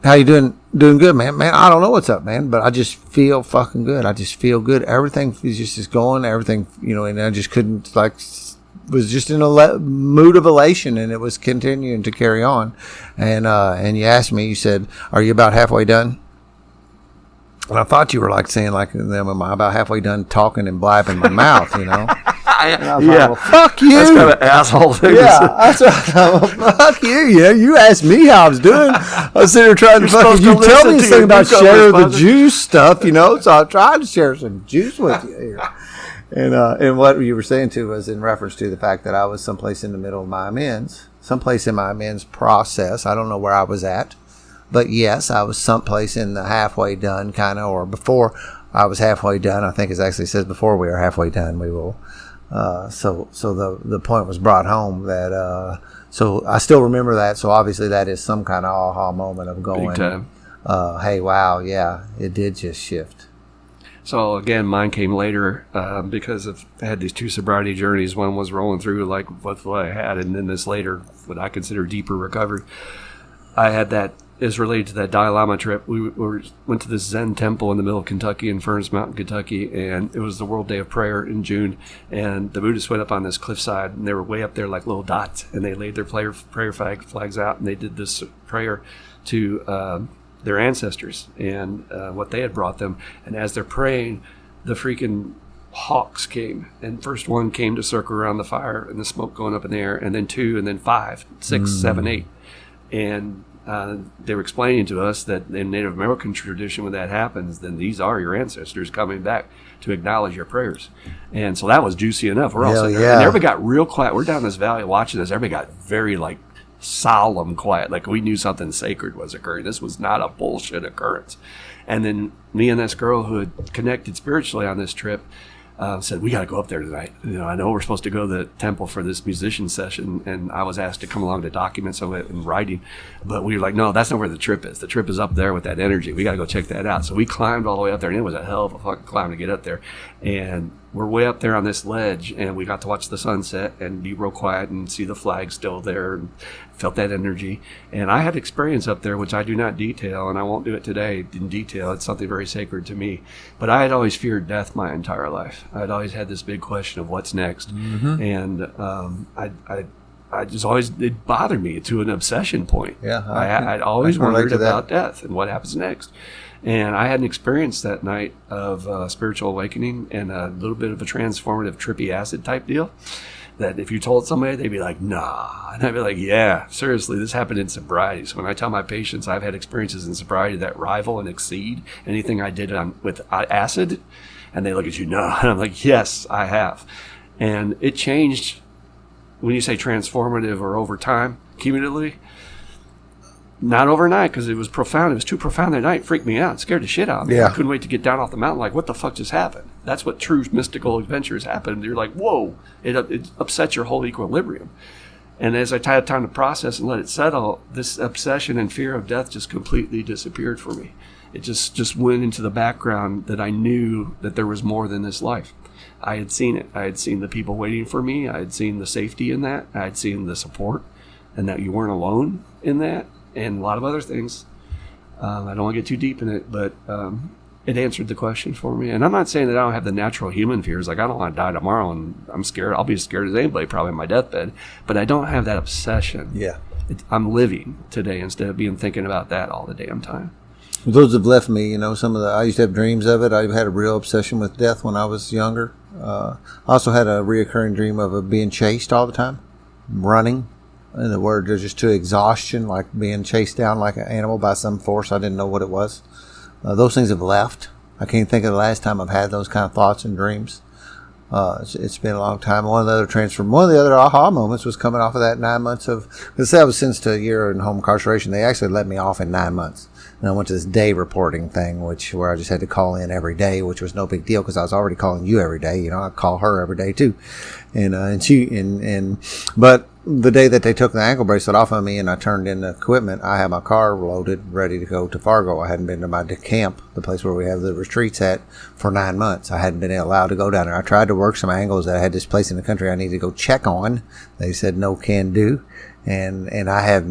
how you doing? Doing good, man. Man, I don't know what's up, man, but I just feel fucking good. I just feel good. Everything is just going, everything, and I just couldn't, was just in a mood of elation, and it was continuing to carry on. And you asked me, you said, "Are you about halfway done?" And I thought you were saying am I about halfway done talking and blabbing my mouth, And I was well, fuck you. That's kind of an asshole thing. Yeah, that's right. Well, fuck you. Yeah, you asked me how I was doing. I was sitting there trying to fucking, you tell me this thing about share the juice stuff, So I tried to share some juice with you here. And what you were saying too was in reference to the fact that I was someplace in the middle of my amends, someplace in my amends process. I don't know where I was at, but yes, I was someplace in the halfway done kind of, or before I was halfway done. I think it actually says before we are halfway done, we will. So the point was brought home that, so I still remember that. So obviously that is some kind of aha moment of going, big time. Hey, wow. Yeah, it did just shift. So again, mine came later, because I had these two sobriety journeys. One was rolling through what I had, and then this later, what I consider deeper recovery. I had that is related to that Dalai Lama trip. We went to this Zen temple in the middle of Kentucky, in Furnace Mountain, Kentucky, and it was the World Day of Prayer in June. And the Buddhists went up on this cliffside, and they were way up there like little dots, and they laid their prayer flags out, and they did this prayer to their ancestors and what they had brought them. And as they're praying, the freaking hawks came, and first one came to circle around the fire and the smoke going up in the air, and then 2, and then 5, 6, 7, 8. And they were explaining to us that in Native American tradition, when that happens, then these are your ancestors coming back to acknowledge your prayers. And so that was juicy enough. We're all sitting there, and everybody got real quiet. We're down this valley watching this. Everybody got very solemn quiet, like we knew something sacred was occurring. This was not a bullshit occurrence. And then me and this girl who had connected spiritually on this trip said, we got to go up there tonight. I know we're supposed to go to the temple for this musician session, and I was asked to come along to document some of it in writing, but we were like, no, that's not where the trip is. The trip is up there with that energy. We got to go check that out. So we climbed all the way up there, and it was a hell of a fucking climb to get up there. And we're way up there on this ledge, and we got to watch the sunset and be real quiet and see the flag still there, and felt that energy. And I had experience up there, which I do not detail, and I won't do it today in detail. It's something very sacred to me. But I had always feared death my entire life. I'd always had this big question of what's next. Mm-hmm. And I just always, it bothered me to an obsession point. Yeah, I'd always wondered about death and what happens next. And I had an experience that night of spiritual awakening and a little bit of a transformative trippy acid type deal that if you told somebody, they'd be like, nah. And I'd be like, yeah, seriously, this happened in sobriety. So when I tell my patients I've had experiences in sobriety that rival and exceed anything I did with acid, and they look at you, no. And I'm like, yes, I have. And it changed, when you say transformative or over time, cumulatively, not overnight, because it was profound. It was too profound that night. It freaked me out. It scared the shit out of me. Yeah. I couldn't wait to get down off the mountain. Like, what the fuck just happened? That's what true mystical adventures happen. You're like, whoa. It upsets your whole equilibrium. And as I had time to process and let it settle, this obsession and fear of death just completely disappeared for me. It just went into the background, that I knew that there was more than this life. I had seen it. I had seen the people waiting for me. I had seen the safety in that. I had seen the support, and that you weren't alone in that. And a lot of other things. I don't want to get too deep in it, but it answered the question for me. And I'm not saying that I don't have the natural human fears. Like, I don't want to die tomorrow, and I'm scared. I'll be as scared as anybody probably on my deathbed. But I don't have that obsession. Yeah. I'm living today instead of being thinking about that all the damn time. Those have left me, I used to have dreams of it. I had a real obsession with death when I was younger. I also had a reoccurring dream of being chased all the time, running. In the word, just to exhaustion, like being chased down like an animal by some force. I didn't know what it was. Those things have left. I can't think of the last time I've had those kind of thoughts and dreams. It's been a long time. One of the other aha moments was coming off of that 9 months of, because I was sentenced to a year in home incarceration. They actually let me off in 9 months. And I went to this day reporting thing, where I just had to call in every day, which was no big deal because I was already calling you every day. I call her every day too. But the day that they took the ankle bracelet off of me and I turned in the equipment, I had my car loaded, ready to go to Fargo. I hadn't been to my camp, the place where we have the retreats at, for 9 months. I hadn't been allowed to go down there. I tried to work some angles that I had this place in the country I needed to go check on. They said no can do. And I have,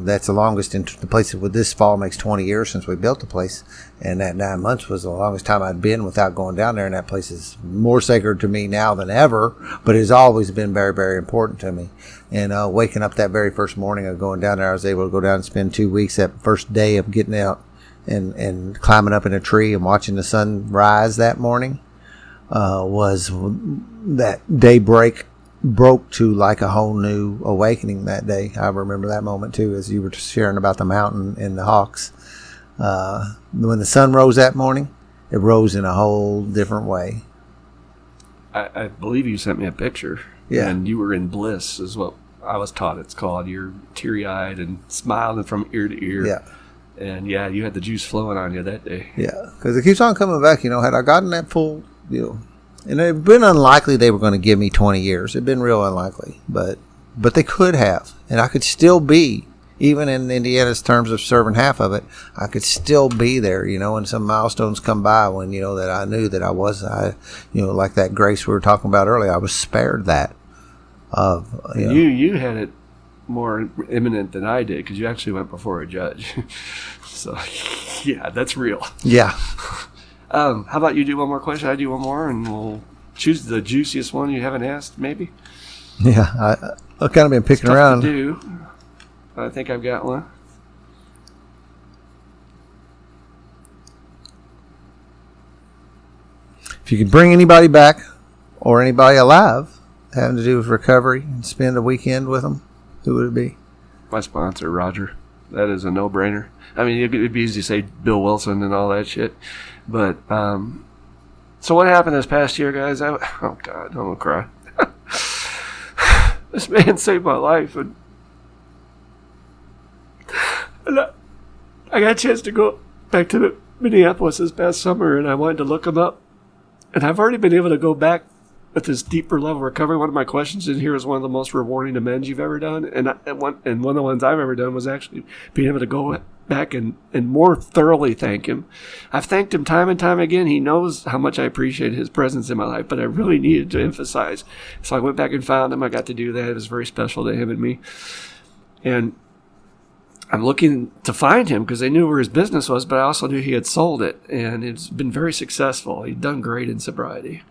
that's the longest in the place with this fall makes 20 years since we built the place. And that 9 months was the longest time I'd been without going down there. And that place is more sacred to me now than ever, but it's always been very, very important to me. And, waking up that very first morning of going down there, I was able to go down and spend 2 weeks that first day of getting out and climbing up in a tree and watching the sun rise that morning, was that daybreak broke to like a whole new awakening that day. I remember that moment too, as you were sharing about the mountain and the hawks. When the sun rose that morning, it rose in a whole different way. I believe you sent me a picture. Yeah. And you were in bliss, is what I was taught it's called. You're teary-eyed and smiling from ear to ear. Yeah. And yeah, you had the juice flowing on you that day. Yeah, because it keeps on coming back. Had I gotten that full deal, and it'd been unlikely they were going to give me 20 years. It'd been real unlikely, but they could have, and I could still be, even in Indiana's terms of serving half of it, I could still be there, and some milestones come by when, that I knew that like that grace we were talking about earlier, I was spared that. You had it more imminent than I did because you actually went before a judge. So, yeah, that's real. Yeah. How about you do one more question? I do one more, and we'll choose the juiciest one you haven't asked, maybe. Yeah, I've kind of been picking around. To do. I think I've got one. If you could bring anybody back or anybody alive having to do with recovery and spend a weekend with them, who would it be? My sponsor, Roger. That is a no-brainer. I mean, it'd be easy to say Bill Wilson and all that shit. But, so what happened this past year, guys? Oh, God, I'm going to cry. This man saved my life. And I got a chance to go back to Minneapolis this past summer, and I wanted to look him up. And I've already been able to go back with this deeper level of recovery. One of my questions in here is one of the most rewarding amends you've ever done. And one of the ones I've ever done was actually being able to go back and more thoroughly thank him. I've thanked him time and time again. He knows how much I appreciate his presence in my life, but I really needed to emphasize. So I went back and found him. I got to do that. It was very special to him and me. And I'm looking to find him because I knew where his business was, but I also knew he had sold it. And it's been very successful. He'd done great in sobriety.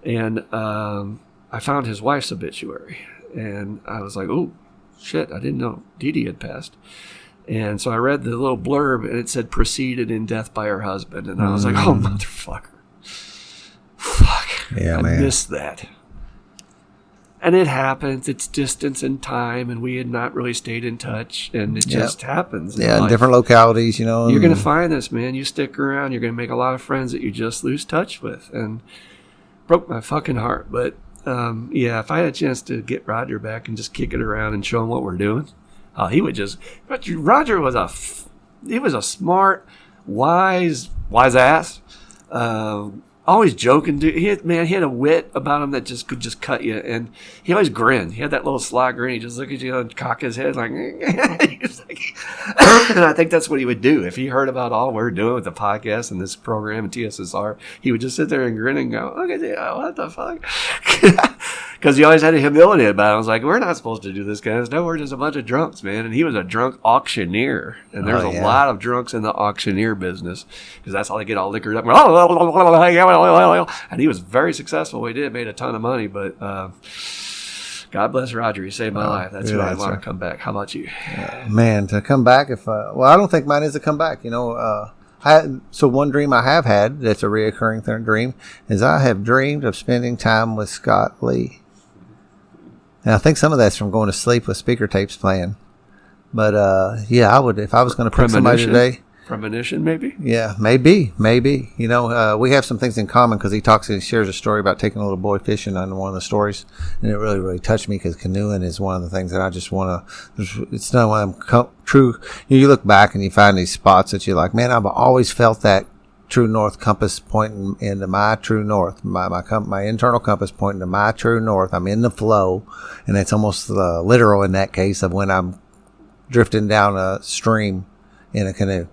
And I found his wife's obituary. And I was like, oh, shit, I didn't know Dee Dee had passed. And so I read the little blurb, and it said preceded in death by her husband. And I was like, oh, motherfucker. Fuck. Yeah, I man. missed that. And it happens. It's distance and time, and we had not really stayed in touch, and it just happens. Yeah, in different localities, You're going to find this, man. You stick around, you're going to make a lot of friends that you just lose touch with. And broke my fucking heart. But, yeah, if I had a chance to get Roger back and just kick it around and show him what we're doing, he would just... But Roger was he was a smart, wise ass. Always joking, dude. He had a wit about him that just could just cut you, and he always grinned. He had that little sly grin. He just look at you and cock his head like, he was like and I think that's what he would do if he heard about all we're doing with the podcast and this program and TSSR. He would just sit there and grin and go, "Look at you, what the fuck?" Because he always had a humility about it. I was like, we're not supposed to do this, guys. No, we're just a bunch of drunks, man. And he was a drunk auctioneer. And there's a lot of drunks in the auctioneer business because that's how they get all liquored up. And he was very succwell. We did, made a ton of money. But God bless Roger. He saved my life. That's why I want to come back. How about you? Man, to come back, I don't think mine is to come back. So one dream I have had that's a reoccurring dream is I have dreamed of spending time with Scott Lee. And I think some of that's from going to sleep with speaker tapes playing. But, yeah, I would, if I was going to pick somebody today, Premonition, maybe? Yeah, maybe. We have some things in common because he shares a story about taking a little boy fishing on one of the stories, and it really, really touched me because canoeing is one of the things that I just want to. It's not one of them true. You look back and you find these spots that you're like, man, I've always felt that true north compass pointing into my true north, my internal compass pointing to my true north. I'm in the flow, and it's almost literal in that case of when I'm drifting down a stream in a canoe.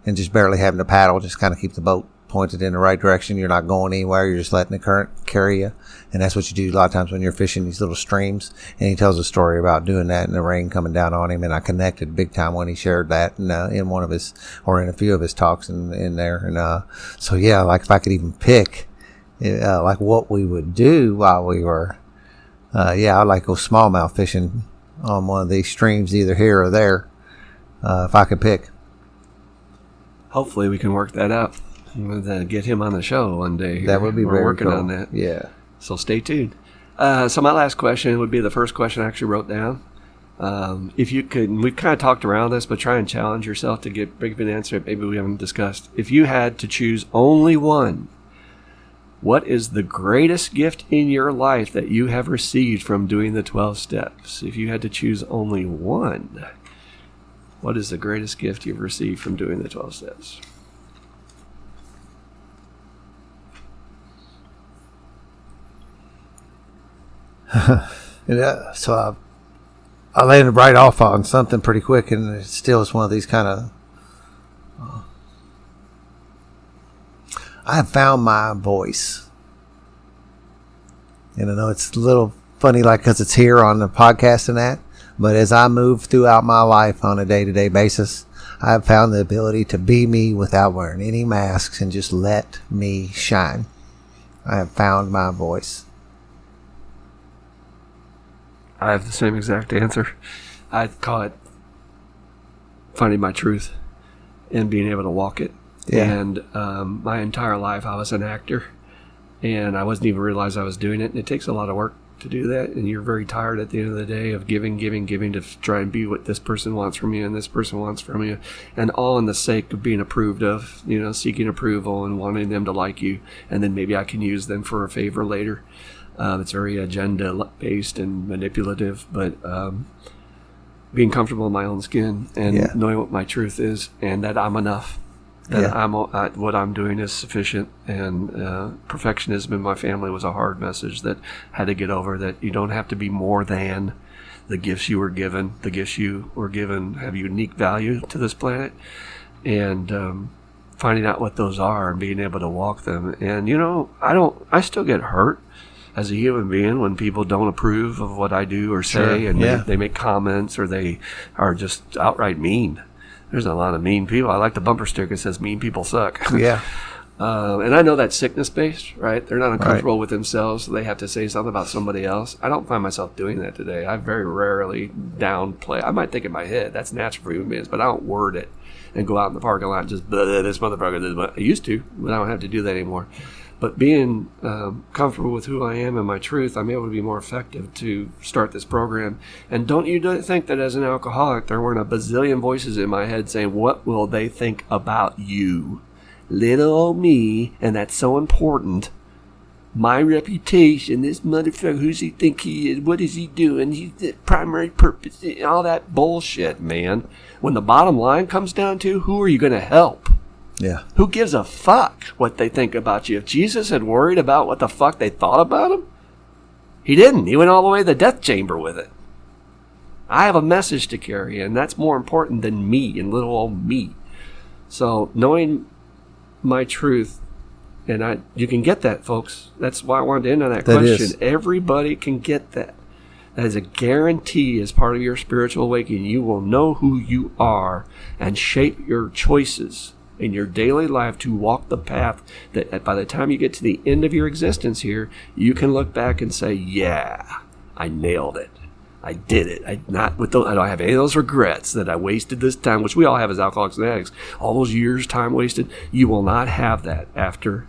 And just barely having to paddle, just kind of keep the boat pointed in the right direction. You're not going anywhere. You're just letting the current carry you. And that's what you do a lot of times when you're fishing these little streams. And he tells a story about doing that and the rain coming down on him. And I connected big time when he shared that in one of his, or in a few of his talks in there. And so, yeah, like if I could even pick like what we would do while we were, I'd like go smallmouth fishing on one of these streams, either here or there, if I could pick. Hopefully we can work that out. Get him on the show one day. That would be We're very working cool. on that. Yeah. So stay tuned. So my last question would be the first question I actually wrote down. If you could, we've kind of talked around this, but try and challenge yourself to bring an answer that maybe we haven't discussed. If you had to choose only one, what is the greatest gift in your life that you have received from doing the 12 steps? If you had to choose only one, what is the greatest gift you've received from doing the 12 steps? So I landed right off on something pretty quick, and it still is one of these kind of. I have found my voice, and I know it's a little funny, like because it's here on the podcast and that. But as I move throughout my life on a day-to-day basis, I have found the ability to be me without wearing any masks and just let me shine. I have found my voice. I have the same exact answer. I call it finding my truth and being able to walk it. Yeah. And my entire life I was an actor, and I wasn't even realize I was doing it. And it takes a lot of work to do that, and you're very tired at the end of the day of giving to try and be what this person wants from you and this person wants from you, and all in the sake of being approved of, seeking approval and wanting them to like you, and then maybe I can use them for a favor later. It's very agenda based and manipulative, but being comfortable in my own skin and knowing what my truth is and that I'm enough. That what I'm doing is sufficient, and perfectionism in my family was a hard message that had to get over, that you don't have to be more than the gifts you were given. The gifts you were given have unique value to this planet, and finding out what those are and being able to walk them. And I still get hurt as a human being when people don't approve of what I do or say, and they make comments or they are just outright mean. There's a lot of mean people. I like the bumper sticker that says "mean people suck." Yeah. And I know that's sickness-based, right? They're not uncomfortable with themselves, so they have to say something about somebody else. I don't find myself doing that today. I very rarely downplay. I might think in my head, that's natural for human beings, but I don't word it and go out in the parking lot and just, this motherfucker. I used to, but I don't have to do that anymore. But being comfortable with who I am and my truth, I'm able to be more effective to start this program. And don't you think that as an alcoholic, there weren't a bazillion voices in my head saying, what will they think about you? Little old me, and that's so important. My reputation, this motherfucker, who's he think he is? What is he doing? He's the primary purpose, all that bullshit, man. When the bottom line comes down to, who are you going to help? Yeah. Who gives a fuck what they think about you? If Jesus had worried about what the fuck they thought about him, he didn't. He went all the way to the death chamber with it. I have a message to carry, and that's more important than me and little old me. So knowing my truth, and you can get that, folks. That's why I wanted to end on that question. Everybody can get that. That is a guarantee as part of your spiritual awakening. You will know who you are and shape your choices in your daily life to walk the path that by the time you get to the end of your existence here, you can look back and say, yeah, I nailed it. I did it. I don't have any of those regrets that I wasted this time, which we all have as alcoholics and addicts. All those years, time wasted. You will not have that after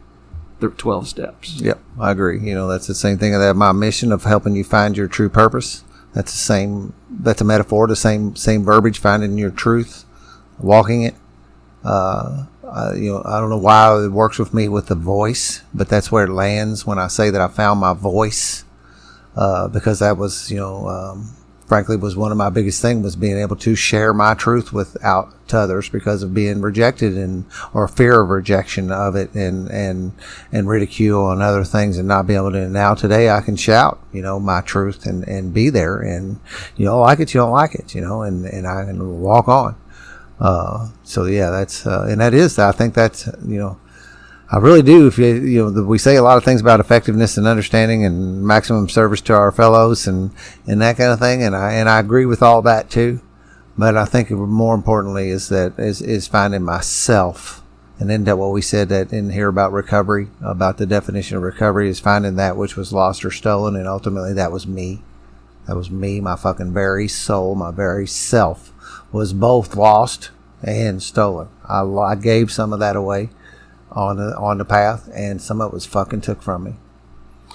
the 12 steps. Yep, I agree. That's the same thing. That my mission of helping you find your true purpose. That's the same. That's a metaphor. The same verbiage. Finding your truth, walking it. I don't know why it works with me with the voice, but that's where it lands when I say that I found my voice, because that was, frankly, was one of my biggest things, was being able to share my truth without to others because of being rejected or fear of rejection of it and ridicule and other things, and not be able to. Now today I can shout, my truth and be there, and you don't like it, you don't like it, and I can walk on. So yeah, that's, and that is, I think that's, I really do. If we say a lot of things about effectiveness and understanding and maximum service to our fellows and that kind of thing. And I agree with all that too. But I think more importantly is finding myself. And then that what we said that in here about recovery, about the definition of recovery, is finding that which was lost or stolen. And ultimately that was me. That was me. My fucking very soul, my very self was both lost and stolen. I gave some of that away on the path, and some of it was fucking took from me,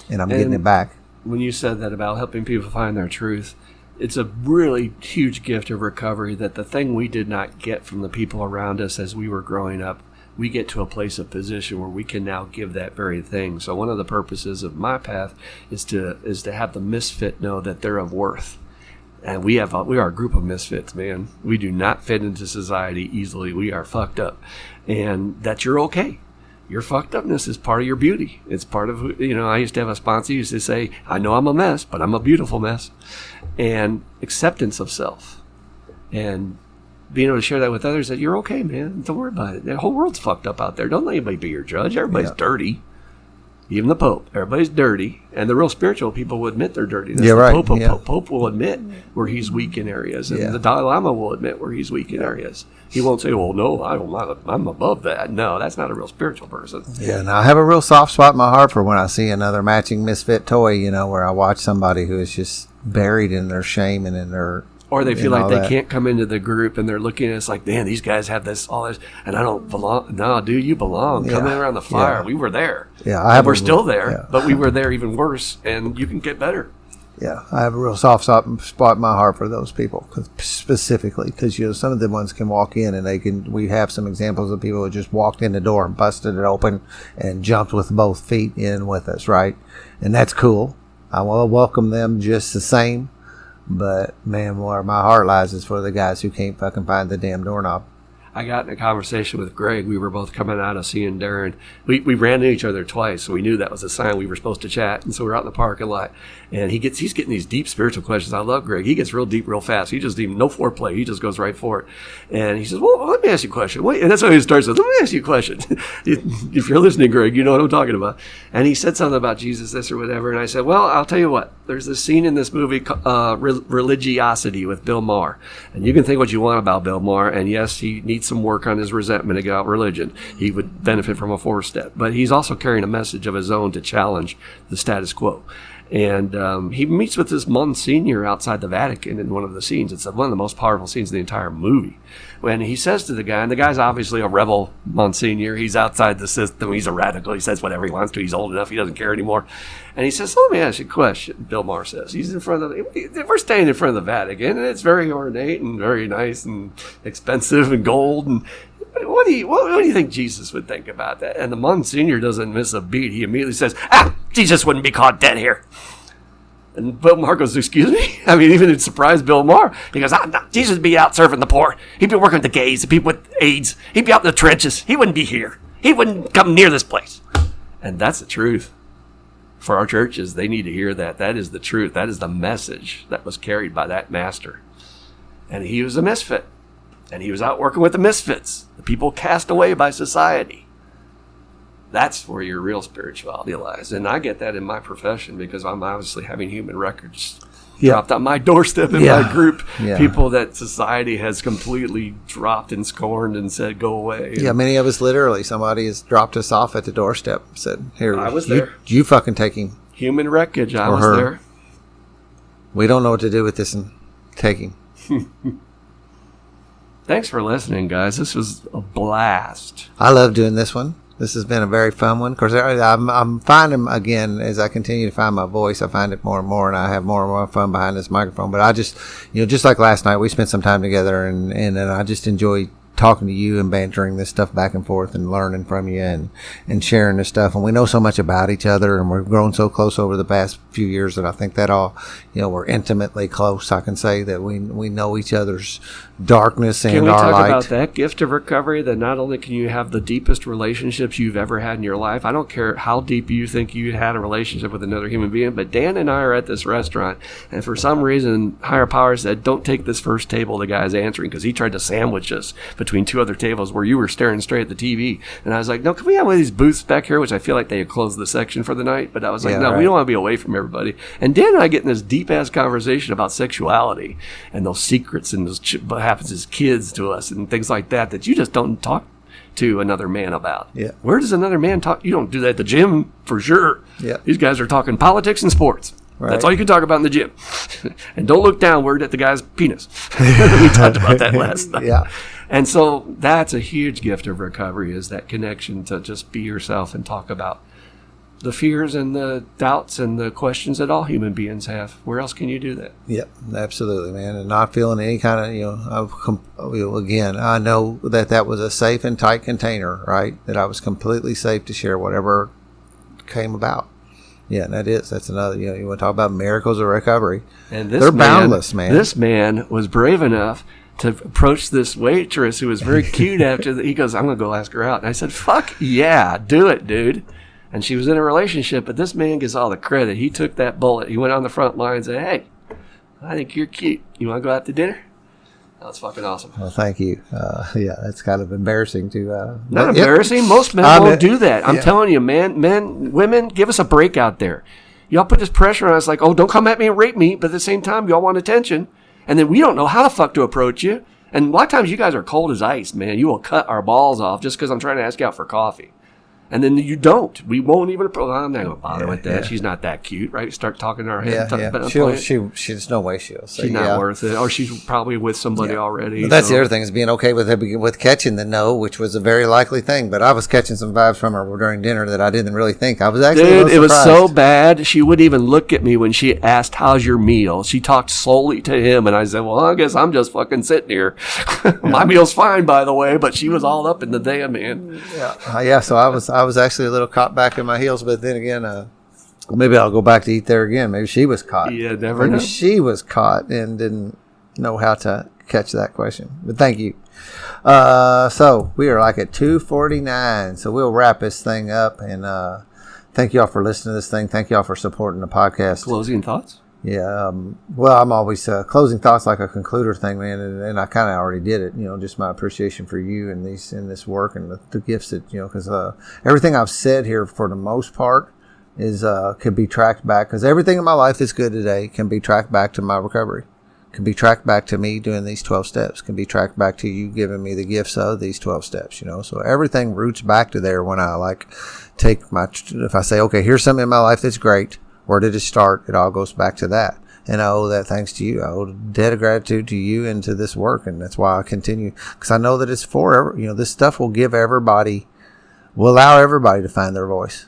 and I'm getting it back. When you said that about helping people find their truth, it's a really huge gift of recovery, that the thing we did not get from the people around us as we were growing up, we get to a place of position where we can now give that very thing. So one of the purposes of my path is to have the misfit know that they're of worth. And we are a group of misfits, man. We do not fit into society easily. We are fucked up, and that you're okay. Your fucked upness is part of your beauty. It's part of, I used to have a sponsor who used to say, I know I'm a mess, but I'm a beautiful mess. And acceptance of self. And being able to share that with others, that you're okay, man. Don't worry about it. The whole world's fucked up out there. Don't let anybody be your judge. Everybody's dirty. Even the Pope. Everybody's dirty. And the real spiritual people will admit they're dirty. That's the Pope will admit where he's weak in areas. And the Dalai Lama will admit where he's weak in areas. He won't say, well, no, I'm above that. No, that's not a real spiritual person. Yeah, and I have a real soft spot in my heart for when I see another matching misfit toy, where I watch somebody who is just buried in their shame and in their... Or they feel like they can't come into the group, and they're looking at us like, man, these guys have all this, and I don't belong. No, dude, you belong. Come in around the fire. We were there. Yeah, we're still there, but we were there even worse, and you can get better. Yeah, I have a real soft spot in my heart for those people, specifically, because some of the ones can walk in, and we have some examples of people who just walked in the door and busted it open and jumped with both feet in with us, right? And that's cool. I will welcome them just the same. But, man, where my heart lies is for the guys who can't fucking find the damn doorknob. I got in a conversation with Greg. We were both coming out of seeing Darren. We ran into each other twice, so we knew that was a sign we were supposed to chat. And so we're out in the parking lot, and he's getting these deep spiritual questions. I love Greg. He gets real deep real fast. He just no foreplay. He just goes right for it. And he says, well, let me ask you a question. Wait, and that's how he starts with, let me ask you a question. If you're listening, Greg, you know what I'm talking about. And he said something about Jesus, this or whatever. And I said, well, I'll tell you what. There's this scene in this movie, Religiosity, with Bill Maher. And you can think what you want about Bill Maher. And yes, he needs some work on his resentment about religion. He would benefit from a 4-step. But he's also carrying a message of his own to challenge the status quo. And he meets with this Monsignor outside the Vatican in one of the scenes. It's one of the most powerful scenes in the entire movie. When he says to the guy, and the guy's obviously a rebel Monsignor. He's outside the system. He's a radical. He says whatever he wants to. He's old enough. He doesn't care anymore. And he says, let me ask you a question, Bill Maher says. He's in front of we're staying in front of the Vatican, and it's very ornate and very nice and expensive and gold. And what do you think Jesus would think about that? And the Monsignor doesn't miss a beat. He immediately says, Jesus wouldn't be caught dead here. And Bill Maher goes, excuse me? I mean, even it surprised Bill Maher. He goes, no, Jesus would be out serving the poor. He'd be working with the gays, the people with AIDS. He'd be out in the trenches. He wouldn't be here. He wouldn't come near this place. And that's the truth. For our churches, they need to hear that. That is the truth. That is the message that was carried by that master. And he was a misfit. And he was out working with the misfits, the people cast away by society. That's where your real spirituality lies. And I get that in my profession because I'm obviously having human records dropped on my doorstep in my group. Yeah. People that society has completely dropped and scorned and said, go away. Yeah, many of us literally, somebody has dropped us off at the doorstep and said, here, I was there. You fucking take him. Human wreckage. I was there. We don't know what to do with this and take him. Thanks for listening, guys. This was a blast. I love doing this one. This has been a very fun one. Of course, I'm finding, again, as I continue to find my voice, I find it more and more, and I have more and more fun behind this microphone. But I just, just like last night, we spent some time together, and I just enjoy talking to you and bantering this stuff back and forth and learning from you and sharing this stuff. And we know so much about each other, and we've grown so close over the past few years that I think that all, we're intimately close. I can say that we know each other's darkness and our light. Can we talk about that gift of recovery, that not only can you have the deepest relationships you've ever had in your life, I don't care how deep you think you had a relationship with another human being, but Dan and I are at this restaurant, and for some reason, higher power said, don't take this first table the guy's answering, because he tried to sandwich us between two other tables where you were staring straight at the TV. And I was like, no, can we have one of these booths back here, which I feel like they had closed the section for the night, but I was like, no, right. We don't want to be away from everybody. And Dan and I get in this deep-ass conversation about sexuality and those secrets and what happens as kids to us and things like that you just don't talk to another man about. Yeah. Where does another man talk? You don't do that at the gym, for sure. Yeah. These guys are talking politics and sports. Right. That's all you can talk about in the gym. And don't look downward at the guy's penis. We talked about that last night. Yeah. And so that's a huge gift of recovery, is that connection to just be yourself and talk about the fears and the doubts and the questions that all human beings have. Where else can you do that? Yep, absolutely, man. And not feeling any kind of, again, I know that was a safe and tight container, right? That I was completely safe to share whatever came about. Yeah, and that's another, you want to talk about miracles of recovery. And they're boundless, man. This man was brave enough to approach this waitress who was very cute after he goes, I'm going to go ask her out. And I said, fuck yeah, do it, dude. And she was in a relationship, but this man gets all the credit. He took that bullet. He went on the front line and said, hey, I think you're cute. You want to go out to dinner? That was fucking awesome. Well, thank you. Yeah, that's kind of embarrassing to... Not embarrassing. Most men won't do that. I'm telling you, women, give us a break out there. Y'all put this pressure on us like, oh, don't come at me and rape me, but at the same time, y'all want attention. And then we don't know how the fuck to approach you. And a lot of times you guys are cold as ice, man. You will cut our balls off just because I'm trying to ask you out for coffee. And then you don't. We won't even approach. I'm not going to bother with that. Yeah. She's not that cute, right? Start talking to her head. She's no way she'll say she's not worth it. Or she's probably with somebody already. But that's the other thing, is being okay with catching the no, which was a very likely thing. But I was catching some vibes from her during dinner that I didn't really think. I was actually a little surprised. It was so bad. She wouldn't even look at me when she asked, how's your meal? She talked solely to him. And I said, well, I guess I'm just fucking sitting here. My meal's fine, by the way. But she was all up in the damn, man. Yeah. So I was actually a little caught back in my heels, but then again, maybe I'll go back to eat there again. Maybe she was caught. Yeah, never know. She was caught and didn't know how to catch that question. But thank you. So we are like at 2:49. So we'll wrap this thing up, and thank y'all for listening to this thing. Thank y'all for supporting the podcast. Closing thoughts? Yeah. Well, I'm always closing thoughts like a concluder thing, man, and I kind of already did it. Just my appreciation for you and this work and the gifts that because everything I've said here for the most part is can be tracked back, because everything in my life that's good today can be tracked back to my recovery, can be tracked back to me doing these 12 steps, can be tracked back to you giving me the gifts of these 12 steps. So everything roots back to there. When I if I say, okay, here's something in my life that's great. Where did it start? It all goes back to that. And I owe that thanks to you. I owe a debt of gratitude to you and to this work. And that's why I continue, because I know that it's for, this stuff will allow everybody to find their voice.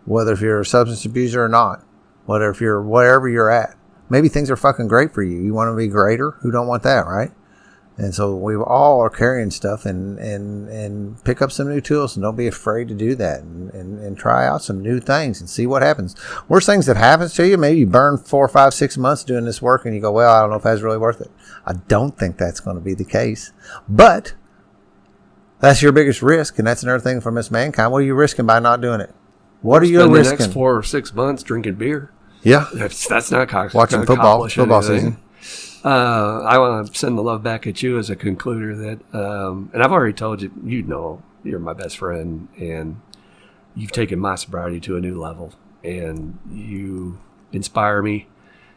Whether if you're a substance abuser or not, whether if you're wherever you're at. Maybe things are fucking great for you. You want to be greater? Who don't want that, right? And so we all are carrying stuff, and pick up some new tools, and don't be afraid to do that, and try out some new things and see what happens. Worst things that happens to you, maybe you burn 4, 5, 6 months doing this work and you go, well, I don't know if that's really worth it. I don't think that's going to be the case, but that's your biggest risk. And that's another thing for Miss Mankind. What are you risking by not doing it? What are you risking? The next 4 or 6 months drinking beer. Yeah. That's not watching football season. I want to send the love back at you as a concluder that, and I've already told you, you're my best friend, and you've taken my sobriety to a new level, and you inspire me.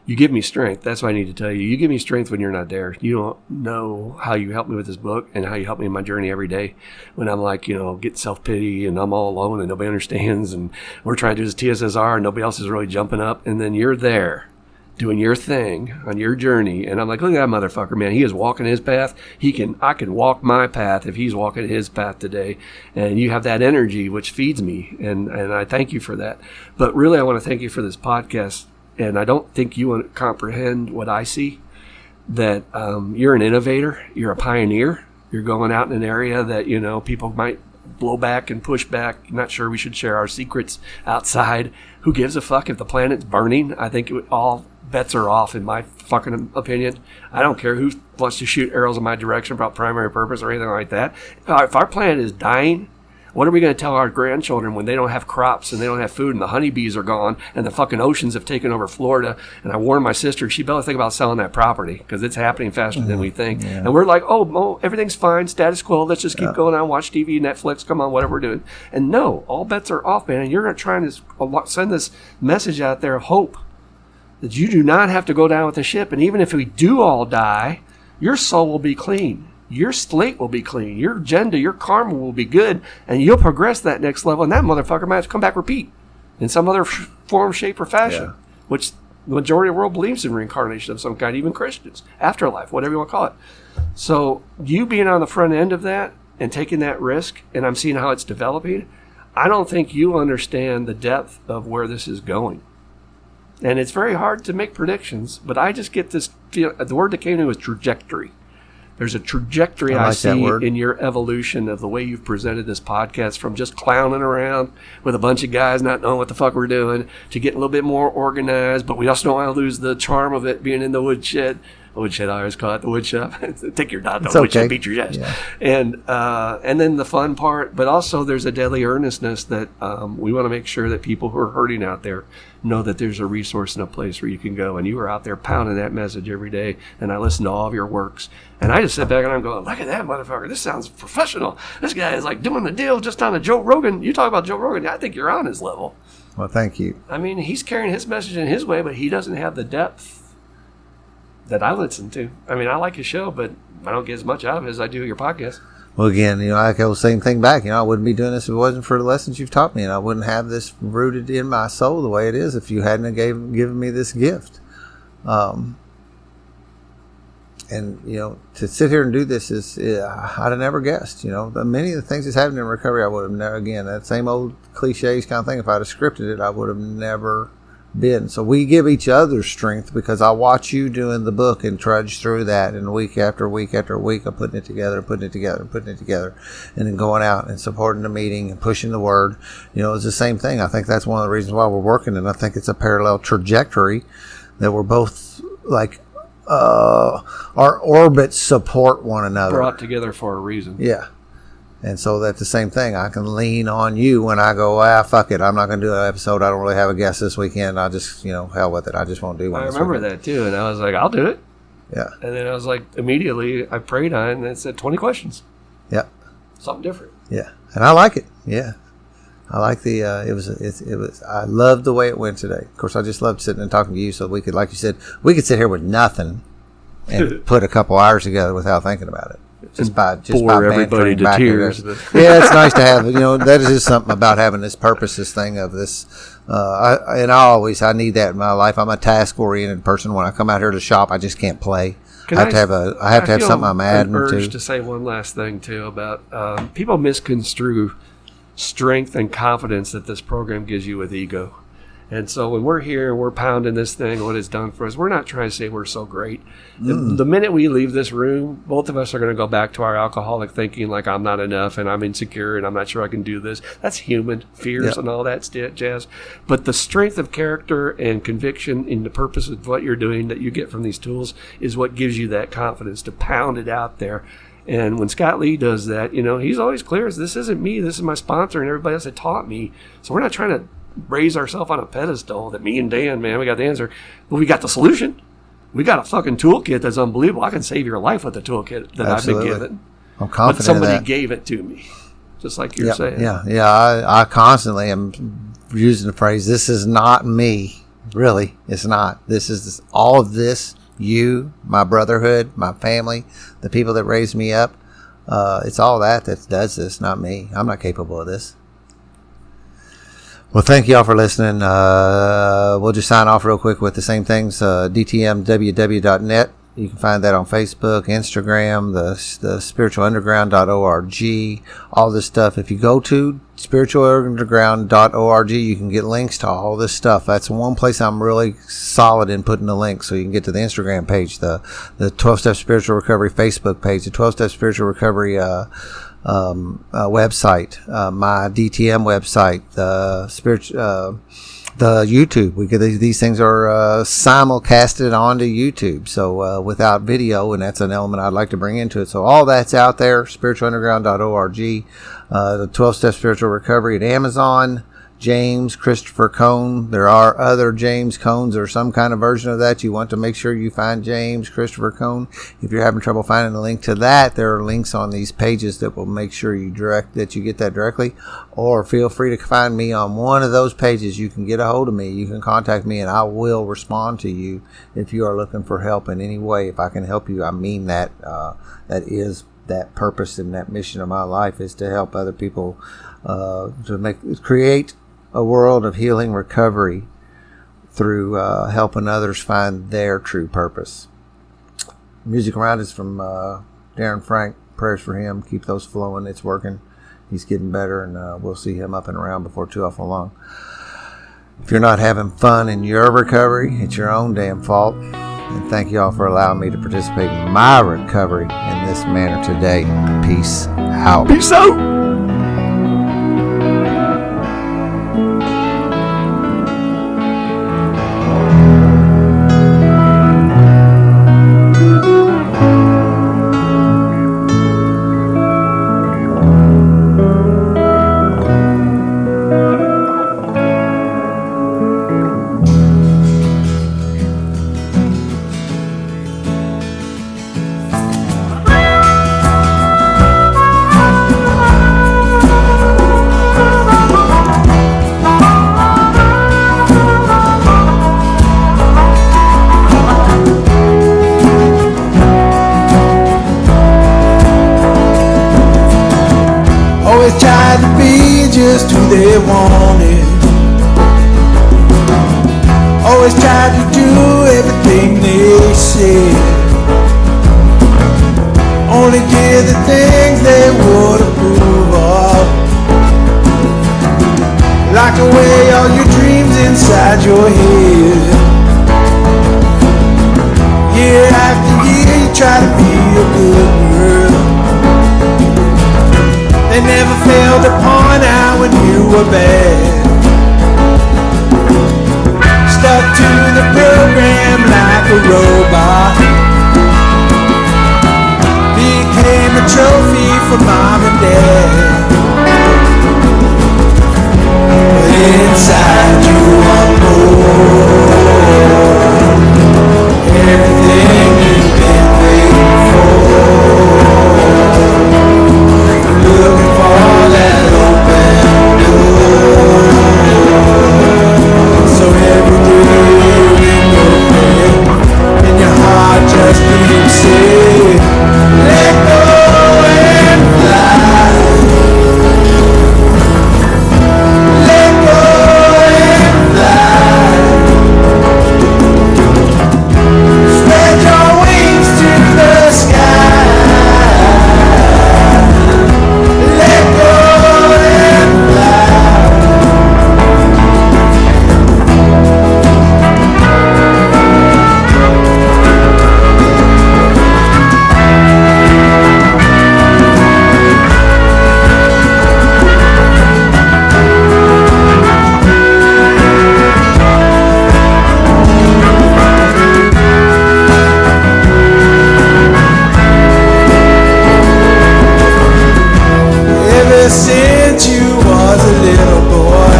You give me strength. That's what I need to tell you. You give me strength when you're not there. You don't know how you help me with this book and how you help me in my journey every day when I'm like, get self-pity and I'm all alone and nobody understands, and we're trying to do this TSSR and nobody else is really jumping up, and then you're there doing your thing on your journey, and I'm like, look at that motherfucker, man. He is walking his path. I can walk my path if he's walking his path today. And you have that energy which feeds me, and I thank you for that. But really, I want to thank you for this podcast. And I don't think you comprehend what I see. That you're an innovator, you're a pioneer, You're going out in an area that, people might blow back and push back. Not sure we should share our secrets outside. Who gives a fuck if the planet's burning? I think all bets are off, in my fucking opinion. I don't care who wants to shoot arrows in my direction about primary purpose or anything like that. If our planet is dying, what are we going to tell our grandchildren when they don't have crops and they don't have food and the honeybees are gone and the fucking oceans have taken over Florida? And I warned my sister, she better think about selling that property because it's happening faster than we think. Yeah. And we're like, oh, everything's fine, status quo. Let's just keep going on, watch TV, Netflix, come on, whatever we're doing. And no, all bets are off, man. And you're trying to send this message out there of hope that you do not have to go down with the ship. And even if we do all die, your soul will be clean. Your slate will be clean. Your agenda, your karma will be good, and you'll progress that next level. And that motherfucker might have to come back repeat in some other form, shape, or fashion, which the majority of the world believes in reincarnation of some kind, even Christians, afterlife, whatever you want to call it. So you being on the front end of that and taking that risk, and I'm seeing how it's developing, I don't think you understand the depth of where this is going. And it's very hard to make predictions, but I just get this feel. The word that came to me was trajectory. There's a trajectory I see in your evolution of the way you've presented this podcast, from just clowning around with a bunch of guys not knowing what the fuck we're doing to getting a little bit more organized, but we also don't want to lose the charm of it being in the woodshed. Woodshed, I always call it the woodshop. Take your dot, the woodshed, beat your chest. Yeah. And then the fun part, but also there's a deadly earnestness that we want to make sure that people who are hurting out there know that there's a resource and a place where you can go. And you are out there pounding that message every day, and I listen to all of your works. And I just sit back and I'm going, look at that motherfucker. This sounds professional. This guy is like doing the deal just on a Joe Rogan. You talk about Joe Rogan, I think you're on his level. Well, thank you. I mean, he's carrying his message in his way, but he doesn't have the depth that I listen to. I mean, I like his show, but I don't get as much out of it as I do your podcast. Well, again, I go the same thing back. I wouldn't be doing this if it wasn't for the lessons you've taught me, and I wouldn't have this rooted in my soul the way it is if you hadn't given me this gift. And, to sit here and do this I'd have never guessed, many of the things that's happened in recovery, I would have never, again, that same old cliches kind of thing. If I'd have scripted it, I would have never been. So we give each other strength because I watch you doing the book and trudge through that, and week after week after week I'm putting it together and then going out and supporting the meeting and pushing the word. It's the same thing. I think that's one of the reasons why we're working, and I think it's a parallel trajectory that we're both like our orbits support one another, brought together for a reason. Yeah. And so that's the same thing. I can lean on you when I go, fuck it, I'm not going to do an episode. I don't really have a guest this weekend. I'll just, hell with it. I just won't do one. I remember that too. And I was like, I'll do it. Yeah. And then I was like, immediately I prayed on it and it said 20 questions. Yeah. Something different. Yeah. And I like it. Yeah. I like the, I loved the way it went today. Of course, I just loved sitting and talking to you so we could, like you said, we could sit here with nothing and put a couple hours together without thinking about it. Just by everybody to tears. Yeah, it's nice to have, that is just something about having this purpose, this thing of this. I need that in my life. I'm a task oriented person. When I come out here to shop, I just can't play. I have to have something I'm adding to. To say one last thing too about people misconstrue strength and confidence that this program gives you with ego. And so when we're here and we're pounding this thing, what it's done for us, we're not trying to say we're so great. The minute we leave this room, both of us are going to go back to our alcoholic thinking like I'm not enough and I'm insecure and I'm not sure I can do this. That's human, fears and all that jazz. But the strength of character and conviction in the purpose of what you're doing that you get from these tools is what gives you that confidence to pound it out there. And when Scott Lee does that, he's always clear as this isn't me, this is my sponsor and everybody else that taught me. So we're not trying to raise ourselves on a pedestal that me and Dan, man, we got the answer, but we got the solution. We got a fucking toolkit that's unbelievable. I can save your life with the toolkit that Absolutely. I've been given. I'm confident but somebody in that. Gave it to me, just like you're saying. Yeah. I constantly am using the phrase, this is not me. Really, it's not. This is all of this, you, my brotherhood, my family, the people that raised me up. It's all that does this, not me. I'm not capable of this. Well, thank you all for listening. We'll just sign off real quick with the same things. DTMWW.net. You can find that on Facebook, Instagram, the spiritualunderground.org, all this stuff. If you go to spiritualunderground.org. You can get links to all this stuff. That's one place I'm really solid in putting the links, so you can get to the Instagram page, the 12-Step Spiritual Recovery Facebook page, the 12-Step Spiritual Recovery website, my DTM website, the YouTube. We get these things are simulcasted onto YouTube, so without video, and that's an element I'd like to bring into it. So all that's out there. Spiritualunderground.org, the 12-Step Spiritual Recovery at Amazon. James Christopher Cone. There are other James Cones or some kind of version of that. You want to make sure you find James Christopher Cone. If you're having trouble finding the link to that, there are links on these pages that will make sure you get that directly. Or feel free to find me on one of those pages. You can get a hold of me. You can contact me, and I will respond to you if you are looking for help in any way. If I can help you, I mean that. That is that purpose and that mission of my life, is to help other people create a world of healing recovery through helping others find their true purpose. Music around is from Darren Frank. Prayers for him. Keep those flowing. It's working. He's getting better, and we'll see him up and around before too awful long. If you're not having fun in your recovery, it's your own damn fault. And thank you all for allowing me to participate in my recovery in this manner today. Peace out. Peace out. Tried to be just who they wanted. Always tried to do everything they said. Only did the things they would approve of. Lock away all your dreams inside your head. Year after year you try to be a good girl. They never failed to point out when you were bad. Stuck to the program like a robot. Became a trophy for mom and dad. But inside you want more. Everything you've been waiting for. Looking for that open door. So every day in your bed, in your heart just keeps saying, let go and fly. Let go and fly. Spread your wings to the sky. Since you was a little boy,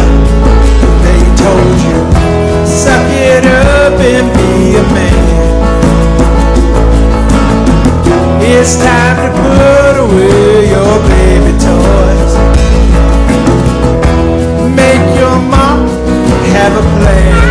they told you, suck it up and be a man. It's time to put away your baby toys. Make your mom have a plan.